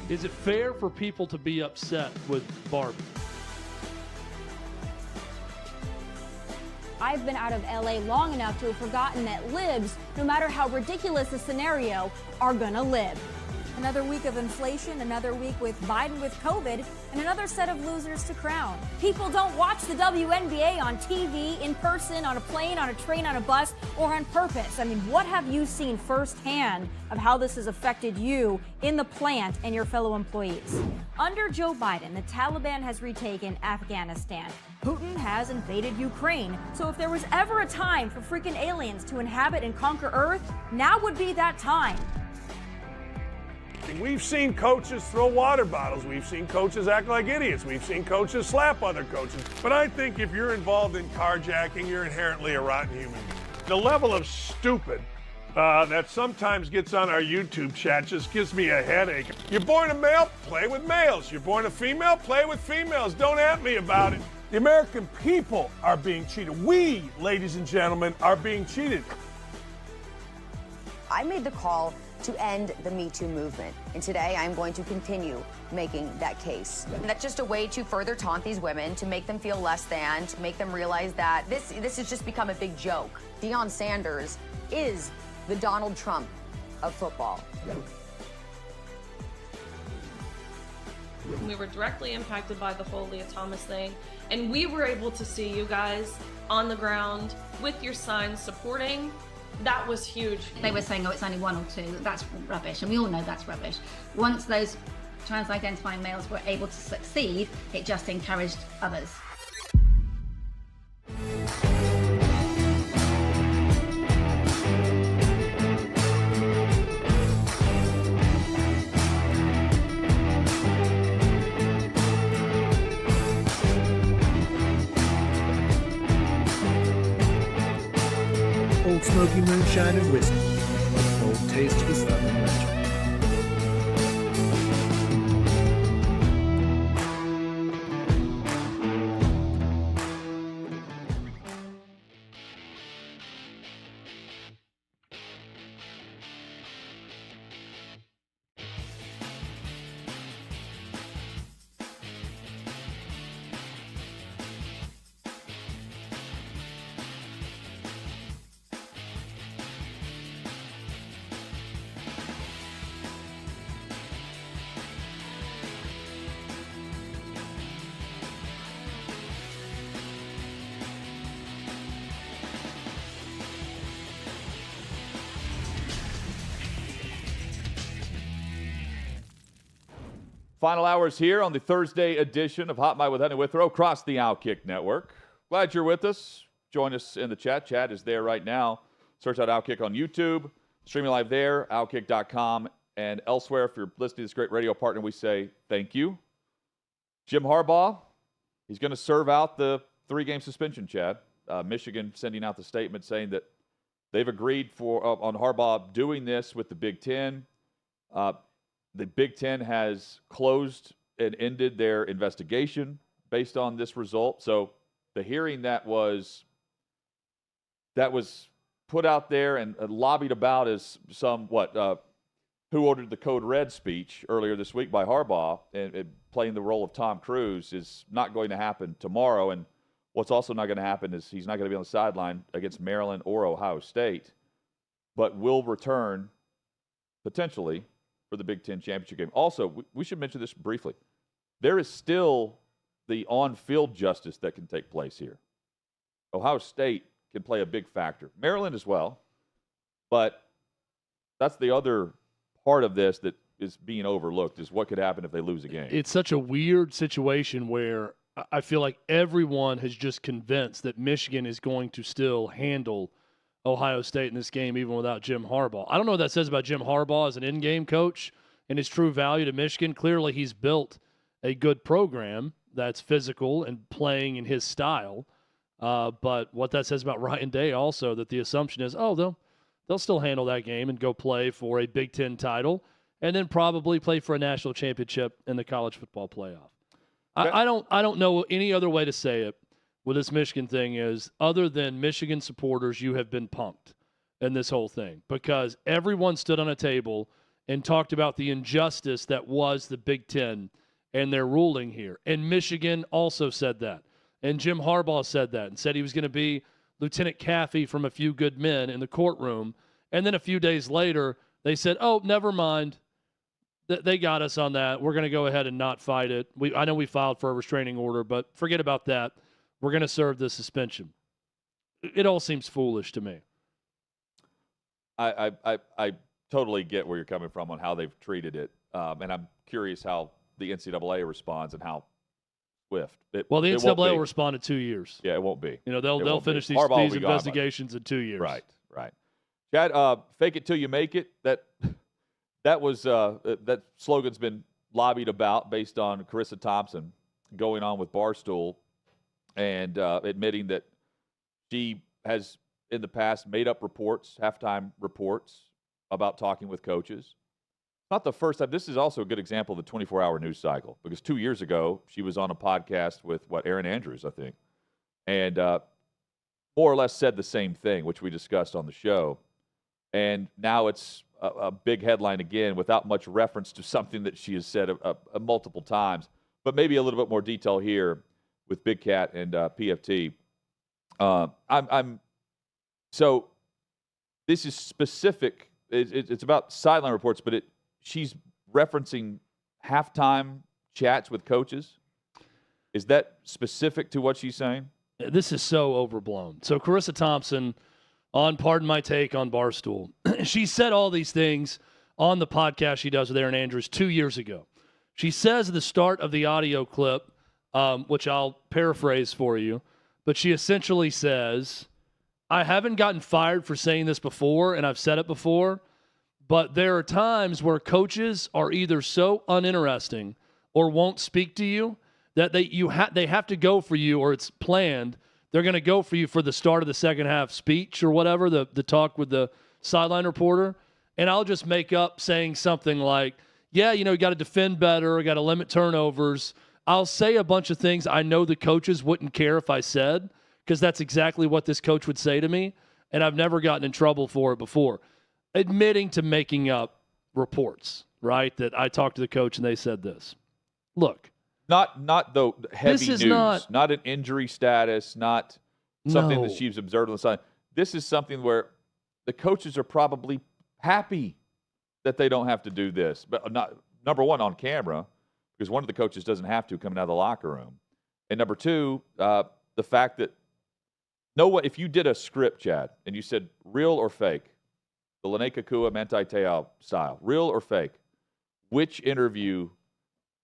Is it fair for people to be upset with Barbie? I've been out of LA long enough to have forgotten that libs, no matter how ridiculous the scenario, are gonna live. Another week of inflation, another week with Biden with COVID, and another set of losers to crown. People don't watch the WNBA on TV, in person, on a plane, on a train, on a bus, or on purpose. I mean, what have you seen firsthand of how this has affected you in the plant and your fellow employees? Under Joe Biden, the Taliban has retaken Afghanistan. Putin has invaded Ukraine. So if there was ever a time for freaking aliens to inhabit and conquer Earth, now would be that time. We've seen coaches throw water bottles. We've seen coaches act like idiots. We've seen coaches slap other coaches. But I think if you're involved in carjacking, you're inherently a rotten human being. The level of stupid that sometimes gets on our YouTube chat just gives me a headache. You're born a male, play with males. You're born a female, play with females. Don't at me about it. The American people are being cheated. We, ladies and gentlemen, are being cheated. I made the call to end the Me Too movement. And today I'm going to continue making that case. And that's just a way to further taunt these women, to make them feel less than, to make them realize that this has just become a big joke. Deion Sanders is the Donald Trump of football. We were directly impacted by the whole Leah Thomas thing, and we were able to see you guys on the ground with your signs supporting. That was huge. They were saying, oh, it's only 1 or 2. That's rubbish, and we all know that's rubbish. Once those trans-identifying males were able to succeed, it just encouraged others. Old Smoky Moonshine and Whiskey, a bold taste of the Southern legend. Final hours here on the Thursday edition of Hot Mic with Hutton and Withrow across the OutKick Network. Glad you're with us. Join us in the chat. Chat is there right now. Search out OutKick on YouTube. Streaming live there, outkick.com, and elsewhere. If you're listening to this great radio partner, we say thank you. Jim Harbaugh, he's going to serve out the 3-game suspension, Chad. Michigan sending out the statement saying that they've agreed on Harbaugh doing this with the Big Ten. The Big Ten has closed and ended their investigation based on this result. So the hearing that was put out there and lobbied about as some who ordered the Code Red speech earlier this week by Harbaugh and playing the role of Tom Cruise is not going to happen tomorrow. And what's also not going to happen is he's not going to be on the sideline against Maryland or Ohio State, but will return potentially for the Big Ten championship game. Also, we should mention this briefly. There is still the on-field justice that can take place here. Ohio State can play a big factor. Maryland as well. But that's the other part of this that is being overlooked, is what could happen if they lose a game. It's such a weird situation where I feel like everyone has just convinced that Michigan is going to still handle Ohio State in this game, even without Jim Harbaugh. I don't know what that says about Jim Harbaugh as an in-game coach and his true value to Michigan. Clearly, he's built a good program that's physical and playing in his style. But what that says about Ryan Day also, that the assumption is, they'll still handle that game and go play for a Big Ten title and then probably play for a national championship in the college football playoff. I don't know any other way to say it. With this Michigan thing is, other than Michigan supporters, you have been punked in this whole thing, because everyone stood on a table and talked about the injustice that was the Big Ten and their ruling here. And Michigan also said that. And Jim Harbaugh said that and said he was going to be Lieutenant Caffey from A Few Good Men in the courtroom. And then a few days later, they said, never mind. They got us on that. We're going to go ahead and not fight it. I know we filed for a restraining order, but forget about that. We're going to serve the suspension. It all seems foolish to me. I totally get where you're coming from on how they've treated it, and I'm curious how the NCAA responds and how swift. The NCAA will respond in 2 years. Yeah, it won't be. They'll finish these investigations in 2 years. Right. Chad, fake it till you make it. That was that slogan's been lobbied about based on Charissa Thompson going on with Barstool and admitting that she has in the past made up reports, halftime reports about talking with coaches. Not the first time. This is also a good example of the 24-hour news cycle, because 2 years ago she was on a podcast with Aaron Andrews, I think, and more or less said the same thing, which we discussed on the show. And now it's a big headline again without much reference to something that she has said multiple times, but maybe a little bit more detail here with Big Cat and PFT. So this is specific. It's about sideline reports, but she's referencing halftime chats with coaches. Is that specific to what she's saying? This is so overblown. So Charissa Thompson on Pardon My Take on Barstool, she said all these things on the podcast she does with Aaron Andrews 2 years ago. She says at the start of the audio clip, which I'll paraphrase for you, but she essentially says, I haven't gotten fired for saying this before, and I've said it before, but there are times where coaches are either so uninteresting or won't speak to you that they have to go for you, or it's planned They're going to go for you for the start of the second half speech or whatever, the talk with the sideline reporter, and I'll just make up saying something like, yeah, you got to defend better, got to limit turnovers. I'll say a bunch of things I know the coaches wouldn't care if I said, because that's exactly what this coach would say to me, and I've never gotten in trouble for it before. Admitting to making up reports, right, that I talked to the coach and they said this. Look. Not the heavy news, not an injury status, not something that she's observed on the side. This is something where the coaches are probably happy that they don't have to do this. But not number one, on camera, because one of the coaches doesn't have to coming out of the locker room. And number two, the fact that if you did a script, Chad, and you said real or fake, the Lene Kakua Manti Te'o style, real or fake, which interview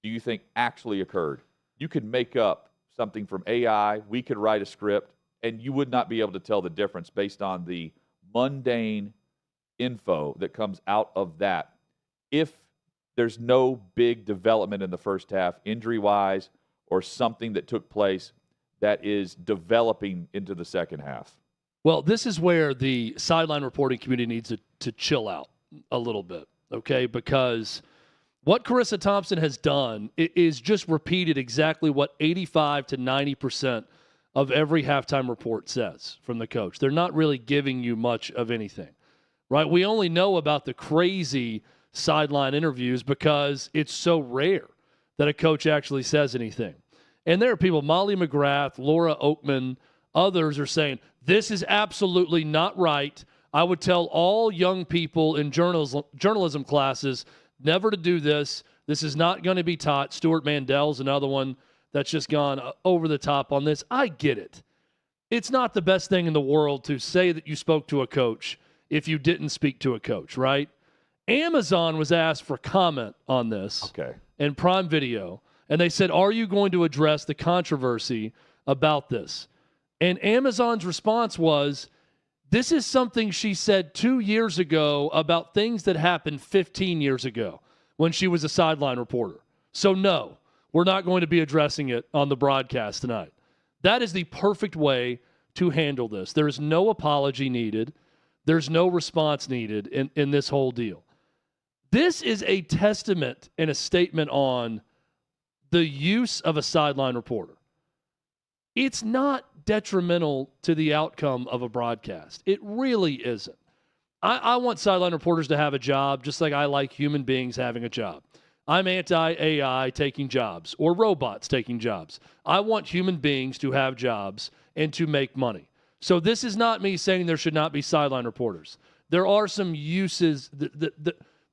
do you think actually occurred? You could make up something from AI. We could write a script, and you would not be able to tell the difference based on the mundane info that comes out of that if there's no big development in the first half, injury-wise, or something that took place that is developing into the second half. Well, this is where the sideline reporting community needs to chill out a little bit, okay? Because what Charissa Thompson has done is just repeated exactly what 85 to 90% of every halftime report says from the coach. They're not really giving you much of anything, right? We only know about the crazy sideline interviews because it's so rare that a coach actually says anything. And there are people, Molly McGrath, Laura Oakman, others are saying, this is absolutely not right. I would tell all young people in journalism classes never to do this. This is not going to be taught. Stuart Mandel's another one that's just gone over the top on this. I get it. It's not the best thing in the world to say that you spoke to a coach if you didn't speak to a coach, right? Amazon was asked for comment on this in Prime Video, and they said, are you going to address the controversy about this? And Amazon's response was, this is something she said 2 years ago about things that happened 15 years ago when she was a sideline reporter. So no, we're not going to be addressing it on the broadcast tonight. That is the perfect way to handle this. There is no apology needed. There's no response needed in this whole deal. This is a testament and a statement on the use of a sideline reporter. It's not detrimental to the outcome of a broadcast. It really isn't. I want sideline reporters to have a job just like I like human beings having a job. I'm anti-AI taking jobs or robots taking jobs. I want human beings to have jobs and to make money. So this is not me saying there should not be sideline reporters. There are some uses.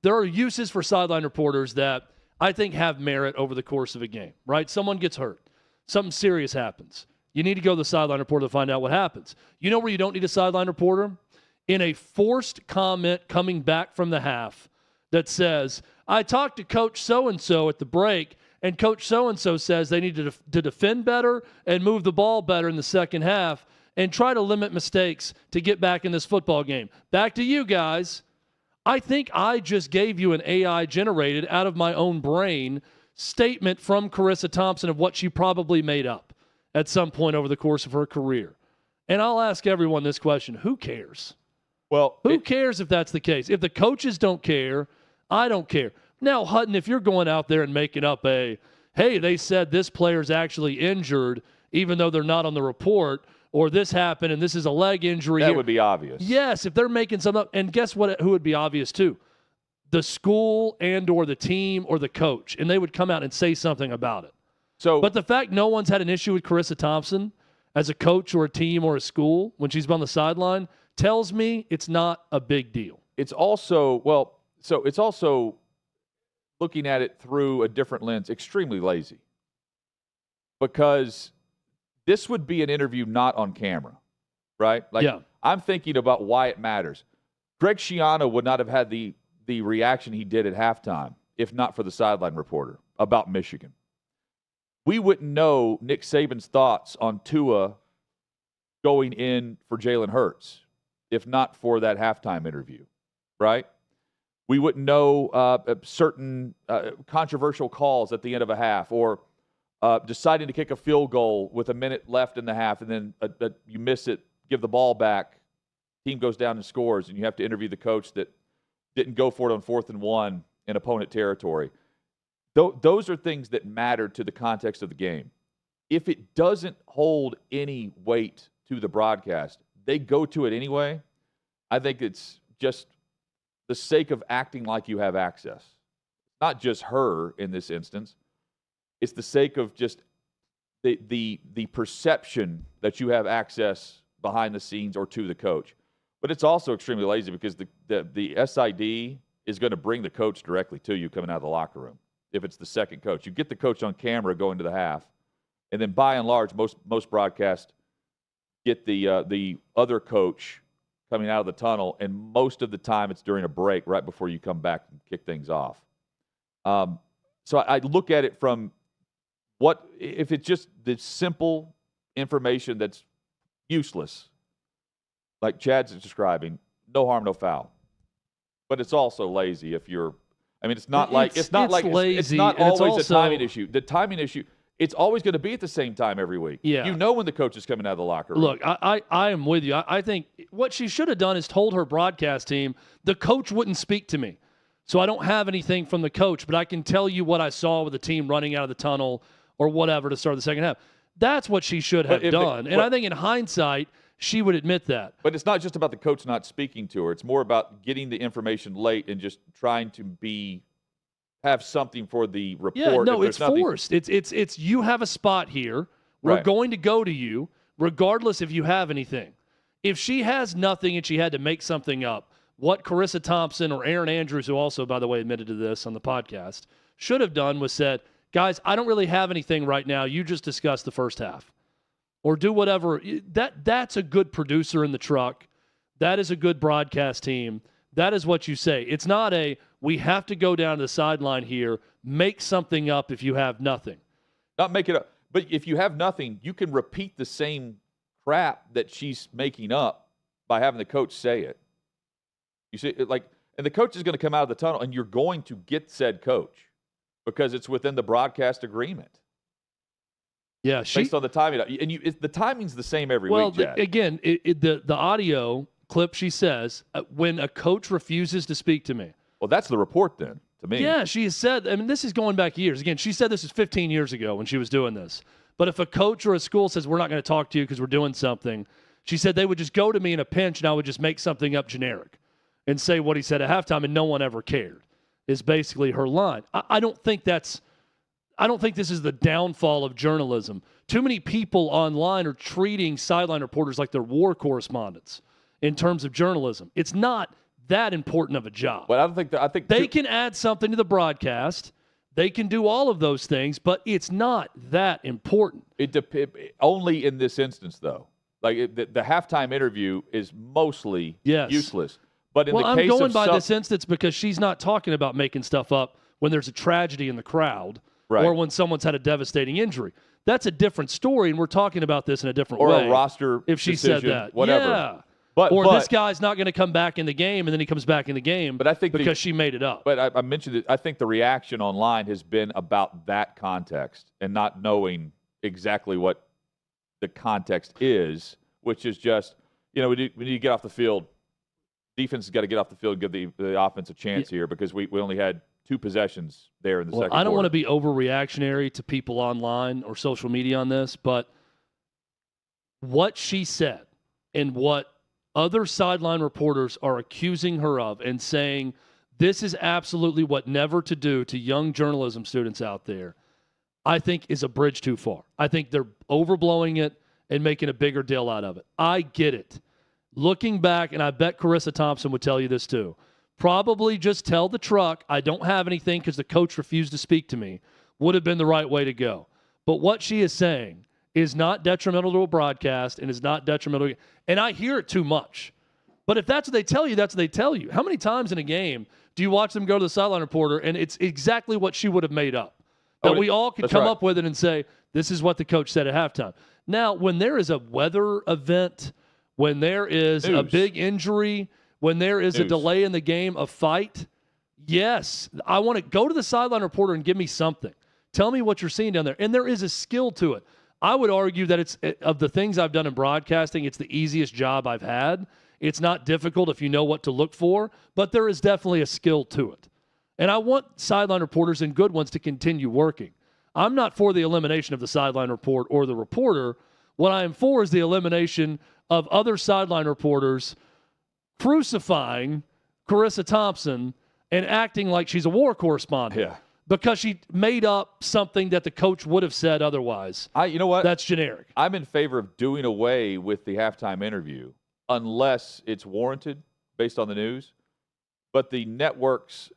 There are uses for sideline reporters that I think have merit over the course of a game, right? Someone gets hurt. Something serious happens. You need to go to the sideline reporter to find out what happens. You know where you don't need a sideline reporter? In a forced comment coming back from the half that says, I talked to Coach so-and-so at the break, and Coach so-and-so says they need to defend better and move the ball better in the second half and try to limit mistakes to get back in this football game. Back to you guys. I think I just gave you an AI-generated, out of my own brain, statement from Charissa Thompson of what she probably made up at some point over the course of her career. And I'll ask everyone this question. Who cares? Well, who cares if that's the case? If the coaches don't care, I don't care. Now, Hutton, if you're going out there and making up hey, they said this player's actually injured even though they're not on the report, or this happened and this is a leg injury. That would be obvious. Yes, if they're making something up. And guess what? Who would be obvious too? The school and or the team or the coach. And they would come out and say something about it. But the fact no one's had an issue with Charissa Thompson as a coach or a team or a school when she's been on the sideline tells me it's not a big deal. It's also, it's also looking at it through a different lens, extremely lazy. Because this would be an interview not on camera, right? I'm thinking about why it matters. Greg Schiano would not have had the reaction he did at halftime if not for the sideline reporter about Michigan. We wouldn't know Nick Saban's thoughts on Tua going in for Jalen Hurts if not for that halftime interview, right? We wouldn't know certain controversial calls at the end of a half or deciding to kick a field goal with a minute left in the half, and then you miss it, give the ball back, team goes down and scores, and you have to interview the coach that didn't go for it on 4th and 1 in opponent territory. Those are things that matter to the context of the game. If it doesn't hold any weight to the broadcast, they go to it anyway. I think it's just the sake of acting like you have access. Not just her in this instance. It's the sake of just the perception that you have access behind the scenes or to the coach. But it's also extremely lazy because the SID is going to bring the coach directly to you coming out of the locker room. If it's the second coach, you get the coach on camera going to the half, and then by and large, most broadcasts get the other coach coming out of the tunnel, and most of the time it's during a break right before you come back and kick things off. So I look at it from if it's just the simple information that's useless, like Chad's describing, no harm, no foul. But it's also lazy if you're. I mean, it's not lazy. It's not always a timing issue. The timing issue. It's always going to be at the same time every week. Yeah. You know when the coach is coming out of the locker room. Look, I am with you. I think what she should have done is told her broadcast team, the coach wouldn't speak to me. So I don't have anything from the coach, but I can tell you what I saw with the team running out of the tunnel or whatever to start the second half. That's what she should have done. And I think in hindsight, she would admit that. But it's not just about the coach not speaking to her. It's more about getting the information late and just trying to have something for the report. Yeah, no, it's forced. It's you have a spot here. We're going to go to you, regardless if you have anything. If she has nothing and she had to make something up, what Charissa Thompson or Aaron Andrews, who also, by the way, admitted to this on the podcast, should have done was said, guys, I don't really have anything right now. You just discuss the first half. Or do whatever. That's a good producer in the truck. That is a good broadcast team. That is what you say. It's not we have to go down to the sideline here, make something up if you have nothing. Not make it up. But if you have nothing, you can repeat the same crap that she's making up by having the coach say it. You see, and the coach is going to come out of the tunnel, and you're going to get said coach because it's within the broadcast agreement. Yeah, based on the timing, and the timing's the same every week. Well, again, the audio clip, she says, when a coach refuses to speak to me. Well, that's the report then, to me. Yeah, she has said, I mean, this is going back years. Again, she said this is 15 years ago when she was doing this. But if a coach or a school says, we're not going to talk to you because we're doing something, she said they would just go to me in a pinch and I would just make something up generic and say what he said at halftime, and no one ever cared, is basically her line. I don't think this is the downfall of journalism. Too many people online are treating sideline reporters like they're war correspondents in terms of journalism. It's not that important of a job. But I think they can add something to the broadcast. They can do all of those things, but it's not that important. Only in this instance, though. Like the halftime interview is mostly useless. But I'm going by this instance because she's not talking about making stuff up when there's a tragedy in the crowd or when someone's had a devastating injury. That's a different story, and we're talking about this in a different way. Or a roster if she decision, said that. whatever. Yeah. But this guy's not going to come back in the game, and then he comes back in the game because she made it up. But I mentioned it. I think the reaction online has been about that context and not knowing exactly what the context is, which is just, we need to get off the field. Defense has got to get off the field and give the offense a chance here because we only had 2 possessions there in the second quarter. I don't want to be overreactionary to people online or social media on this, but what she said and what other sideline reporters are accusing her of and saying this is absolutely what never to do to young journalism students out there, I think is a bridge too far. I think they're overblowing it and making a bigger deal out of it. I get it. Looking back, and I bet Charissa Thompson would tell you this too, probably just tell the truck, I don't have anything because the coach refused to speak to me, would have been the right way to go. But what she is saying is not detrimental to a broadcast and is not detrimental. And I hear it too much. But if that's what they tell you, that's what they tell you. How many times in a game do you watch them go to the sideline reporter and it's exactly what she would have made up? That we all could come up with it and say, this is what the coach said at halftime. Now, when there is a weather event, when there is a big injury, when there is a delay in the game, a fight, yes, I want to go to the sideline reporter and give me something. Tell me what you're seeing down there. And there is a skill to it. I would argue that it's, of the things I've done in broadcasting, it's the easiest job I've had. It's not difficult if you know what to look for, but there is definitely a skill to it. And I want sideline reporters and good ones to continue working. I'm not for the elimination of the sideline report or the reporter. What I am for is the elimination of other sideline reporters crucifying Charissa Thompson and acting like she's a war correspondent. Yeah. Because she made up something that the coach would have said otherwise. You know what? That's generic. I'm in favor of doing away with the halftime interview unless it's warranted based on the news. But the networks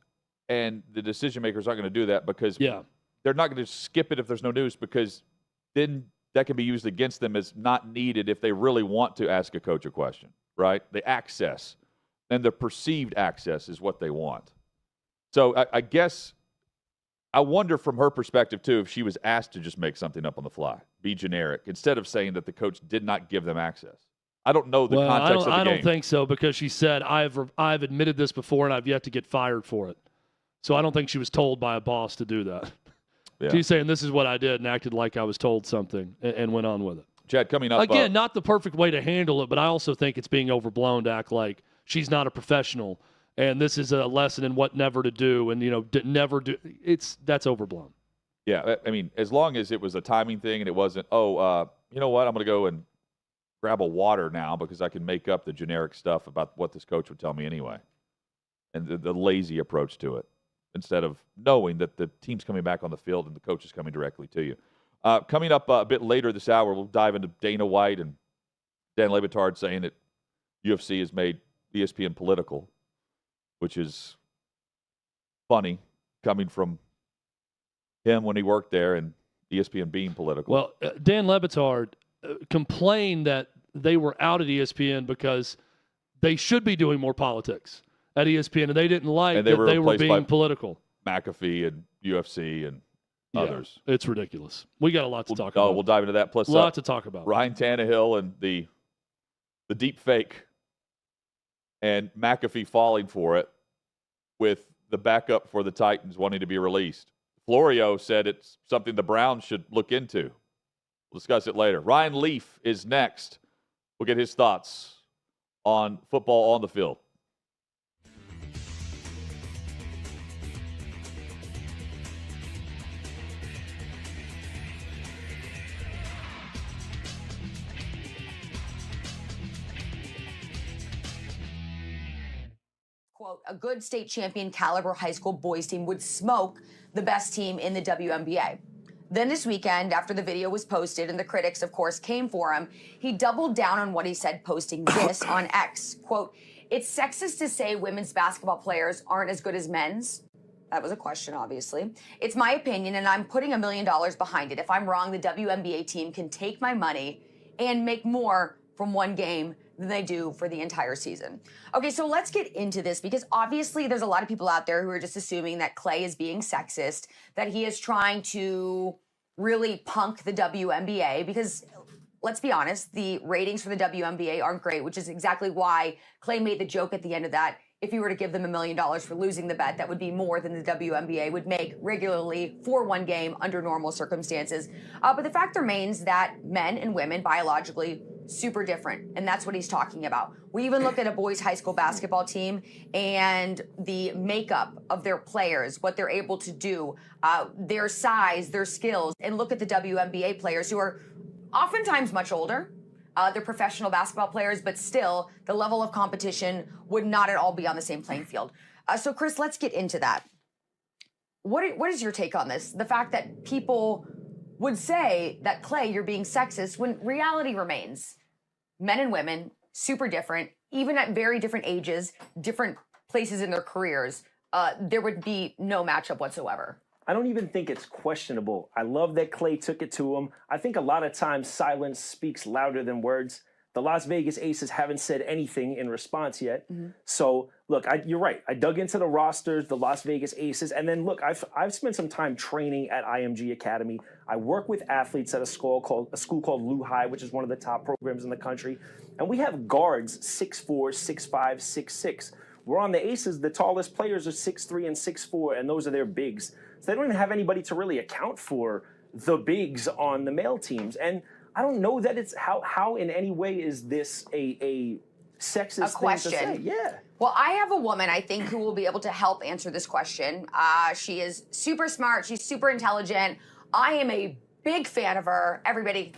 and the decision makers aren't going to do that because they're not going to skip it if there's no news, because then that can be used against them as not needed if they really want to ask a coach a question, right? The access and the perceived access is what they want. So I guess I wonder from her perspective, too, if she was asked to just make something up on the fly, be generic, instead of saying that the coach did not give them access. I don't know the context of the game. I don't think so, because she said, I've admitted this before and I've yet to get fired for it. So I don't think she was told by a boss to do that. Yeah. She's saying this is what I did and acted like I was told something and went on with it. Chad, coming up. Again, not the perfect way to handle it, but I also think it's being overblown to act like she's not a professional and this is a lesson in what never to do and, never do. That's overblown. Yeah, I mean, as long as it was a timing thing and it wasn't, you know what, I'm going to go and grab a water now because I can make up the generic stuff about what this coach would tell me anyway. And the lazy approach to it, instead of knowing that the team's coming back on the field and the coach is coming directly to you. Coming up a bit later this hour, we'll dive into Dana White and Dan Le Batard saying that UFC has made ESPN political, which is funny coming from him when he worked there and ESPN being political. Well, Dan Le Batard complained that they were out at ESPN because they should be doing more politics at ESPN, and they didn't like that they were being political. McAfee and UFC and others. It's ridiculous. We got a lot to talk about. Oh, we'll dive into that. Plus, a lot to talk about. Ryan Tannehill and the deep fake and McAfee falling for it with the backup for the Titans wanting to be released. Florio said it's something the Browns should look into. We'll discuss it later. Ryan Leaf is next. We'll get his thoughts on football on the field. Quote, a good state champion caliber high school boys team would smoke the best team in the WNBA. Then this weekend, after the video was posted and the critics, of course, came for him, he doubled down on what he said, posting this on X. Quote, it's sexist to say women's basketball players aren't as good as men's. That was a question, obviously. It's my opinion, and I'm putting $1 million behind it. If I'm wrong, the WNBA team can take my money and make more from one game than they do for the entire season. Okay, so let's get into this, because obviously there's a lot of people out there who are just assuming that Clay is being sexist, that he is trying to really punk the WNBA, because let's be honest, the ratings for the WNBA aren't great, which is exactly why Clay made the joke at the end of that. If you were to give them $1 million for losing the bet, that would be more than the WNBA would make regularly for one game under normal circumstances. But the fact remains that men and women biologically super different, and that's what he's talking about. We even look at a boys' high school basketball team and the makeup of their players, what they're able to do, their size, their skills, and look at the WNBA players who are oftentimes much older. They're professional basketball players, but still, the level of competition would not at all be on the same playing field. So, Chris, let's get into that. What is your take on this? The fact that people would say that, Clay, you're being sexist, when reality remains men and women, super different, even at very different ages, different places in their careers, there would be no matchup whatsoever. I don't even think it's questionable. I love that Clay took it to him. I think a lot of times silence speaks louder than words. The Las Vegas Aces haven't said anything in response yet. Mm-hmm. So, look, you're right. I dug into the rosters, the Las Vegas Aces, and then, look, I've spent some time training at IMG Academy. I work with athletes at a school called Lou High, which is one of the top programs in the country. And we have guards 6'4", 6'5", 6'6". We're on the Aces. The tallest players are 6'3" and 6'4", and those are their bigs. So they don't even have anybody to really account for the bigs on the male teams. And I don't know that it's how in any way is this a sexist question. thing to say. Yeah. Well, I have a woman, I think, who will be able to help answer this question. She is super smart. She's super intelligent. I am a big fan of her. Everybody,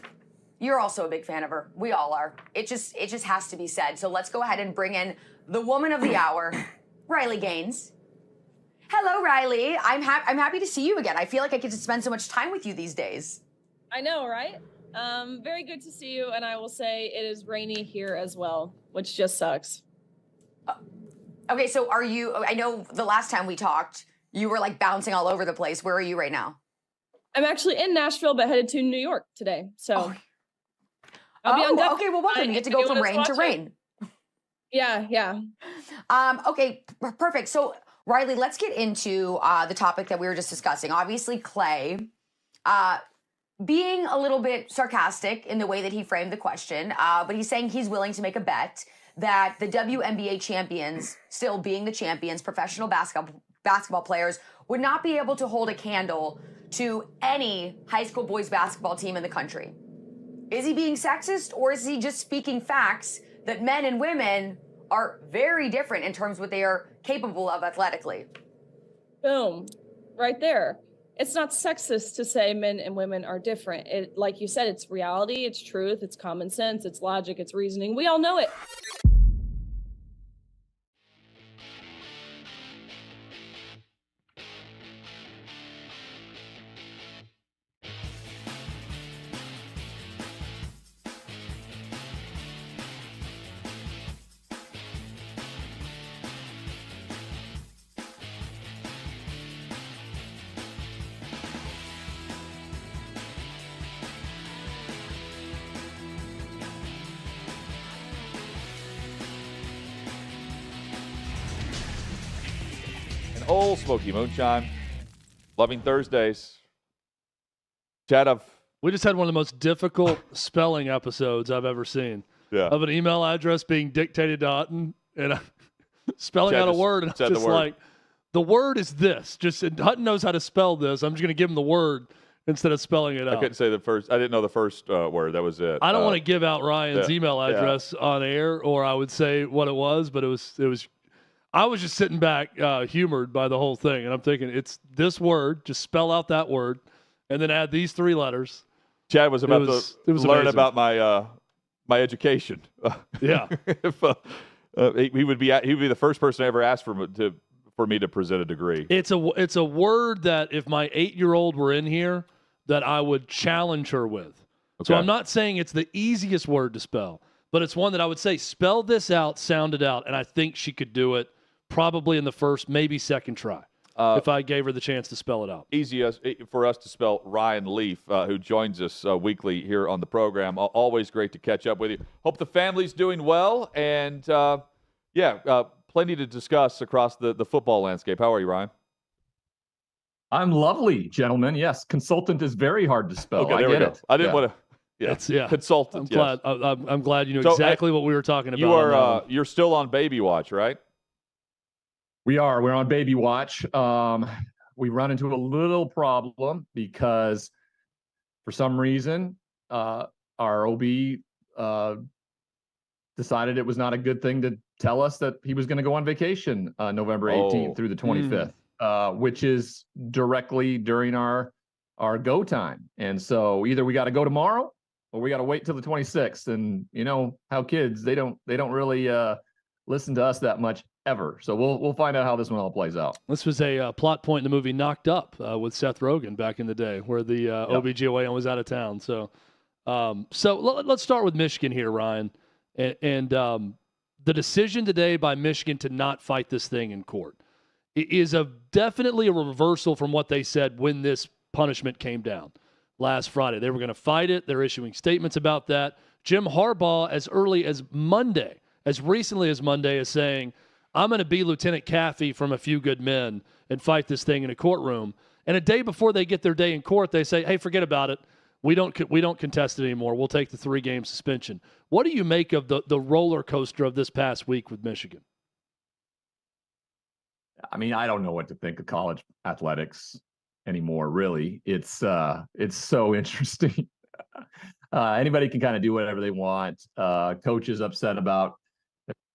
you're also a big fan of her. We all are. It just has to be said. So let's go ahead and bring in the woman of the hour, Riley Gaines. Hello, Riley. I'm happy to see you again. I feel like I get to spend so much time with you these days. I know, right? Very good to see you, and I will say it is rainy here as well, which just sucks. Okay, so are you, I know the last time we talked, you were like bouncing all over the place. Where are you right now? I'm actually in Nashville, but headed to New York today. So I'll be on deck. Okay, well, welcome. You get to go from rain to rain. Yeah. Okay, perfect. So, Riley, let's get into the topic that we were just discussing. Obviously, Clay being a little bit sarcastic in the way that he framed the question, but he's saying he's willing to make a bet that the WNBA champions, still being the champions, professional basketball players, would not be able to hold a candle to any high school boys basketball team in the country. Is he being sexist, or is he just speaking facts that men and women are very different in terms of what they are capable of athletically? Boom. Right there. It's not sexist to say men and women are different. It, like you said, it's reality, it's truth, it's common sense, it's logic, it's reasoning. We all know it. Old Smoky Moonshine. Loving Thursdays. Chad, we just had one of the most difficult spelling episodes I've ever seen. Yeah. Of an email address being dictated to Hutton, and spelling out a word, and I'm just like, the word is this. Just Hutton knows how to spell this. I'm just going to give him the word instead of spelling it out. I couldn't say the first. I didn't know the first word. That was it. I don't want to give out Ryan's email address on air, or I would say what it was, but it was. I was just sitting back, humored by the whole thing, and I'm thinking, it's this word. Just spell out that word, and then add these 3 letters. Chad was about to learn about my education. Yeah, he would be the first person I ever asked for me to present a degree. It's a word that if my 8-year-old were in here, that I would challenge her with. Okay. So I'm not saying it's the easiest word to spell, but it's one that I would say, spell this out, sound it out, and I think she could do it probably in the first, maybe second try, if I gave her the chance to spell it out. Easy for us to spell Ryan Leaf, who joins us weekly here on the program. Always great to catch up with you. Hope the family's doing well, and plenty to discuss across the football landscape. How are you, Ryan? I'm lovely, gentlemen. Yes, consultant is very hard to spell. Okay, there we go. I didn't want to. Yeah, consultant. I'm glad you know exactly what we were talking about. You're still on baby watch, right? We are. We're on baby watch. We run into a little problem because for some reason our OB decided it was not a good thing to tell us that he was going to go on vacation November 18th through the 25th, which is directly during our go time. And so either we got to go tomorrow or we got to wait till the 26th. And you know how kids, they don't really listen to us that much ever. So we'll find out how this one all plays out. This was a plot point in the movie Knocked Up with Seth Rogen back in the day, where the OBGYN was out of town. So let's start with Michigan here, Ryan, and the decision today by Michigan to not fight this thing in court is definitely a reversal from what they said when this punishment came down last Friday. They were going to fight it. They're issuing statements about that. Jim Harbaugh, as recently as Monday, is saying, I'm going to be Lieutenant Caffey from A Few Good Men and fight this thing in a courtroom. And a day before they get their day in court, they say, hey, forget about it. We don't contest it anymore. We'll take the 3-game suspension. What do you make of the roller coaster of this past week with Michigan? I mean, I don't know what to think of college athletics anymore, really. It's so interesting. Anybody can kind of do whatever they want. Coaches upset about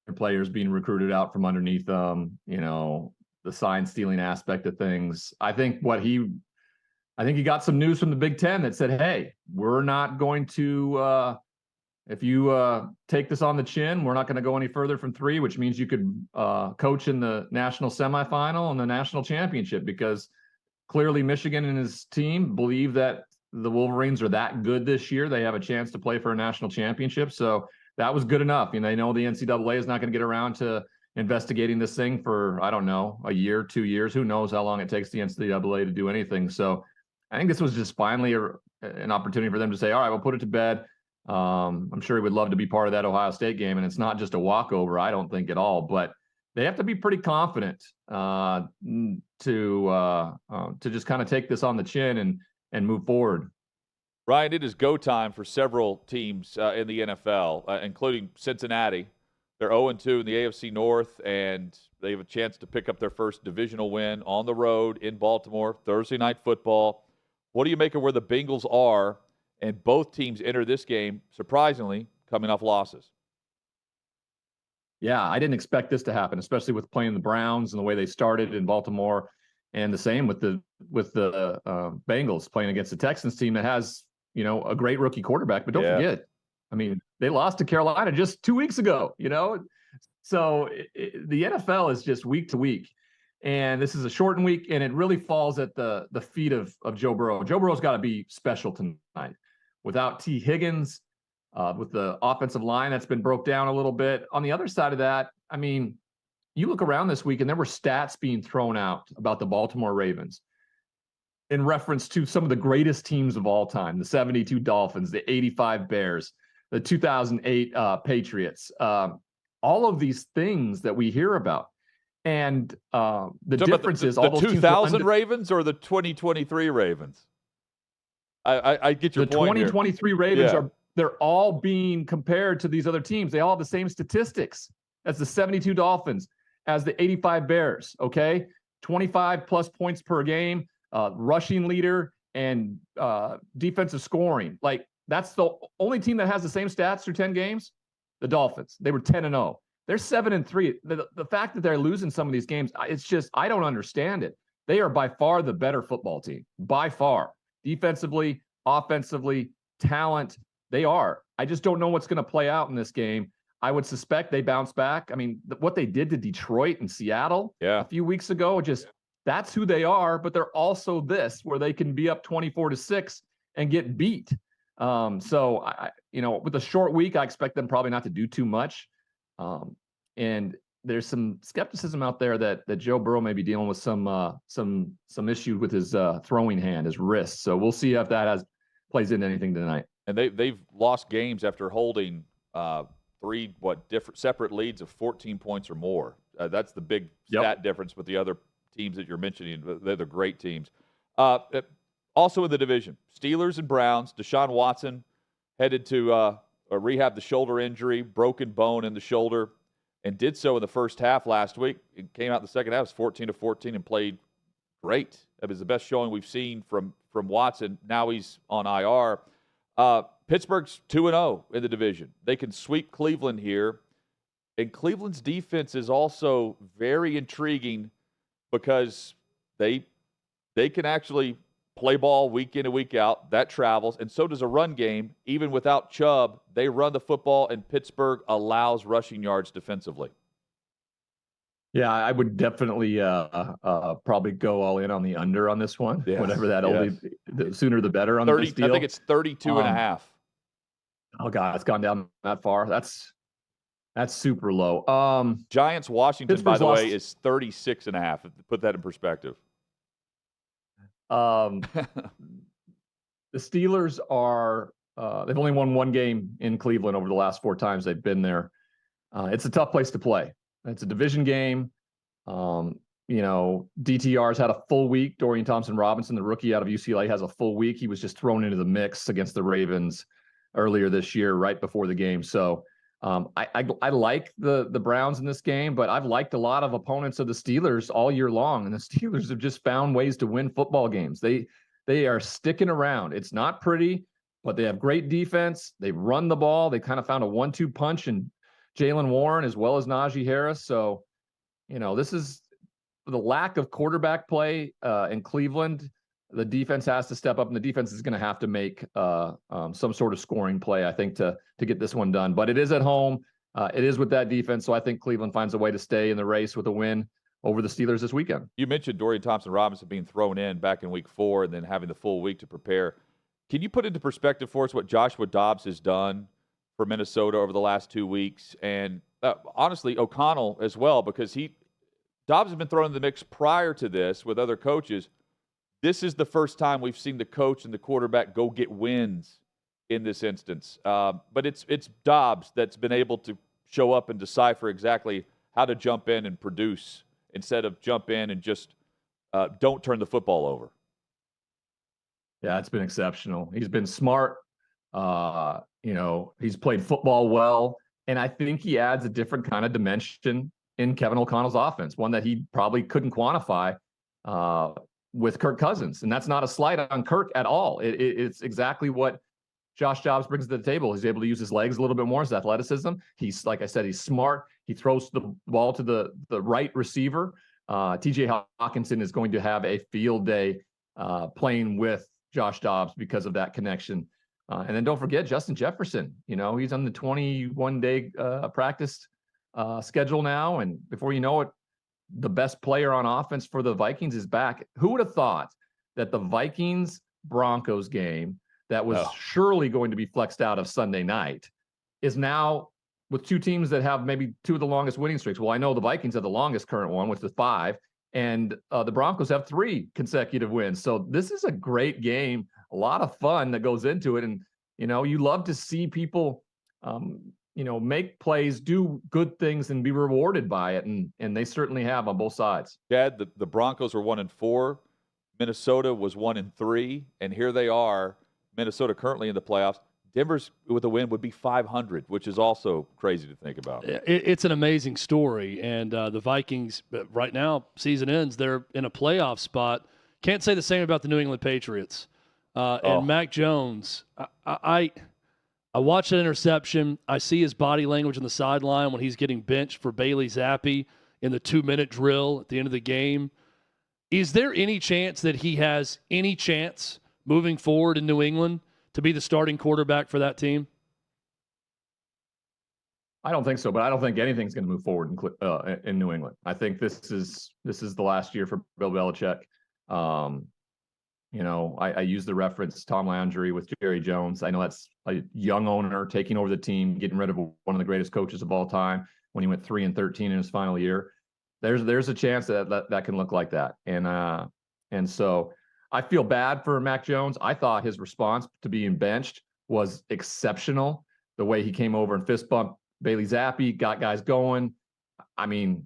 their players being recruited out from underneath them, the sign stealing aspect of things. I think he got some news from the Big Ten that said, hey, we're not going to, if you take this on the chin, we're not going to go any further from 3, which means you could coach in the national semifinal and the national championship, because clearly Michigan and his team believe that the Wolverines are that good this year. They have a chance to play for a national championship. So that was good enough. They know the NCAA is not going to get around to investigating this thing for, I don't know, a year, 2 years. Who knows how long it takes the NCAA to do anything. So I think this was just finally an opportunity for them to say, all right, we'll put it to bed. I'm sure he would love to be part of that Ohio State game. And it's not just a walkover, I don't think at all, but they have to be pretty confident to just kind of take this on the chin and move forward. Ryan, it is go time for several teams in the NFL, including Cincinnati. They're 0-2 in the AFC North, and they have a chance to pick up their first divisional win on the road in Baltimore, Thursday Night Football. What do you make of where the Bengals are? And both teams enter this game, surprisingly, coming off losses. Yeah, I didn't expect this to happen, especially with playing the Browns and the way they started in Baltimore, and the same with the Bengals playing against the Texans team that has, a great rookie quarterback. But don't forget, they lost to Carolina just 2 weeks ago, So the NFL is just week to week. And this is a shortened week, and it really falls at the feet of Joe Burrow. Joe Burrow's got to be special tonight. Without T. Higgins, with the offensive line that's been broke down a little bit. On the other side of that, you look around this week, and there were stats being thrown out about the Baltimore Ravens in reference to some of the greatest teams of all time, the 72 Dolphins, the 85 Bears, the 2008 Patriots, all of these things that we hear about. And the difference is all the those 2000 Ravens or the 2023 Ravens? I get your point. The 2023 Ravens they're all being compared to these other teams. They all have the same statistics as the 72 Dolphins, as the 85 Bears, okay? 25 plus points per game, rushing leader, and defensive scoring. Like, that's the only team that has the same stats through 10 games, the Dolphins. They were 10-0. They're 7-3. The fact that they're losing some of these games, it's just, I don't understand it. They are by far the better football team, by far. Defensively, offensively, talent, they are. I just don't know what's going to play out in this game. I would suspect they bounce back. What they did to Detroit and Seattle a few weeks ago, that's who they are, but they're also this, where they can be up 24-6 and get beat. So, with a short week, I expect them probably not to do too much. And there's some skepticism out there that Joe Burrow may be dealing with some issue with his throwing hand, his wrist. So we'll see if that plays into anything tonight. And they've lost games after holding separate leads of 14 points or more. That's the big stat difference with the other teams that you're mentioning. They're the great teams. Also in the division, Steelers and Browns. Deshaun Watson headed to rehab the shoulder injury, broken bone in the shoulder, and did so in the first half last week. It came out in the second half, it was 14-14, and played great. It was the best showing we've seen from Watson. Now he's on IR. Pittsburgh's 2-0 in the division. They can sweep Cleveland here. And Cleveland's defense is also very intriguing because they can actually play ball week in and week out. That travels. And so does a run game. Even without Chubb, they run the football, and Pittsburgh allows rushing yards defensively. Yeah, I would definitely probably go all in on the under on this one. Yes. Whatever that'll be, the sooner the better on 30, this deal. I think it's 32.5. Oh, God, it's gone down that far. That's super low. Giants Washington, by the way, is 36.5. Put that in perspective. The Steelers are they've only won one game in Cleveland over the last 4 times they've been there. It's a tough place to play. It's a division game. DTR's had a full week. Dorian Thompson-Robinson, the rookie out of UCLA, has a full week. He was just thrown into the mix against the Ravens earlier this year, right before the game. So I like the Browns in this game, but I've liked a lot of opponents of the Steelers all year long, and the Steelers have just found ways to win football games. They are sticking around. It's not pretty, but they have great defense. They run the ball. They kind of found a 1-2 punch in Jaylen Warren as well as Najee Harris. So, this is the lack of quarterback play in Cleveland. The defense has to step up, and the defense is going to have to make some sort of scoring play, I think, to get this one done. But it is at home. It is with that defense, so I think Cleveland finds a way to stay in the race with a win over the Steelers this weekend. You mentioned Dorian Thompson-Robinson being thrown in back in week 4 and then having the full week to prepare. Can you put into perspective for us what Joshua Dobbs has done for Minnesota over the last 2 weeks? And honestly, O'Connell as well, because Dobbs has been thrown in the mix prior to this with other coaches. This is the first time we've seen the coach and the quarterback go get wins in this instance. But it's Dobbs that's been able to show up and decipher exactly how to jump in and produce instead of jump in and just don't turn the football over. Yeah, it's been exceptional. He's been smart. He's played football well. And I think he adds a different kind of dimension in Kevin O'Connell's offense, one that he probably couldn't quantify with Kirk Cousins. And that's not a slight on Kirk at all. It's exactly what Josh Dobbs brings to the table. He's able to use his legs a little bit more, his athleticism. He's, like I said, he's smart. He throws the ball to the right receiver. TJ Hawkinson is going to have a field day playing with Josh Dobbs because of that connection. And then don't forget Justin Jefferson. He's on the 21-day practice schedule now. And before you know it, the best player on offense for the Vikings is back. Who would have thought that the Vikings-Broncos game that was surely going to be flexed out of Sunday night is now with two teams that have maybe two of the longest winning streaks? Well, I know the Vikings have the longest current one, which is 5, and the Broncos have 3 consecutive wins. So this is a great game, a lot of fun that goes into it. And, you love to see people make plays, do good things, and be rewarded by it. And they certainly have on both sides. Dad, the Broncos were 1-4. Minnesota was 1-3. And here they are, Minnesota currently in the playoffs. Denver's with a win would be 500, which is also crazy to think about. It's an amazing story. And the Vikings, right now, season ends, they're in a playoff spot. Can't say the same about the New England Patriots. And Mac Jones, I watch that interception. I see his body language on the sideline when he's getting benched for Bailey Zappi in the 2-minute drill at the end of the game. Is there any chance that he has any chance moving forward in New England to be the starting quarterback for that team? I don't think so, but I don't think anything's going to move forward in New England. I think this is the last year for Bill Belichick. I use the reference Tom Landry with Jerry Jones. I know that's a young owner taking over the team, getting rid of one of the greatest coaches of all time when he went 3-13 in his final year. There's a chance that can look like that. And so I feel bad for Mac Jones. I thought his response to being benched was exceptional. The way he came over and fist bumped Bailey Zappi, got guys going. I mean,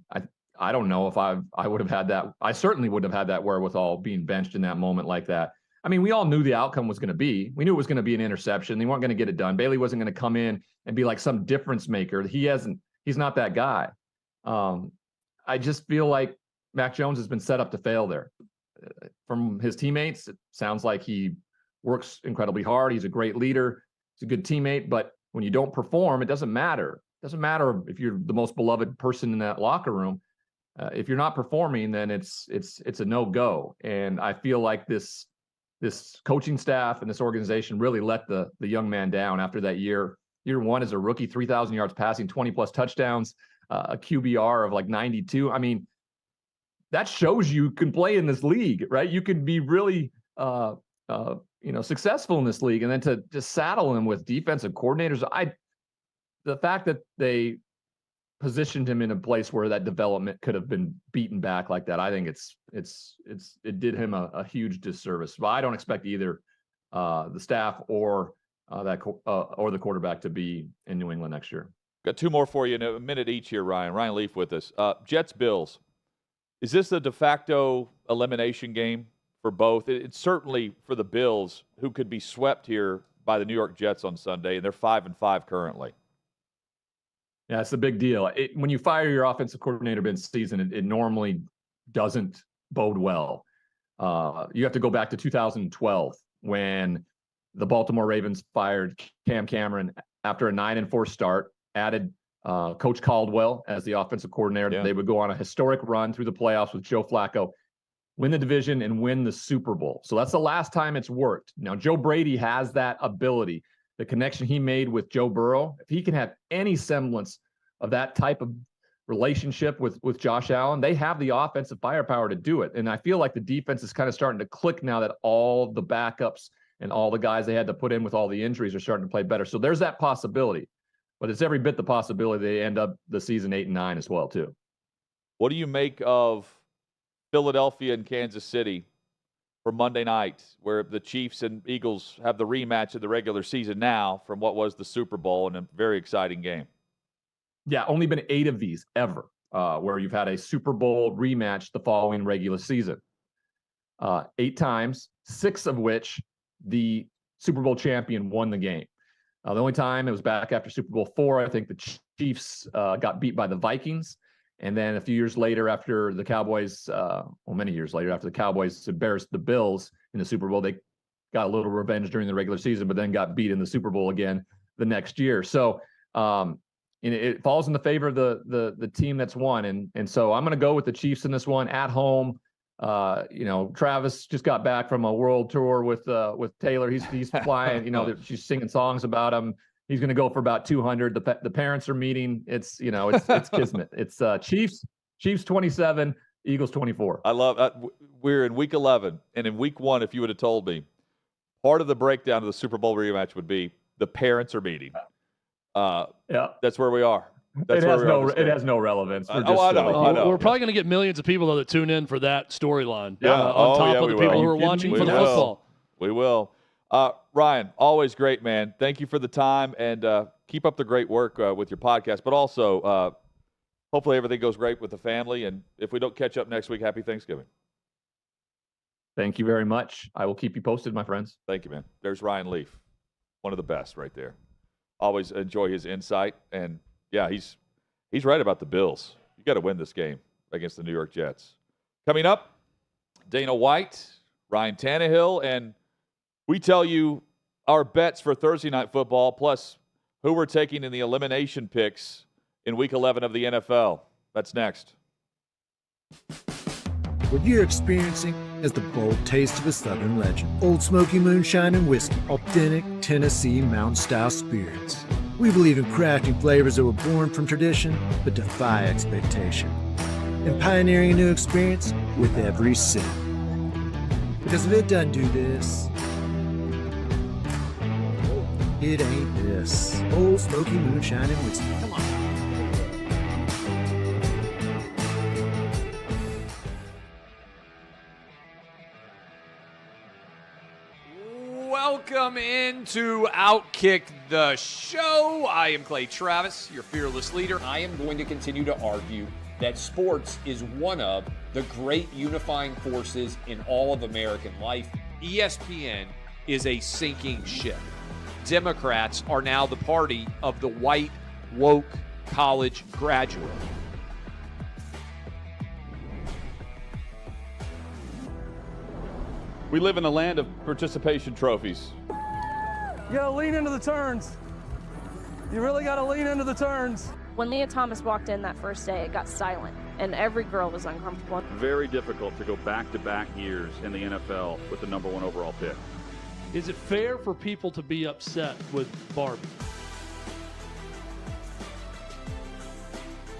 I don't know if I would have had that. I certainly would have had that wherewithal being benched in that moment like that. I mean, we all knew the outcome was going to be. We knew it was going to be an interception. They weren't going to get it done. Bailey wasn't going to come in and be like some difference maker. He's not that guy. I just feel like Mac Jones has been set up to fail there. From his teammates, it sounds like he works incredibly hard. He's a great leader. He's a good teammate. But when you don't perform, it doesn't matter. It doesn't matter if you're the most beloved person in that locker room. If you're not performing, then it's a no-go. And I feel like this coaching staff and this organization really let the young man down after that year. Year one as a rookie, 3,000 yards passing, 20-plus touchdowns, a QBR of like 92. I mean, that shows you can play in this league, right? You can be really successful in this league. And then to just saddle him with defensive coordinators, the fact that they positioned him in a place where that development could have been beaten back like that, I think it did him a huge disservice. But I don't expect either the staff or the quarterback to be in New England next year. Got 2 more for you in a minute each here, Ryan. Ryan Leaf with us. Jets Bills. Is this a de facto elimination game for both? It's certainly for the Bills, who could be swept here by the New York Jets on Sunday, and they're 5-5 currently. Yeah, it's a big deal. When you fire your offensive coordinator mid-season, it normally doesn't bode well. You have to go back to 2012 when the Baltimore Ravens fired Cam Cameron after a 9-4 start, added Coach Caldwell as the offensive coordinator. Yeah. They would go on a historic run through the playoffs with Joe Flacco, win the division, and win the Super Bowl. So that's the last time it's worked. Now, Joe Brady has that ability. The connection he made with Joe Burrow, if he can have any semblance of that type of relationship with Josh Allen, they have the offensive firepower to do it. And I feel like the defense is kind of starting to click now that all the backups and all the guys they had to put in with all the injuries are starting to play better. So there's that possibility. But it's every bit the possibility they end up the season 8-9 as well, too. What do you make of Philadelphia and Kansas City for Monday night, where the Chiefs and Eagles have the rematch of the regular season now from what was the Super Bowl, and a very exciting game? Yeah, only been 8 of these ever where you've had a Super Bowl rematch the following regular season. 8 times, 6 of which the Super Bowl champion won the game. The only time it was back after Super Bowl IV, I think the Chiefs got beat by the Vikings. And then a few years later, after the Cowboys, many years later, after the Cowboys embarrassed the Bills in the Super Bowl, they got a little revenge during the regular season, but then got beat in the Super Bowl again the next year. So it falls in the favor of the team that's won. And so I'm going to go with the Chiefs in this one at home. Travis just got back from a world tour with Taylor. He's flying, she's singing songs about him. He's going to go for about 200. The parents are meeting. It's kismet. It's Chiefs 27, Eagles 24. I love we're in week 11, and in week 1, if you would have told me, part of the breakdown of the Super Bowl rematch would be the parents are meeting. That's where we are. It has no relevance. I know. We're probably going to get millions of people, though, that tune in for that storyline. Yeah. On top of the people who are watching for the football. We will. Ryan, always great, man. Thank you for the time, and keep up the great work with your podcast. But also, hopefully everything goes great with the family. And if we don't catch up next week, happy Thanksgiving. Thank you very much. I will keep you posted, my friends. Thank you, man. There's Ryan Leaf, one of the best right there. Always enjoy his insight. And, yeah, he's right about the Bills. You got to win this game against the New York Jets. Coming up, Dana White, Ryan Tannehill, and we tell you our bets for Thursday Night Football, plus who we're taking in the elimination picks in Week 11 of the NFL. That's next. What you're experiencing is the bold taste of a Southern legend. Old Smoky Moonshine and Whiskey, authentic Tennessee mountain-style spirits. We believe in crafting flavors that were born from tradition but defy expectation, and pioneering a new experience with every sip. Because if it doesn't do this, it ain't this. Old Smoky Moonshine and Whiskey. Come on. Welcome into OutKick the show. I am Clay Travis, your fearless leader. I am going to continue to argue that sports is one of the great unifying forces in all of American life. ESPN is a sinking ship. Democrats are now the party of the white, woke college graduate. We live in a land of participation trophies. You gotta lean into the turns. You really gotta lean into the turns. When Leah Thomas walked in that first day, it got silent, and every girl was uncomfortable. Very difficult to go back-to-back years in the NFL with the #1 overall pick. Is it fair for people to be upset with Barbie?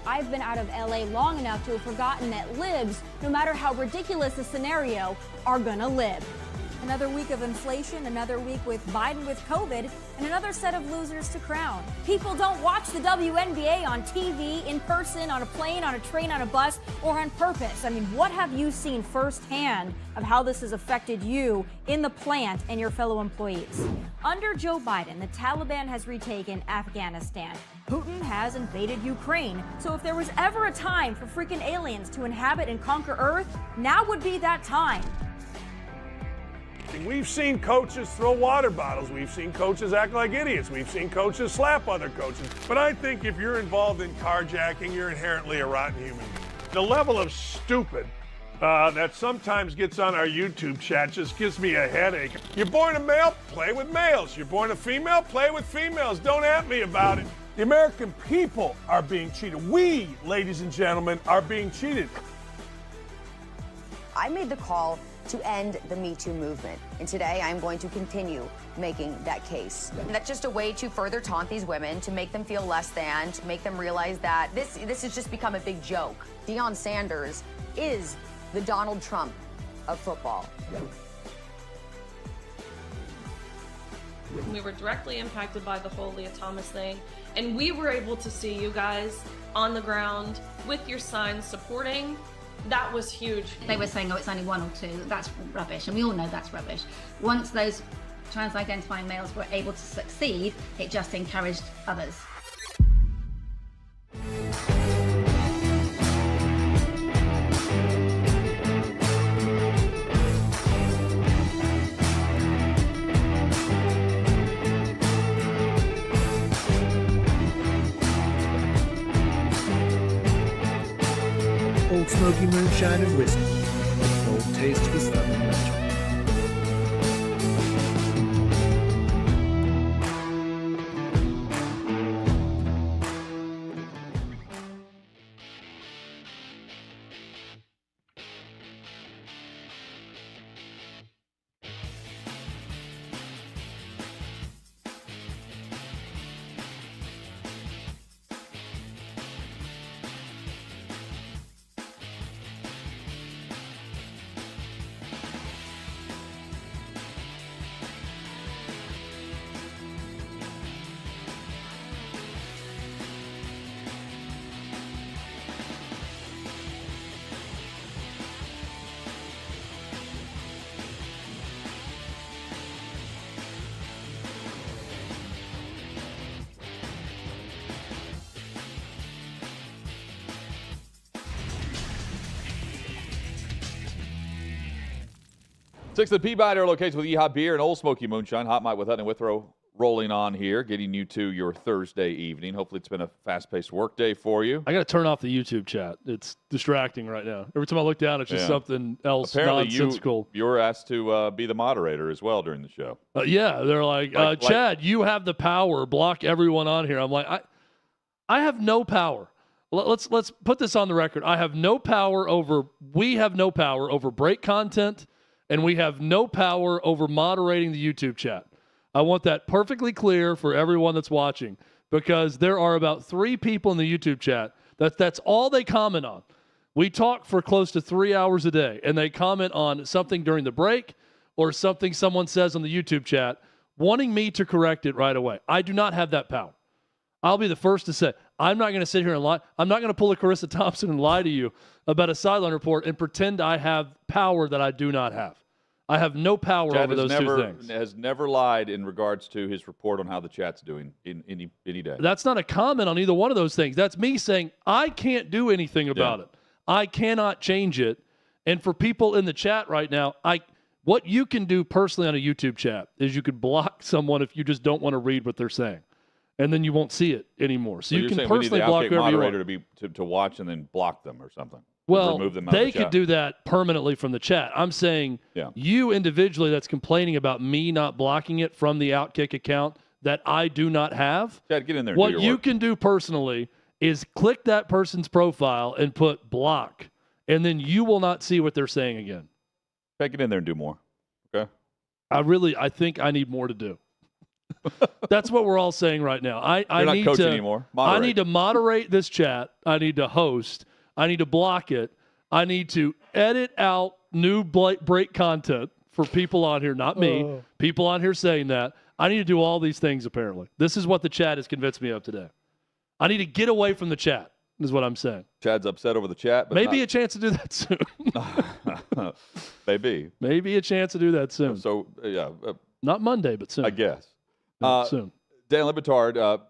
I've been out of LA long enough to have forgotten that libs, no matter how ridiculous the scenario, are gonna lib. Another week of inflation, another week with Biden with COVID, and another set of losers to crown. People don't watch the WNBA on TV, in person, on a plane, on a train, on a bus, or on purpose. I mean, what have you seen firsthand of how this has affected you in the plant and your fellow employees? Under Joe Biden, the Taliban has retaken Afghanistan. Putin has invaded Ukraine. So if there was ever a time for freaking aliens to inhabit and conquer Earth, now would be that time. carjacking. We've seen coaches throw water bottles. We've seen coaches act like idiots. We've seen coaches slap other coaches. But I think if you're involved in carjacking, you're inherently a rotten human being. The level of stupid that sometimes gets on our YouTube chat just gives me a headache. You're born a male, play with males. You're born a female, play with females. Don't at me about it. The American people are being cheated. We, ladies and gentlemen, are being cheated. I made the call to end the Me Too movement, and today I'm going to continue making that case. And that's just a way to further taunt these women, to make them feel less than, to make them realize that this has just become a big joke. Deion Sanders is the Donald Trump of football. We were directly impacted by the whole Leah Thomas thing, and we were able to see you guys on the ground with your signs supporting. That was huge. They were saying, oh, it's only one or two. That's rubbish, and we all know that's rubbish. Once those trans-identifying males were able to succeed, it just encouraged others. Old Smoky Moonshine and Whiskey. A bold taste of a Southern legend. Six of the Peabody are located with Yeehaw Beer and Old Smoky Moonshine. Hot Mic with Hutton and Withrow rolling on here, getting you to your Thursday evening. Hopefully it's been a fast-paced work day for you. I got to turn off the YouTube chat. It's distracting right now. Every time I look down, it's just something else nonsensical. You were asked to be the moderator as well during the show. Yeah, they're like, Chad, you have the power. Block everyone on here. I'm like, I have no power. Let's put this on the record. I have no power over. We have no power over break content. And we have no power over moderating the YouTube chat. I want that perfectly clear for everyone that's watching, because there are about 3 people in the YouTube chat. That's all they comment on. We talk for close to 3 hours a day, and they comment on something during the break or something someone says on the YouTube chat, wanting me to correct it right away. I do not have that power. I'll be the first to say, I'm not going to sit here and lie. I'm not going to pull a Charissa Thompson and lie to you about a sideline report and pretend I have power that I do not have. I have no power over those two things. Has never lied in regards to his report on how the chat's doing in any day. That's not a comment on either one of those things. That's me saying I can't do anything about it. I cannot change it. And for people in the chat right now, what you can do personally on a YouTube chat is you could block someone if you just don't want to read what they're saying, and then you won't see it anymore. So you can personally block whoever you want. To be to watch and then block them or something. Well, they could do that permanently from the chat. I'm saying you individually that's complaining about me not blocking it from the OutKick account that I do not have. Chad, get in there. What you can do personally is click that person's profile and put block, and then you will not see what they're saying again. Chad, get in there and do more. Okay. I think I need more to do. That's what we're all saying right now. I not need coaching to anymore. I need to moderate this chat. I need to host. I need to block it. I need to edit out new break content for people on here, not me. People on here saying that. I need to do all these things, apparently. This is what the chat has convinced me of today. I need to get away from the chat, is what I'm saying. Chad's upset over the chat. But maybe a chance to do that soon. Maybe. Maybe a chance to do that soon. So, yeah. Not Monday, but soon. I guess. Soon. Dan Batard,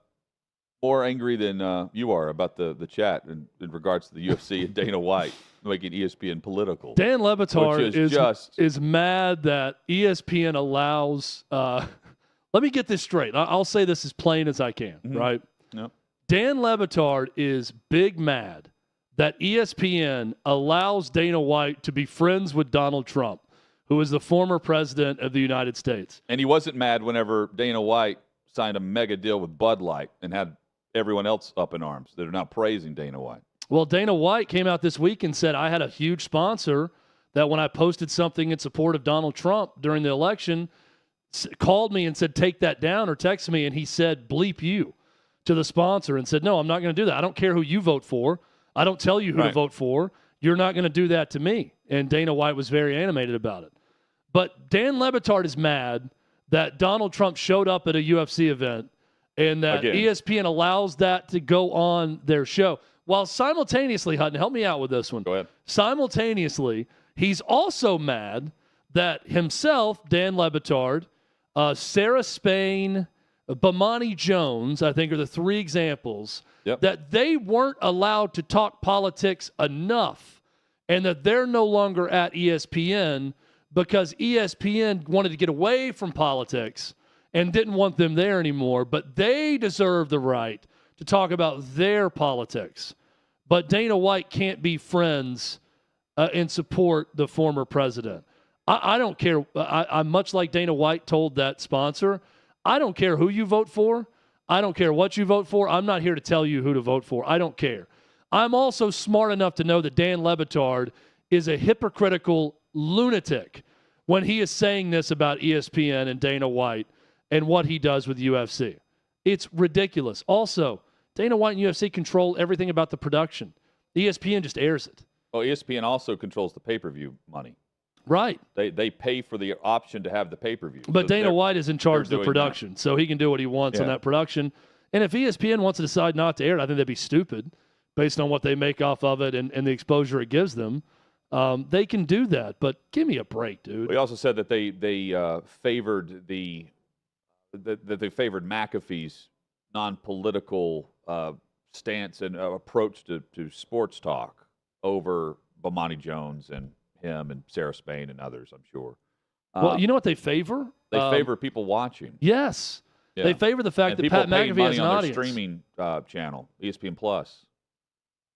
more angry than you are about the chat in regards to the UFC and Dana White making ESPN political. Dan Le Batard is is mad that ESPN allows. Let me get this straight. I'll say this as plain as I can. Right. Yep. Dan Le Batard is big mad that ESPN allows Dana White to be friends with Donald Trump, who is the former president of the United States. And he wasn't mad whenever Dana White signed a mega deal with Bud Light and had everyone else up in arms that are now praising Dana White. Well, Dana White came out this week and said, I had a huge sponsor that when I posted something in support of Donald Trump during the election, called me and said, take that down, or texted me, and he said, bleep you to the sponsor, and said, no, I'm not going to do that. I don't care who you vote for. I don't tell you who to vote for. You're not going to do that to me. And Dana White was very animated about it. But Dan Le Batard is mad that Donald Trump showed up at a UFC event and that ESPN allows that to go on their show. While simultaneously, Hutton, help me out with this one. Go ahead. Simultaneously, he's also mad that himself, Dan Le Batard, Sarah Spain, Bomani Jones, I think are the three examples, that they weren't allowed to talk politics enough and that they're no longer at ESPN because ESPN wanted to get away from politics and didn't want them there anymore, but they deserve the right to talk about their politics. But Dana White can't be friends and support the former president. I don't care. I'm much like Dana White told that sponsor, I don't care who you vote for. I don't care what you vote for. I'm not here to tell you who to vote for. I don't care. I'm also smart enough to know that Dan Le Batard is a hypocritical lunatic when he is saying this about ESPN and Dana White and what he does with UFC. It's ridiculous. Also, Dana White and UFC control everything about the production. ESPN just airs it. Well, ESPN also controls the pay-per-view money. Right. They pay for the option to have the pay-per-view. But Dana White is in charge of the production, so he can do what he wants on that production. And if ESPN wants to decide not to air it, I think that'd be stupid based on what they make off of it and the exposure it gives them. They can do that, but give me a break, dude. We also said that they favored they favored McAfee's non-political stance and approach to sports talk over Bomani Jones and him and Sarah Spain and others, I'm sure. Well, you know what they favor? They favor people watching. Yes. Yeah. They favor the fact and that Pat McAfee has an on audience. Their streaming channel, ESPN Plus.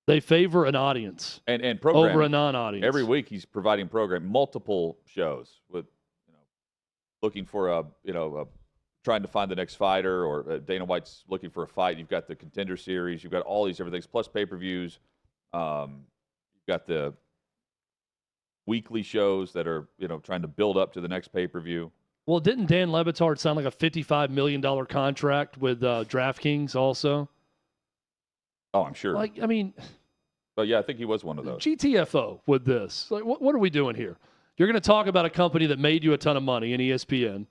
They favor an audience and program over a non-audience. Every week he's providing multiple shows with looking for trying to find the next fighter, or Dana White's looking for a fight. You've got the Contender Series. You've got all these different things, plus pay-per-views. You've got the weekly shows that are trying to build up to the next pay-per-view. Well, didn't Dan Le Batard sign like a $55 million contract with DraftKings also? Oh, I'm sure. But yeah, I think he was one of those. GTFO with this. Like, what are we doing here? You're going to talk about a company that made you a ton of money in ESPN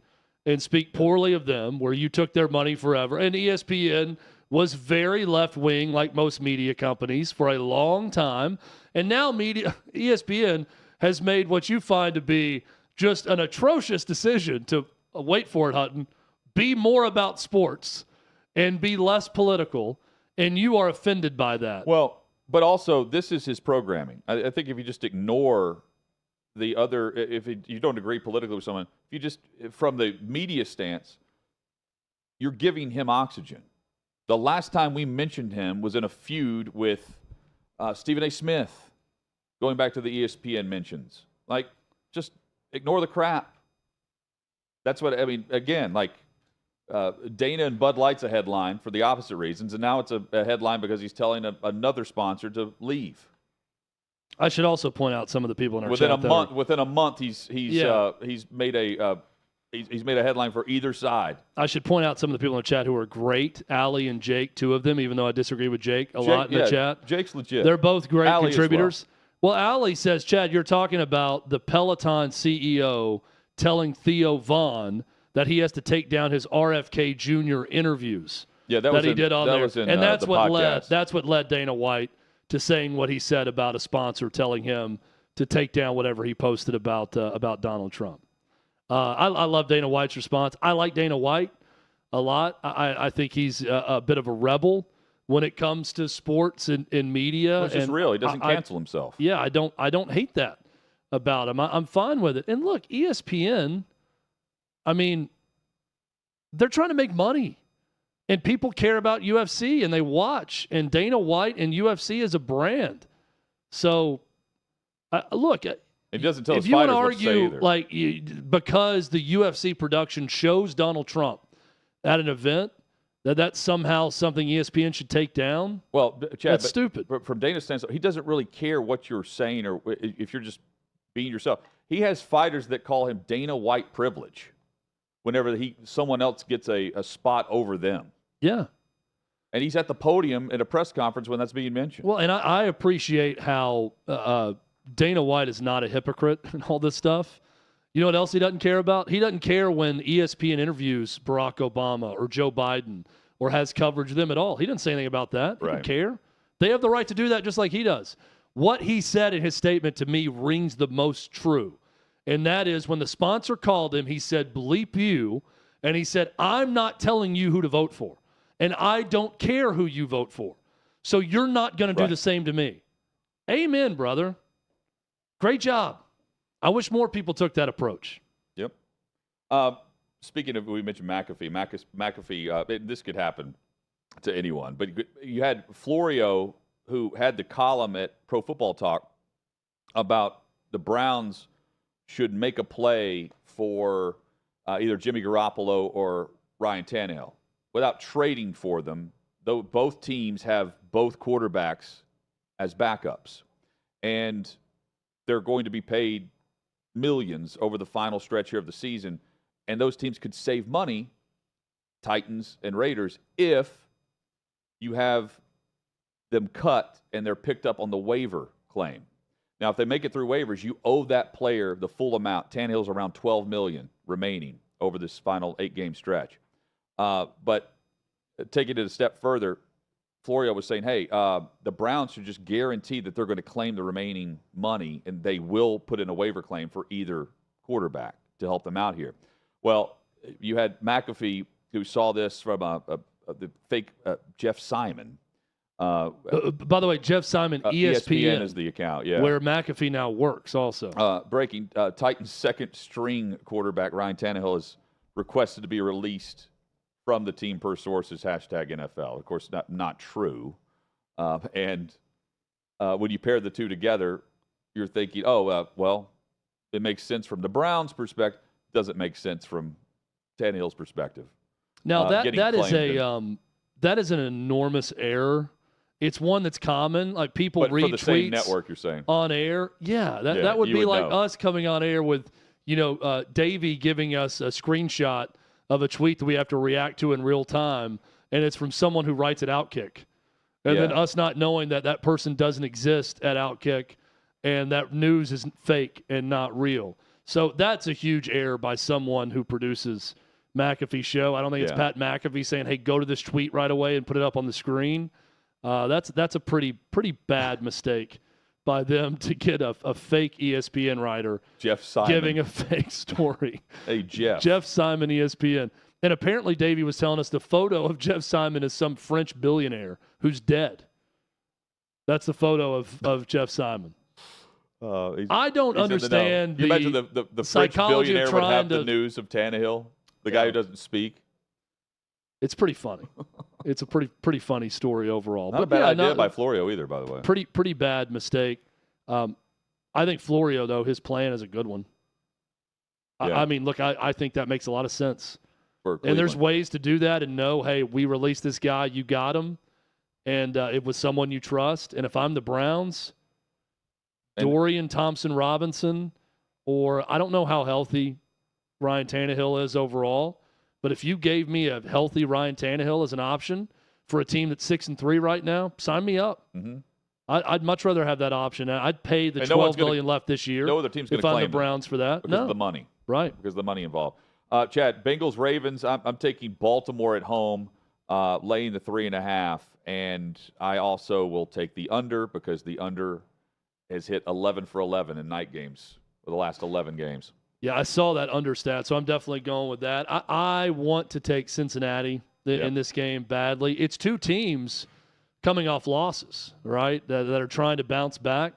and speak poorly of them, where you took their money forever. And ESPN was very left-wing, like most media companies, for a long time. And now ESPN has made what you find to be just an atrocious decision to, wait for it, Hutton, be more about sports and be less political, and you are offended by that. Well, but also, this is his programming. I think if you just ignore the other, if you don't agree politically with someone, if you just, from the media stance, you're giving him oxygen. The last time we mentioned him was in a feud with Stephen A. Smith, going back to the ESPN mentions. Like, just ignore the crap. That's what, I mean, again, like, Dana and Bud Light's a headline for the opposite reasons, and now it's a headline because he's telling another sponsor to leave. I should also point out some of the people in our within chat. Within a month, he's made a headline for either side. I should point out some of the people in the chat who are great. Allie and Jake, two of them, even though I disagree with Jake a lot in the chat. Jake's legit. They're both great Allie contributors. Well, Allie says, Chad, you're talking about the Peloton CEO telling Theo Vaughn that he has to take down his RFK Jr. interviews that he did on there. And that's what led Dana White to saying what he said about a sponsor telling him to take down whatever he posted about Donald Trump. I love Dana White's response. I like Dana White. a lot. I think he's a bit of a rebel when it comes to sports and media. Which is real. He doesn't cancel himself. Yeah, I don't hate that about him. I'm fine with it. And look, ESPN, I mean, they're trying to make money. And people care about UFC and they watch. And Dana White and UFC is a brand. So, look, it doesn't tell if us you want to fighters what to say argue either. like because the UFC production shows Donald Trump at an event, that's somehow something ESPN should take down. Well, Chad, that's stupid. But from Dana's standpoint, he doesn't really care what you're saying or if you're just being yourself. He has fighters that call him Dana White privilege whenever someone else gets a spot over them. Yeah. And he's at the podium at a press conference when that's being mentioned. Well, and I appreciate how Dana White is not a hypocrite and all this stuff. You know what else he doesn't care about? He doesn't care when ESPN interviews Barack Obama or Joe Biden or has coverage of them at all. He doesn't say anything about that. He doesn't care. They have the right to do that just like he does. What he said in his statement to me rings the most true. And that is when the sponsor called him, he said, bleep you. And he said, I'm not telling you who to vote for. And I don't care who you vote for. So you're not going to do the same to me. Amen, brother. Great job. I wish more people took that approach. Yep. Speaking of, we mentioned McAfee. McAfee, this could happen to anyone. But you had Florio, who had the column at Pro Football Talk about the Browns should make a play for either Jimmy Garoppolo or Ryan Tannehill without trading for them, though both teams have both quarterbacks as backups. And they're going to be paid millions over the final stretch here of the season. And those teams could save money, Titans and Raiders, if you have them cut and they're picked up on the waiver claim. Now, if they make it through waivers, you owe that player the full amount. Tannehill's around $12 million remaining over this final 8-game stretch. But taking it a step further, Florio was saying, hey, the Browns should just guarantee that they're going to claim the remaining money, and they will put in a waiver claim for either quarterback to help them out here. Well, you had McAfee, who saw this from the fake Jeff Simon. By the way, Jeff Simon, ESPN is the account, yeah. where McAfee now works also. Breaking, Titans' second-string quarterback, Ryan Tannehill, is requested to be released from the team per sources, #NFL. Of course, not true. And when you pair the two together, you're thinking, well, it makes sense from the Browns' perspective. Doesn't make sense from Tannehill's perspective. Now, that is an enormous error. It's one that's common. Like people but read for the tweets same network, you're saying. On air. Yeah, that would be like us coming on air with, Davey giving us a screenshot of a tweet that we have to react to in real time, and it's from someone who writes at OutKick. And then us not knowing that person doesn't exist at OutKick, and that news is fake and not real. So that's a huge error by someone who produces McAfee's show. I don't think it's Pat McAfee saying, hey, go to this tweet right away and put it up on the screen. That's a pretty bad mistake by them to get a fake ESPN writer, Jeff Simon, giving a fake story. Hey, Jeff Simon, ESPN. And apparently Davey was telling us the photo of Jeff Simon is some French billionaire who's dead. That's the photo of Jeff Simon. I don't understand you imagine the French billionaire would have the news of Tannehill, the guy who doesn't speak. It's pretty funny. It's a pretty funny story overall. Not a bad idea by Florio either, by the way. Pretty bad mistake. I think Florio, though, his plan is a good one. Yeah. I mean, look, I think that makes a lot of sense. And there's ways to do that and know, hey, we released this guy, you got him, and it was someone you trust. And if I'm the Browns, Dorian Thompson-Robinson, or I don't know how healthy Ryan Tannehill is overall, but if you gave me a healthy Ryan Tannehill as an option for a team that's 6-3 right now, sign me up. Mm-hmm. I'd much rather have that option. I'd pay the $12 million left this year. No other team's going if to claim I'm the Browns for that. Because of the money. Right. Because of the money involved. Chad, Bengals-Ravens, I'm taking Baltimore at home, laying the 3.5, and I also will take the under because the under has hit 11 for 11 in night games for the last 11 games. Yeah, I saw that understat, so I'm definitely going with that. I want to take Cincinnati in this game badly. It's two teams coming off losses, right, that are trying to bounce back.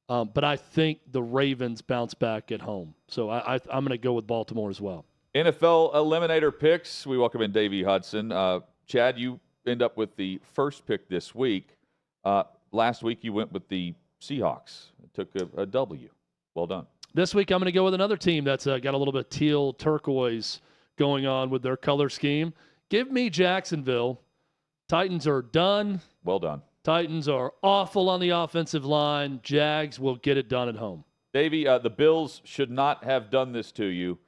But I think the Ravens bounce back at home. So I'm going to go with Baltimore as well. NFL Eliminator picks. We welcome in Davey Hudson. Chad, you end up with the first pick this week. Last week you went with the Seahawks. It took a W. Well done. This week I'm going to go with another team that's got a little bit of teal turquoise going on with their color scheme. Give me Jacksonville. Titans are done. Well done. Titans are awful on the offensive line. Jags will get it done at home. Davey, the Bills should not have done this to you,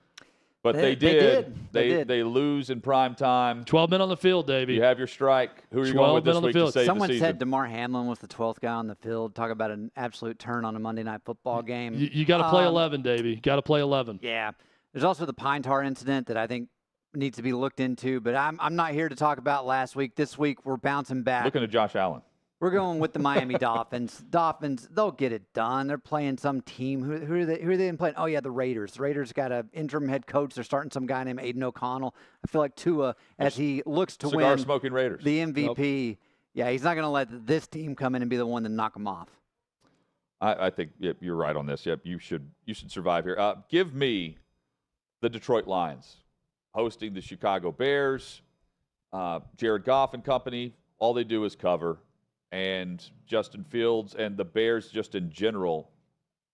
but they did. They lose in prime time. 12 men on the field, Davey. You have your strike. Who are you going with this week to save Someone the season? said DeMar Hamlin was the 12th guy on the field. Talk about an absolute turn on a Monday Night Football game. You got to play 11, Davey. Got to play 11. Yeah. There's also the Pine Tar incident that I think needs to be looked into, but I'm not here to talk about last week. This week, we're bouncing back. Looking at Josh Allen. We're going with the Miami Dolphins. Dolphins, they'll get it done. They're playing some team. Who are they playing? Oh, yeah, the Raiders. The Raiders got an interim head coach. They're starting some guy named Aiden O'Connell. I feel like Tua, as he looks to win cigar-smoking Raiders. The MVP, yeah, he's not going to let this team come in and be the one to knock him off. I think you're right on this. Yep, you should survive here. Give me the Detroit Lions hosting the Chicago Bears. Jared Goff and company, all they do is cover. And Justin Fields and the Bears just in general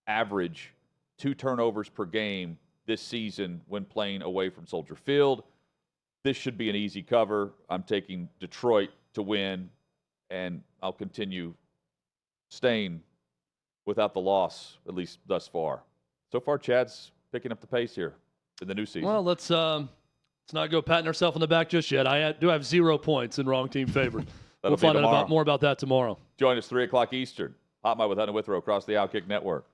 average 2 turnovers per game this season when playing away from Soldier Field. This should be an easy cover. I'm taking Detroit to win, and I'll continue staying without the loss, at least thus far. So far, Chad's picking up the pace here in the new season. Well, let's not go patting ourselves on the back just yet. I do have 0 points in wrong team favor. We'll find out more about that tomorrow. Join us 3 o'clock Eastern. Hot Mike with Hutton and Withrow across the OutKick Network.